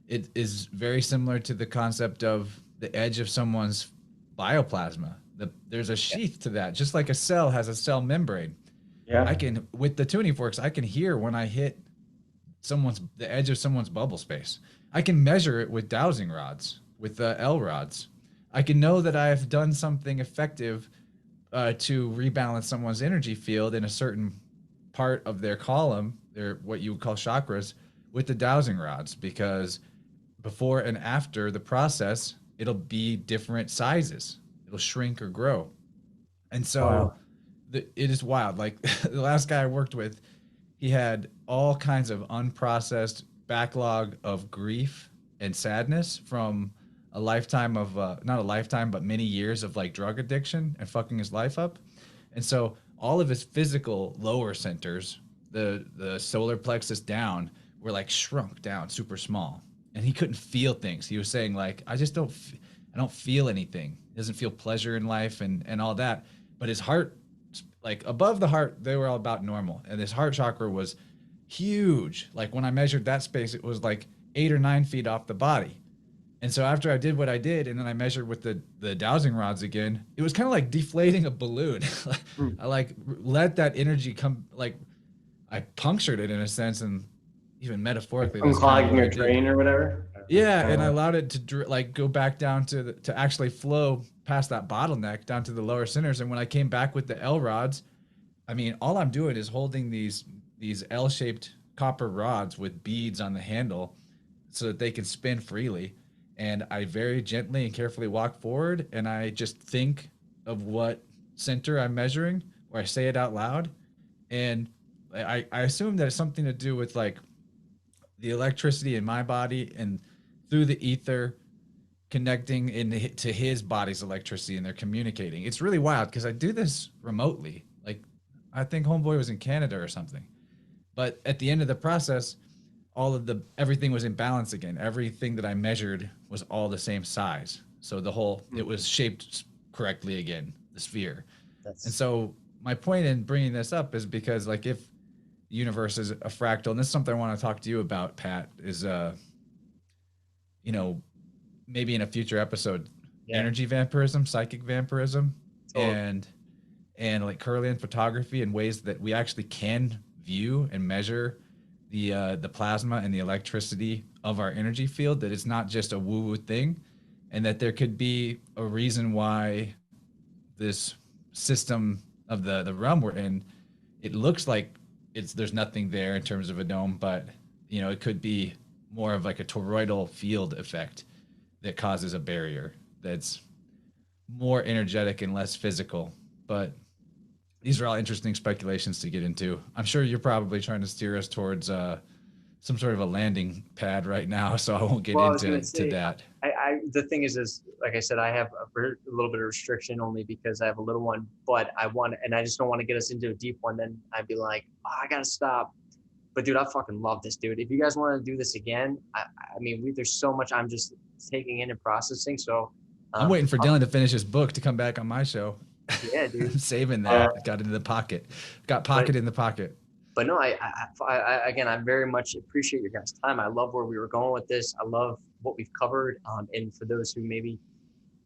it is very similar to the concept of the edge of someone's bioplasma. There's a sheath to that, just like a cell has a cell membrane. I Yeah. can, with the tuning forks, I can hear when I hit the edge of someone's bubble space. I can measure it with dowsing rods, with L rods. I can know that I have done something effective to rebalance someone's energy field in a certain part of their column, their what you would call chakras, with the dowsing rods, because before and after the process, it'll be different sizes. It'll shrink or grow. And so Wow. it is wild. Like the last guy I worked with, he had all kinds of unprocessed backlog of grief and sadness from a lifetime of not a lifetime, but many years of like drug addiction and fucking his life up. And so all of his physical lower centers, the solar plexus down, were like shrunk down super small, and he couldn't feel things. He was saying like, I don't feel anything. He doesn't feel pleasure in life and all that. But his heart, like above the heart, they were all about normal, and his heart chakra was huge. Like when I measured that space, it was like 8 or 9 feet off the body. And so after I did what I did, and then I measured with the dowsing rods again, it was kind of like deflating a balloon. Hmm. I like let that energy come, like I punctured it in a sense, and even Like metaphorically, that's kind of unclogging what I a did. drain or whatever. It's Yeah, kind and I of allowed it to like go back down to actually flow past that bottleneck down to the lower centers. And when I came back with the L rods, I mean, all I'm doing is holding these L-shaped copper rods with beads on the handle so that they can spin freely. And I very gently and carefully walk forward, and I just think of what center I'm measuring, or I say it out loud. And I assume that it's something to do with like the electricity in my body and through the ether connecting to his body's electricity, and they're communicating. It's really wild because I do this remotely. Like I think homeboy was in Canada or something. But at the end of the process, all of the everything was in balance again. Everything that I measured was all the same size. So it was shaped correctly again, the sphere. And That's so my point in bringing this up is because like if the universe is a fractal, and this is something I want to talk to you about, Pat, is you know, maybe in a future episode, yeah, energy vampirism, psychic vampirism, totally. and like Kirlian photography in ways that we actually can view and measure the plasma and the electricity of our energy field. That it's not just a woo woo thing, and that there could be a reason why this system of the realm we're in, it looks like there's nothing there in terms of a dome, but it could be more of like a toroidal field effect that causes a barrier that's more energetic and less physical. But these are all interesting speculations to get into. I'm sure you're probably trying to steer us towards some sort of a landing pad right now, so I won't get Well, I was gonna into say, that. the thing is like I said, I have a little bit of restriction only because I have a little one, but and I just don't want to get us into a deep one. Then I'd be like, oh, I gotta stop. But dude, I fucking love this, dude. If you guys want to do this again, I mean, there's so much I'm just taking in and processing. So, I'm waiting for I'll, Dylan to finish his book to come back on my show. yeah, dude. I'm saving yeah. that. Got into the pocket. Got But pocket in the pocket. but no, again, I very much appreciate your guys' time. I love where we were going with this. I love what we've covered. And for those who maybe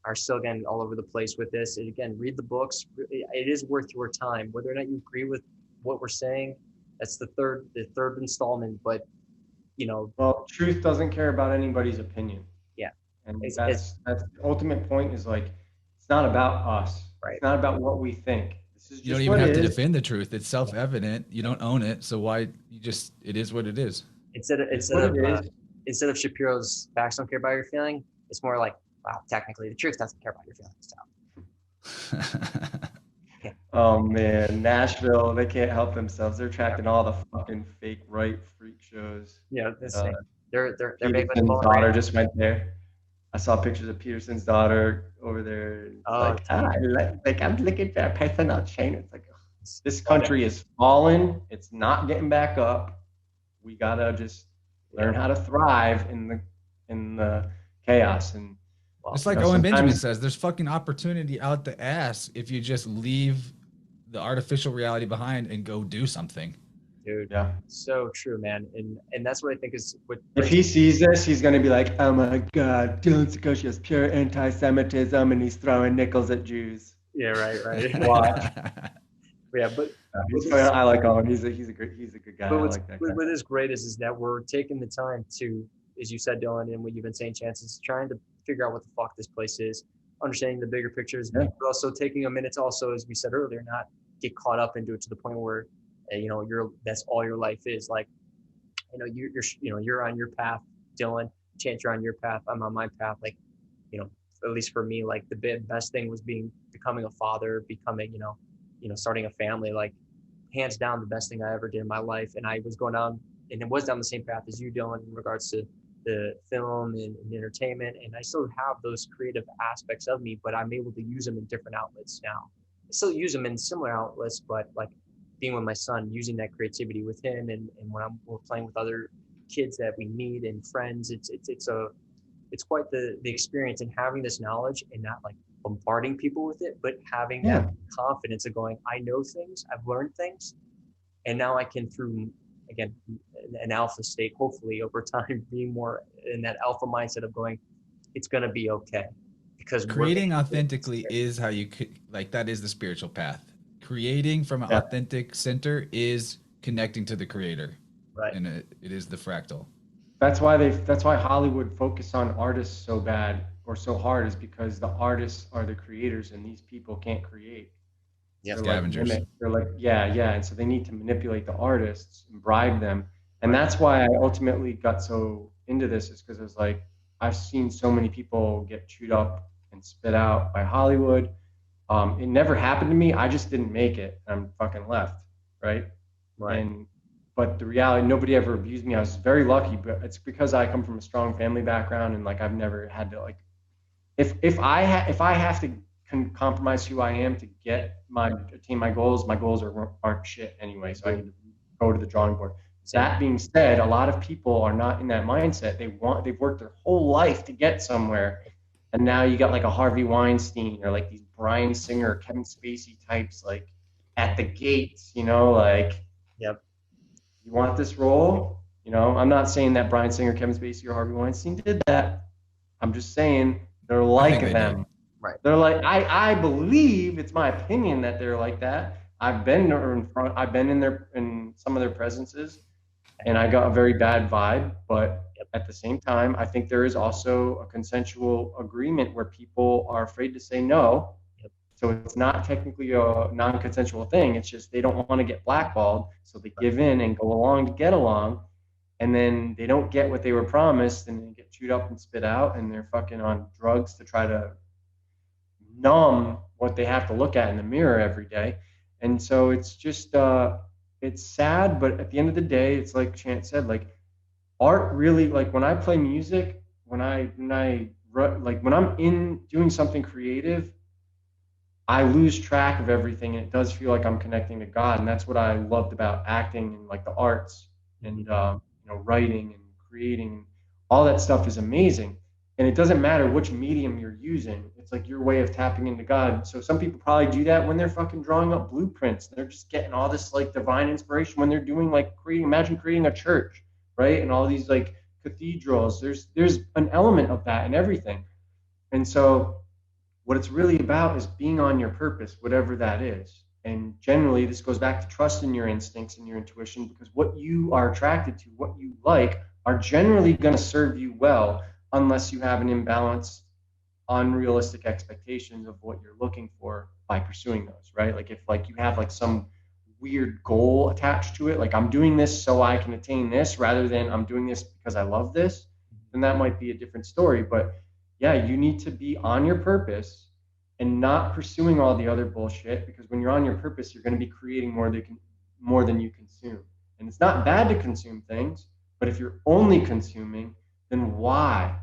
are still getting all over the place with this, and again, read the books. It is worth your time, whether or not you agree with what we're saying. That's the third installment. But Well, truth doesn't care about anybody's opinion, yeah, and it's that's the ultimate point. Is like it's not about us. right. It's not about what we think. This is You don't just even what have it to is. defend the truth. It's Yeah. self-evident. You don't own it, so why it is what it is. Instead of It's instead what of it uh, is. instead of Shapiro's facts don't care about your feeling, it's more like, wow, technically the truth doesn't care about your feelings. So yeah, Oh man, Nashville, they can't help themselves. They're yeah, attracting all the fucking fake right freak shows. yeah. This Uh, thing, they're big with Peterson's pulling daughter range. just went there. I saw pictures of Peterson's daughter over there. It's Oh, like, dude. like I'm looking for a personal trainer. It's like, This country is fallen. It's not getting back up. We gotta just learn how to thrive in the chaos. And it's like Owen Benjamin says, there's fucking opportunity out the ass if you just leave the artificial reality behind and go do something. Dude, so true, man. And that's what I think is what. If he sees this, he's gonna be like, "Oh my God, Dylan Saccoccio is pure anti-Semitism, and he's throwing nickels at Jews." Yeah, right. Watch. Yeah, but I like Owen. He's a good guy. But I like that guy. what is great is that we're taking the time to, as you said, Dylan, and what you've been saying, Chance, is trying to figure out what the fuck this place is, understanding the bigger pictures, but also taking a minute to also, as we said earlier, not get caught up into it to the point where, that's all your life is. Like, you're on your path, Dylan, Chance, you're on your path, I'm on my path. Like, at least for me, like the best thing was becoming a father, starting a family. Like, hands down, the best thing I ever did in my life. And I was going down, and it was down the same path as you, Dylan, in regards to the film and entertainment. And I still have those creative aspects of me, but I'm able to use them in different outlets now. I still use them in similar outlets, but like being with my son, using that creativity with him, and when we're playing with other kids that we meet and friends, it's quite the experience, and having this knowledge and not like bombarding people with it, but having that confidence of going, I know things, I've learned things, and now I can, through, again, an alpha state, hopefully over time, being more in that alpha mindset of going, it's going to be okay. Because creating authentically is how you could, like, that is the spiritual path. Creating from an authentic center is connecting to the creator. Right. And it is the fractal. That's why Hollywood focus on artists so bad or so hard, is because the artists are the creators and these people can't create. Yeah, scavengers. They're like, and so they need to manipulate the artists and bribe them. And that's why I ultimately got so into this, is because it was like, I've seen so many people get chewed up and spit out by Hollywood. It never happened to me. I just didn't make it. I'm fucking left, right? But the reality, nobody ever abused me. I was very lucky, but it's because I come from a strong family background, and like I've never had to, like, if I have to compromise who I am to attain my goals aren't shit anyway. So I need to go to the drawing board. That being said, a lot of people are not in that mindset. They've worked their whole life to get somewhere, and now you got like a Harvey Weinstein or like these Bryan Singer, Kevin Spacey types, like at the gates, like. Yep. You want this role? I'm not saying that Bryan Singer, Kevin Spacey, or Harvey Weinstein did that. I'm just saying they're like them. Right. They're like, I believe, it's my opinion that they're like that. I've been in some of their presences, and I got a very bad vibe. But at the same time, I think there is also a consensual agreement where people are afraid to say no. So it's not technically a non-consensual thing. It's just they don't want to get blackballed, so they give in and go along to get along, and then they don't get what they were promised, and they get chewed up and spit out, and they're fucking on drugs to try to numb what they have to look at in the mirror every day. And so it's just it's sad, but at the end of the day, it's like Chance said, like, art really, like, when I play music, when I'm in doing something creative, I lose track of everything, and it does feel like I'm connecting to God. And that's what I loved about acting and like the arts and writing and creating. All that stuff is amazing, and it doesn't matter which medium you're using. It's like your way of tapping into God. So some people probably do that when they're fucking drawing up blueprints. They're just getting all this like divine inspiration when they're doing like imagine creating a church, right? And all these like cathedrals. There's an element of that in everything, and so. What it's really about is being on your purpose, whatever that is. And generally, this goes back to trusting your instincts and your intuition, because what you are attracted to, what you like, are generally going to serve you well, unless you have an imbalance, unrealistic expectations of what you're looking for by pursuing those, right? Like if like you have like some weird goal attached to it, like I'm doing this so I can attain this, rather than I'm doing this because I love this, then that might be a different story. But yeah, you need to be on your purpose and not pursuing all the other bullshit, because when you're on your purpose, you're going to be creating more than you consume. And it's not bad to consume things, but if you're only consuming, then why?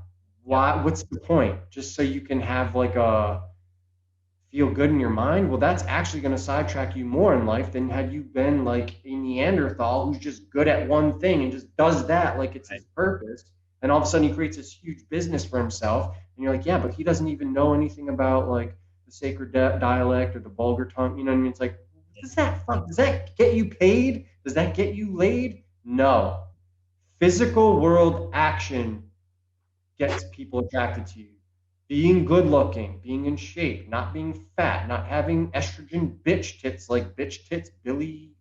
What's the point? Just so you can have like a feel good in your mind, well, that's actually going to sidetrack you more in life than had you been like a Neanderthal who's just good at one thing and just does that like it's his purpose. And all of a sudden he creates this huge business for himself. And you're like, yeah, but he doesn't even know anything about like the sacred dialect or the vulgar tongue. You know what I mean? It's like, does that get you paid? Does that get you laid? No. Physical world action gets people attracted to you. Being good looking, being in shape, not being fat, not having estrogen bitch tits like bitch tits Billy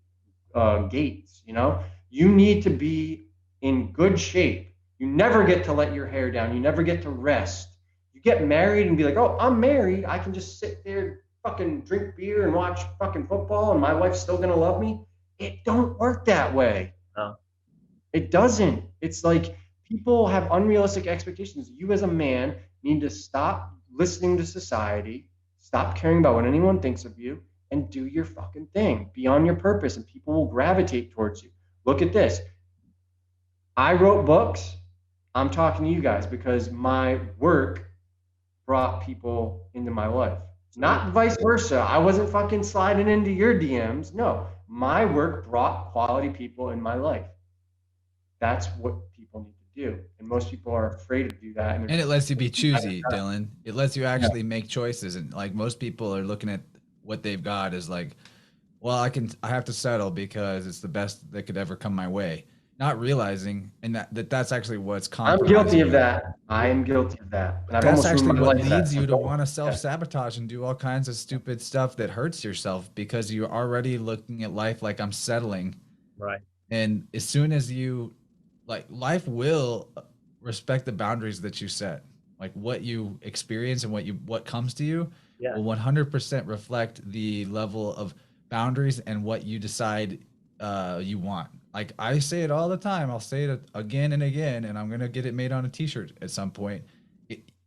Gates, you know? You need to be in good shape. You never get to let your hair down. You never get to rest. You get married and be like, oh, I'm married. I can just sit there, fucking drink beer and watch fucking football and my wife's still going to love me. It don't work that way. No. It doesn't. It's like people have unrealistic expectations. You as a man need to stop listening to society, stop caring about what anyone thinks of you, and do your fucking thing. Be on your purpose, and people will gravitate towards you. Look at this. I wrote books. I'm talking to you guys because my work brought people into my life. Not vice versa. I wasn't fucking sliding into your DMs. No, my work brought quality people in my life. That's what people need to do. And most people are afraid to do that. And it lets you be choosy, Dylan. It lets you actually make choices. And like most people are looking at what they've got as like, well, I have to settle because it's the best that could ever come my way. Not realizing and that's actually what's I'm guilty of that. I am guilty of that. And that's actually what leads you to want to self-sabotage and do all kinds of stupid stuff that hurts yourself because you're already looking at life like I'm settling. Right. And as soon as you like life will respect the boundaries that you set. Like what you experience and what comes to you will 100% reflect the level of boundaries and what you decide you want. Like I say it all the time. I'll say it again and again, and I'm going to get it made on a t-shirt at some point.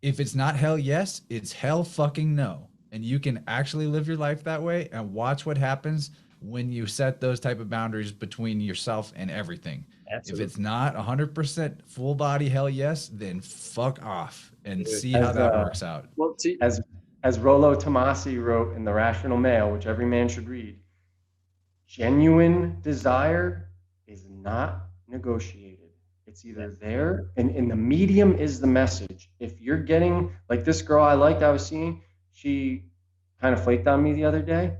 If it's not hell yes, it's hell fucking no. And you can actually live your life that way and watch what happens when you set those type of boundaries between yourself and everything. Absolutely. If it's not 100% full body hell yes, then fuck off and see how that works out. Well, as Rollo Tomasi wrote in The Rational Male, which every man should read, genuine desire is not negotiated. It's either there, and the medium is the message. If you're getting, like this girl I was seeing, she kind of flaked on me the other day,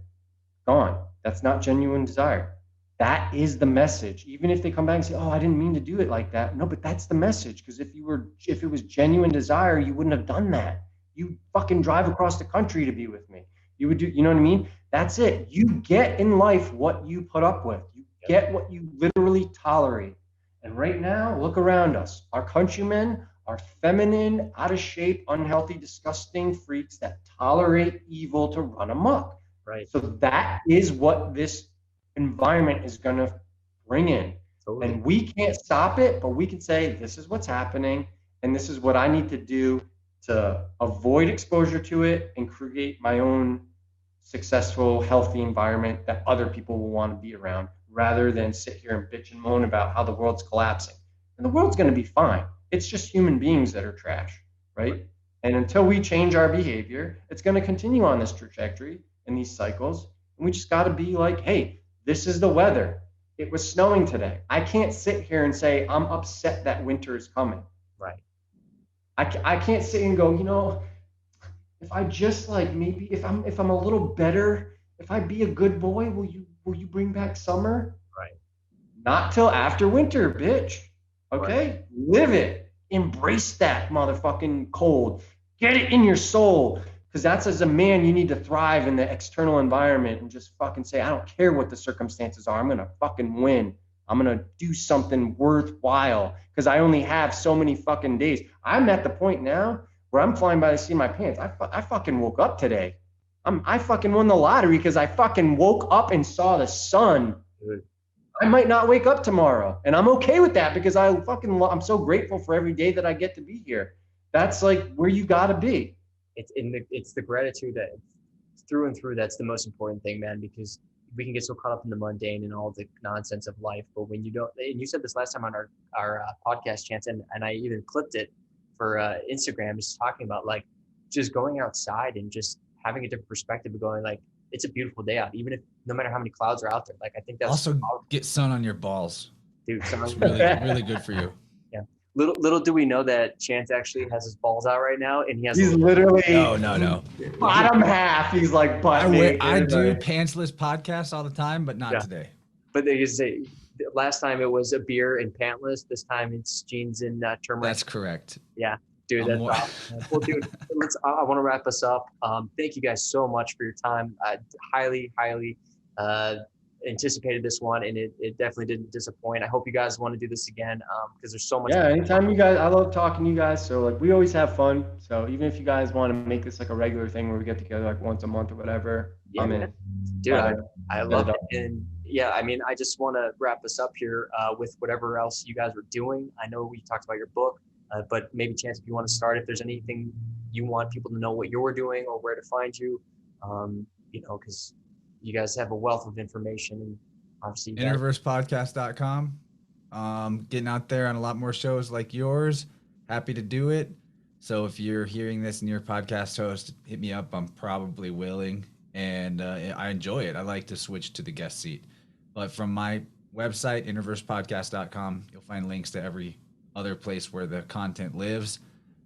gone. That's not genuine desire. That is the message. Even if they come back and say, oh, I didn't mean to do it like that. No, but that's the message. Because if it was genuine desire, you wouldn't have done that. You fucking drive across the country to be with me. You would do, you know what I mean? That's it. You get in life what you put up with. You get what you literally tolerate. And right now, look around us. Our countrymen are feminine, out of shape, unhealthy, disgusting freaks that tolerate evil to run amok. Right. So that is what this environment is going to bring in. Totally. And we can't stop it, but we can say, this is what's happening, and this is what I need to do to avoid exposure to it and create my own successful, healthy environment that other people will want to be around, rather than sit here and bitch and moan about how the world's collapsing. And the world's going to be fine. It's just human beings that are trash, right? And until we change our behavior, it's going to continue on this trajectory and these cycles. And we just got to be like, hey, this is the weather. It was snowing today. I can't sit here and say I'm upset that winter is coming. Right. I can't sit and go, you know, if I just like maybe if I'm a little better, if I be a good boy, will you bring back summer? Right. Not till after winter, bitch. Okay? Right. Live it. Embrace that motherfucking cold. Get it in your soul. Because that's, as a man, you need to thrive in the external environment and just fucking say, I don't care what the circumstances are. I'm going to fucking win. I'm going to do something worthwhile because I only have so many fucking days. I'm at the point now where I'm flying by the seat of my pants. I fucking woke up today. I fucking won the lottery because I fucking woke up and saw the sun. Good. I might not wake up tomorrow. And I'm okay with that because I'm so grateful for every day that I get to be here. That's like where you got to be. It's the gratitude that through and through, that's the most important thing, man, because we can get so caught up in the mundane and all the nonsense of life. But when you don't, and you said this last time on our podcast, Chance, and I even clipped it for Instagram, just talking about like just going outside and just having a different perspective of going like, it's a beautiful day out, even if no matter how many clouds are out there. Like I think that's Also, powerful. get sun on your balls. Dude. It's really good for you. Yeah. Little do we know that Chance actually has his balls out right now, and he has. He's literally No. bottom half. He's like butt naked. I do like, pantsless podcasts all the time, but not Yeah. today. But they say last time it was a beer and pantless. This time it's jeans and turmeric. That's correct. Yeah, dude, that's awesome. Well, dude, I want to wrap us up. Thank you guys so much for your time. I highly anticipated this one, and it definitely didn't disappoint. I hope you guys want to do this again because there's so much. Yeah, anytime you guys, I love talking to you guys. So like we always have fun. So even if you guys want to make this like a regular thing where we get together like once a month or whatever, I'm in. Dude, I love it. And yeah, I mean, I just want to wrap this up here with whatever else you guys were doing. I know we talked about your book, but maybe Chance, if you want to start, if there's anything you want people to know what you're doing or where to find you, because you guys have a wealth of information. And obviously, innerversepodcast.com. Getting out there on a lot more shows like yours. Happy to do it. So if you're hearing this and you're a podcast host, hit me up. I'm probably willing. And I enjoy it. I like to switch to the guest seat. But from my website, innerversepodcast.com, you'll find links to every other place where the content lives.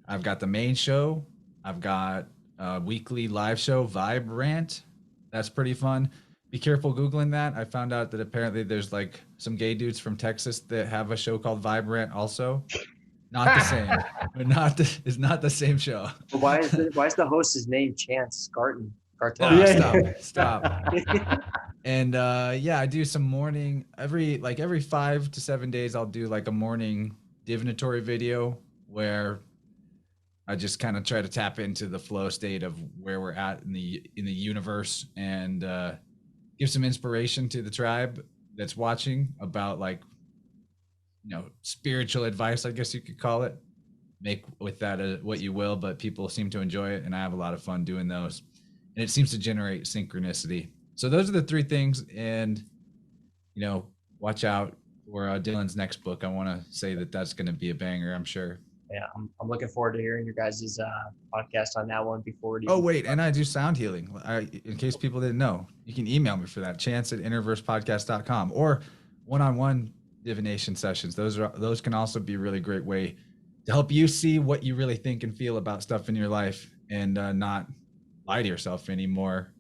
I've got the main show. I've got a weekly live show, Vibe Rant. That's pretty fun. Be careful Googling that. I found out that apparently there's like some gay dudes from Texas that have a show called Vibe Rant also. Not the same. It's not the same show. But why is the host's name Chance Garton? Oh, stop. And I do some morning every 5 to 7 days. I'll do like a morning divinatory video where I just kind of try to tap into the flow state of where we're at in the universe and give some inspiration to the tribe that's watching about like, spiritual advice, I guess you could call it. Make with that what you will, but people seem to enjoy it, and I have a lot of fun doing those. And it seems to generate synchronicity. So those are the three things. And, watch out for Dylan's next book. I want to say that's going to be a banger, I'm sure. Yeah, I'm looking forward to hearing your guys' podcast on that one before it. Oh, wait, and I do sound healing. In case people didn't know, you can email me for that, chance@innerversepodcast.com, or one-on-one divination sessions. Those can also be a really great way to help you see what you really think and feel about stuff in your life and not lie to yourself anymore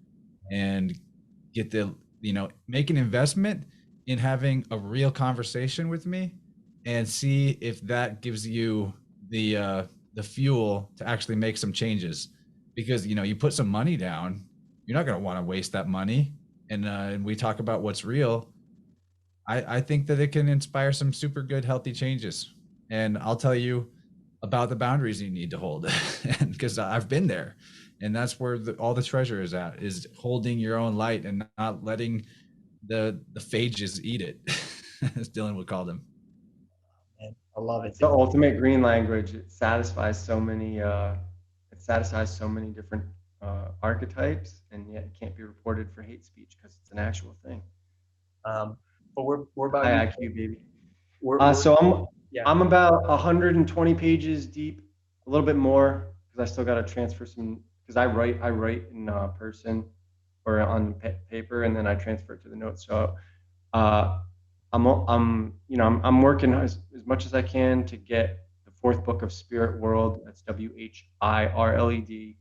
and get make an investment in having a real conversation with me and see if that gives you the fuel to actually make some changes. Because you put some money down, you're not going to want to waste that money. And we talk about what's real. I think that it can inspire some super good healthy changes, and I'll tell you about the boundaries you need to hold because I've been there. And that's where all the treasure is at, is holding your own light and not letting the phages eat it, as Dylan would call them. Man, I love it. It's the ultimate green language. It satisfies so many different archetypes, and yet it can't be reported for hate speech because it's an actual thing. But we're about high IQ, baby. So I'm about 120 pages deep, a little bit more, because I still got to transfer some. Because I write in person or on paper, and then I transfer it to the notes. So I'm working as much as I can to get the fourth book of Spirit World. That's WHIRLED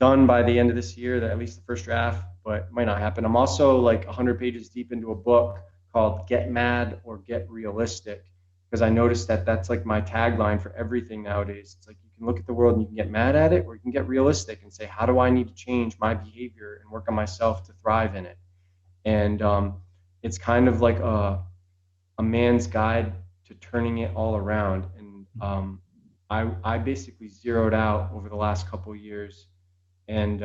done by the end of this year. That at least the first draft, but it might not happen. I'm also like 100 pages deep into a book called Get Mad or Get Realistic, because I noticed that that's like my tagline for everything nowadays. It's like you can look at the world and you can get mad at it, or you can get realistic and say, how do I need to change my behavior and work on myself to thrive in it? And it's kind of like a man's guide to turning it all around. And I basically zeroed out over the last couple of years and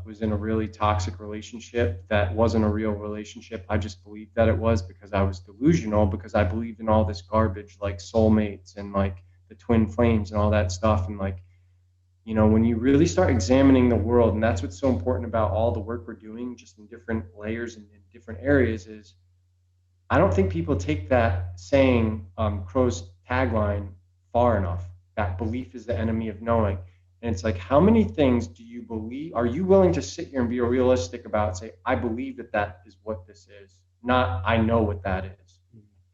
was in a really toxic relationship that wasn't a real relationship. I just believed that it was because I was delusional, because I believed in all this garbage like soulmates and like the twin flames and all that stuff. And like, when you really start examining the world, and that's what's so important about all the work we're doing, just in different layers and in different areas, is I don't think people take that saying, Crow's tagline, far enough, that belief is the enemy of knowing. And it's like, how many things do you believe? Are you willing to sit here and be realistic about, say, I believe that that is what this is, not I know what that is.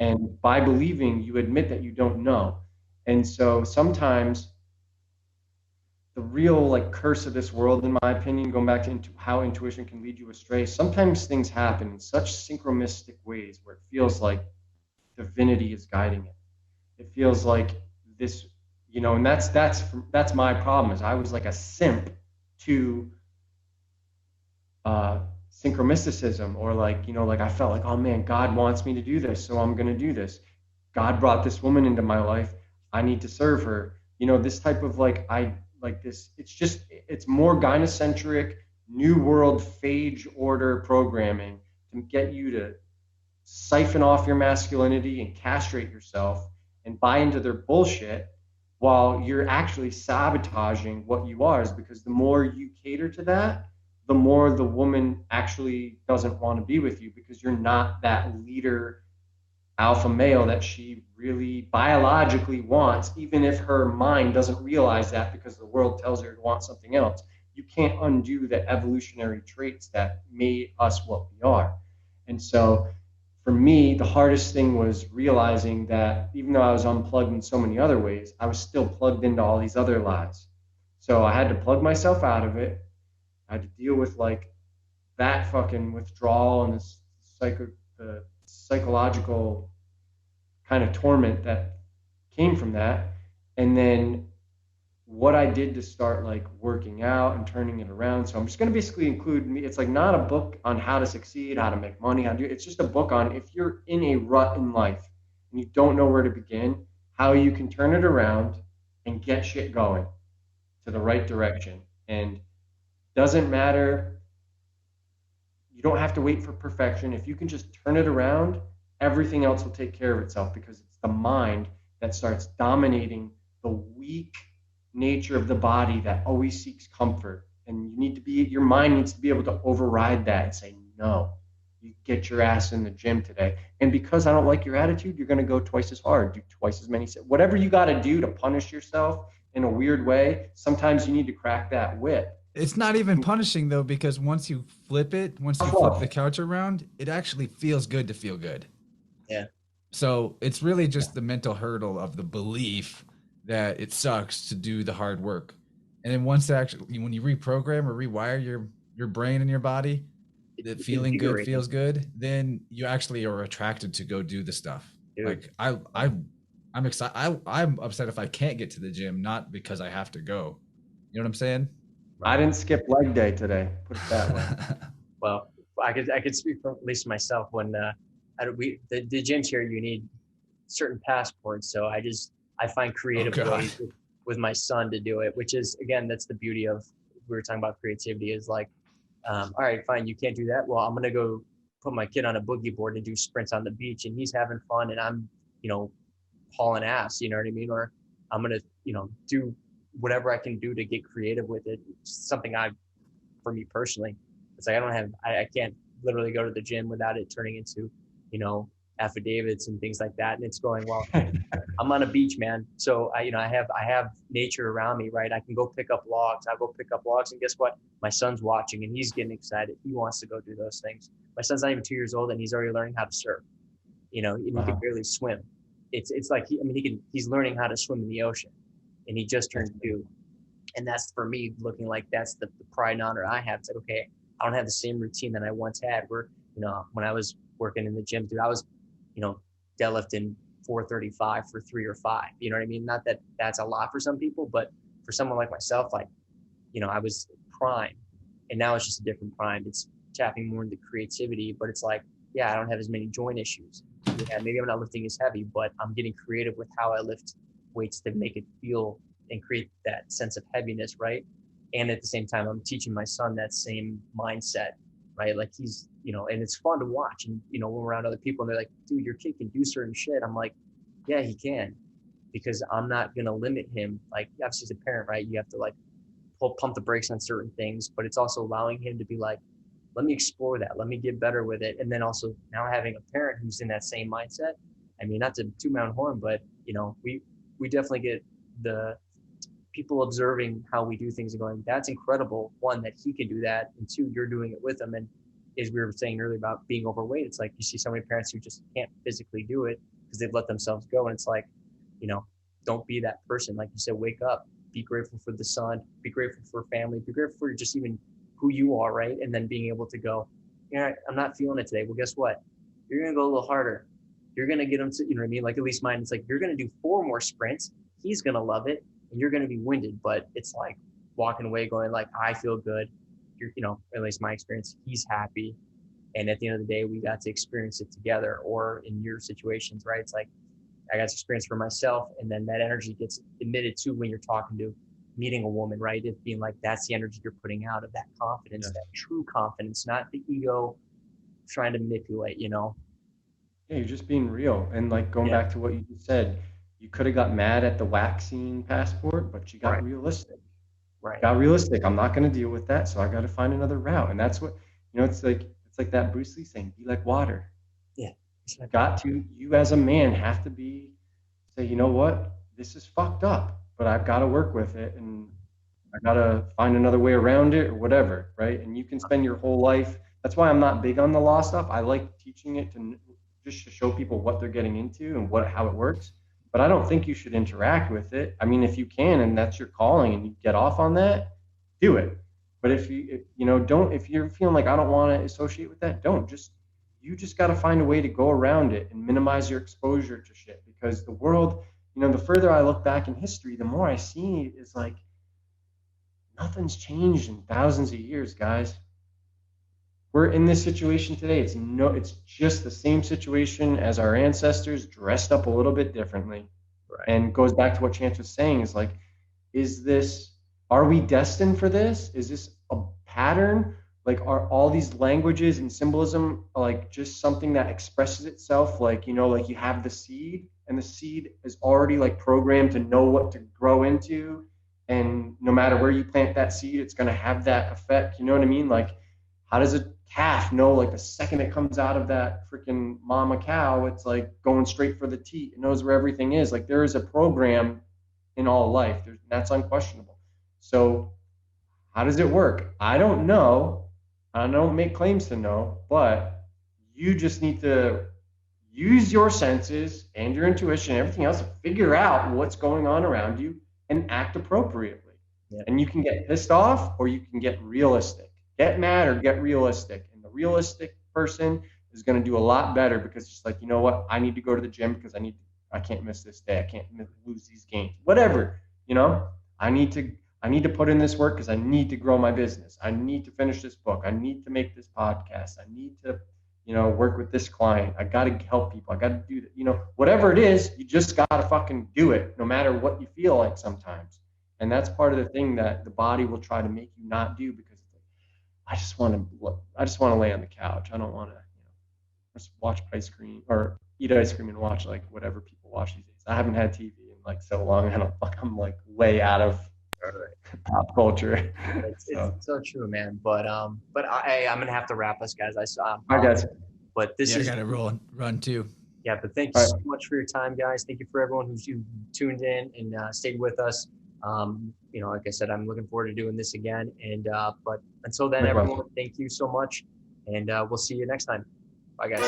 And by believing, you admit that you don't know. And so sometimes the real like curse of this world, in my opinion, going back to how intuition can lead you astray, sometimes things happen in such synchronistic ways where it feels like divinity is guiding it. It feels like this, and that's my problem. Is I was like a simp to uh, synchromysticism, or like, like I felt like, oh man, God wants me to do this, so I'm going to do this. God brought this woman into my life. I need to serve her. This type of like, I like this. It's more gynocentric, new world phage order programming to get you to siphon off your masculinity and castrate yourself and buy into their bullshit, while you're actually sabotaging what you are. Is because the more you cater to that, the more the woman actually doesn't want to be with you, because you're not that leader alpha male that she really biologically wants, even if her mind doesn't realize that because the world tells her to want something else. You can't undo the evolutionary traits that made us what we are. And so for me, the hardest thing was realizing that even though I was unplugged in so many other ways, I was still plugged into all these other lies. So I had to plug myself out of it. I had to deal with like that fucking withdrawal and the psychological kind of torment that came from that. And then what I did to start like working out and turning it around. So I'm just going to basically include me. It's like not a book on how to succeed, how to make money, how to do it. It's just a book on if you're in a rut in life and you don't know where to begin, how you can turn it around and get shit going to the right direction. And doesn't matter. You don't have to wait for perfection. If you can just turn it around, everything else will take care of itself, because it's the mind that starts dominating the weak nature of the body that always seeks comfort. And your mind needs to be able to override that and say, no, you get your ass in the gym today. And because I don't like your attitude, you're going to go twice as hard, do twice as many, whatever you got to do to punish yourself in a weird way. Sometimes you need to crack that whip. It's not even punishing though, because once you flip the couch around, it actually feels good to feel good. Yeah. So it's really just the mental hurdle of the belief that it sucks to do the hard work. And then once actually, when you reprogram or rewire your brain and your body, that It's feeling good invigorating. feels good, then you actually are attracted to go do the stuff. Dude. Like I'm excited. I'm upset if I can't get to the gym, not because I have to go. You know what I'm saying? I didn't skip leg day today, put it that way. Well, I could speak for at least myself. When the gyms here, you need certain passports. So I find creative ways with my son to do it, which is, again, that's the beauty of, we were talking about creativity, is like, all right, fine, you can't do that. Well, I'm going to go put my kid on a boogie board and do sprints on the beach, and he's having fun, and I'm, hauling ass, you know what I mean? Or I'm going to, do whatever I can do to get creative with it. It's something for me personally, it's like, I can't literally go to the gym without it turning into, affidavits and things like that. And it's going, well, I'm on a beach, man. So I have nature around me, right? I can go pick up logs. I go pick up logs, and guess what? My son's watching, and he's getting excited. He wants to go do those things. My son's not even 2 years old, and he's already learning how to surf. And he can barely swim. It's like he's learning how to swim in the ocean, and he just turned 2. And that's, for me, looking like that's the pride and honor I have. It's like, okay, I don't have the same routine that I once had. Where when I was working in the gym, dude, I was deadlifting 435 for 3 or 5. You know what I mean? Not that that's a lot for some people, but for someone like myself, like, I was prime, and now it's just a different prime. It's tapping more into creativity, but it's like, yeah, I don't have as many joint issues. Yeah, maybe I'm not lifting as heavy, but I'm getting creative with how I lift weights to make it feel and create that sense of heaviness, right? And at the same time, I'm teaching my son that same mindset, right? Like he's, and it's fun to watch. And, when we're around other people and they're like, dude, your kid can do certain shit. I'm like, yeah, he can, because I'm not going to limit him. Like, obviously, as a parent, right, you have to like pump the brakes on certain things, but it's also allowing him to be like, let me explore that. Let me get better with it. And then also now having a parent who's in that same mindset. I mean, not to toot my own horn, but, we definitely get the people observing how we do things and going, that's incredible. One, that he can do that. And two, you're doing it with him. And as we were saying earlier about being overweight, it's like you see so many parents who just can't physically do it because they've let themselves go. And it's like, don't be that person. Like you said, wake up, be grateful for the sun, be grateful for family, be grateful for just even who you are, right? And then being able to go, I'm not feeling it today. Well, guess what? You're going to go a little harder. You're going to get them to, you know what I mean? Like, at least mine, it's like, you're going to do 4 more sprints. He's going to love it and you're going to be winded, but it's like walking away going like, I feel good. At least my experience, he's happy. And at the end of the day, we got to experience it together. Or in your situations, right? It's like, I got to experience for myself. And then that energy gets emitted too when you're meeting a woman, right? It being like, that's the energy you're putting out of that confidence, that true confidence, not the ego trying to manipulate, Yeah, you're just being real. And like going back to what you just said, you could have got mad at the vaccine passport, but you got realistic. Right. Got realistic. I'm not going to deal with that, so I got to find another route. And that's what, it's like that Bruce Lee saying, be like water. Yeah. You as a man have to say, you know what, this is fucked up, but I've got to work with it and I got to find another way around it or whatever, right? And you can spend your whole life. That's why I'm not big on the law stuff. I like teaching it to show people what they're getting into and how it works. But I don't think you should interact with it. I mean, if you can and that's your calling and you get off on that, do it. But if you're feeling like I don't want to associate with that, don't. You just got to find a way to go around it and minimize your exposure to shit, because the world, the further I look back in history, the more I see is like nothing's changed in thousands of years, guys. We're in this situation today. It's just the same situation as our ancestors, dressed up a little bit differently. Right. And goes back to what Chance was saying, is like, are we destined for this? Is this a pattern? Like, are all these languages and symbolism like just something that expresses itself? Like, like you have the seed and the seed is already like programmed to know what to grow into. And no matter where you plant that seed, it's going to have that effect. You know what I mean? Like, how does a calf know, like the second it comes out of that freaking mama cow, it's like going straight for the teat. It knows where everything is. Like, there is a program in all life. That's unquestionable. So how does it work? I don't know. I don't make claims to know, but you just need to use your senses and your intuition and everything else to figure out what's going on around you and act appropriately. Yeah. And you can get pissed off or you can get realistic. Get mad or get realistic. And the realistic person is going to do a lot better, because it's like, you know what? I need to go to the gym because I can't miss this day. I can't lose these games. Whatever, I need to put in this work because I need to grow my business. I need to finish this book. I need to make this podcast. I need to, work with this client. I got to help people. I got to do that. Whatever it is, you just got to fucking do it, no matter what you feel like sometimes. And that's part of the thing that the body will try to make you not do, because I just want to lay on the couch. I don't want to, just watch ice cream or eat ice cream and watch like whatever people watch these days. I haven't had TV in like so long. I'm like way out of pop culture. It's so true, man. But I'm gonna have to wrap us, guys. I guess. But this is I gotta run too. Yeah, but thank you so much for your time, guys. Thank you for everyone who's tuned in and stayed with us. Like I said, I'm looking forward to doing this again. And but until then, everyone, thank you so much, and we'll see you next time. Bye, guys.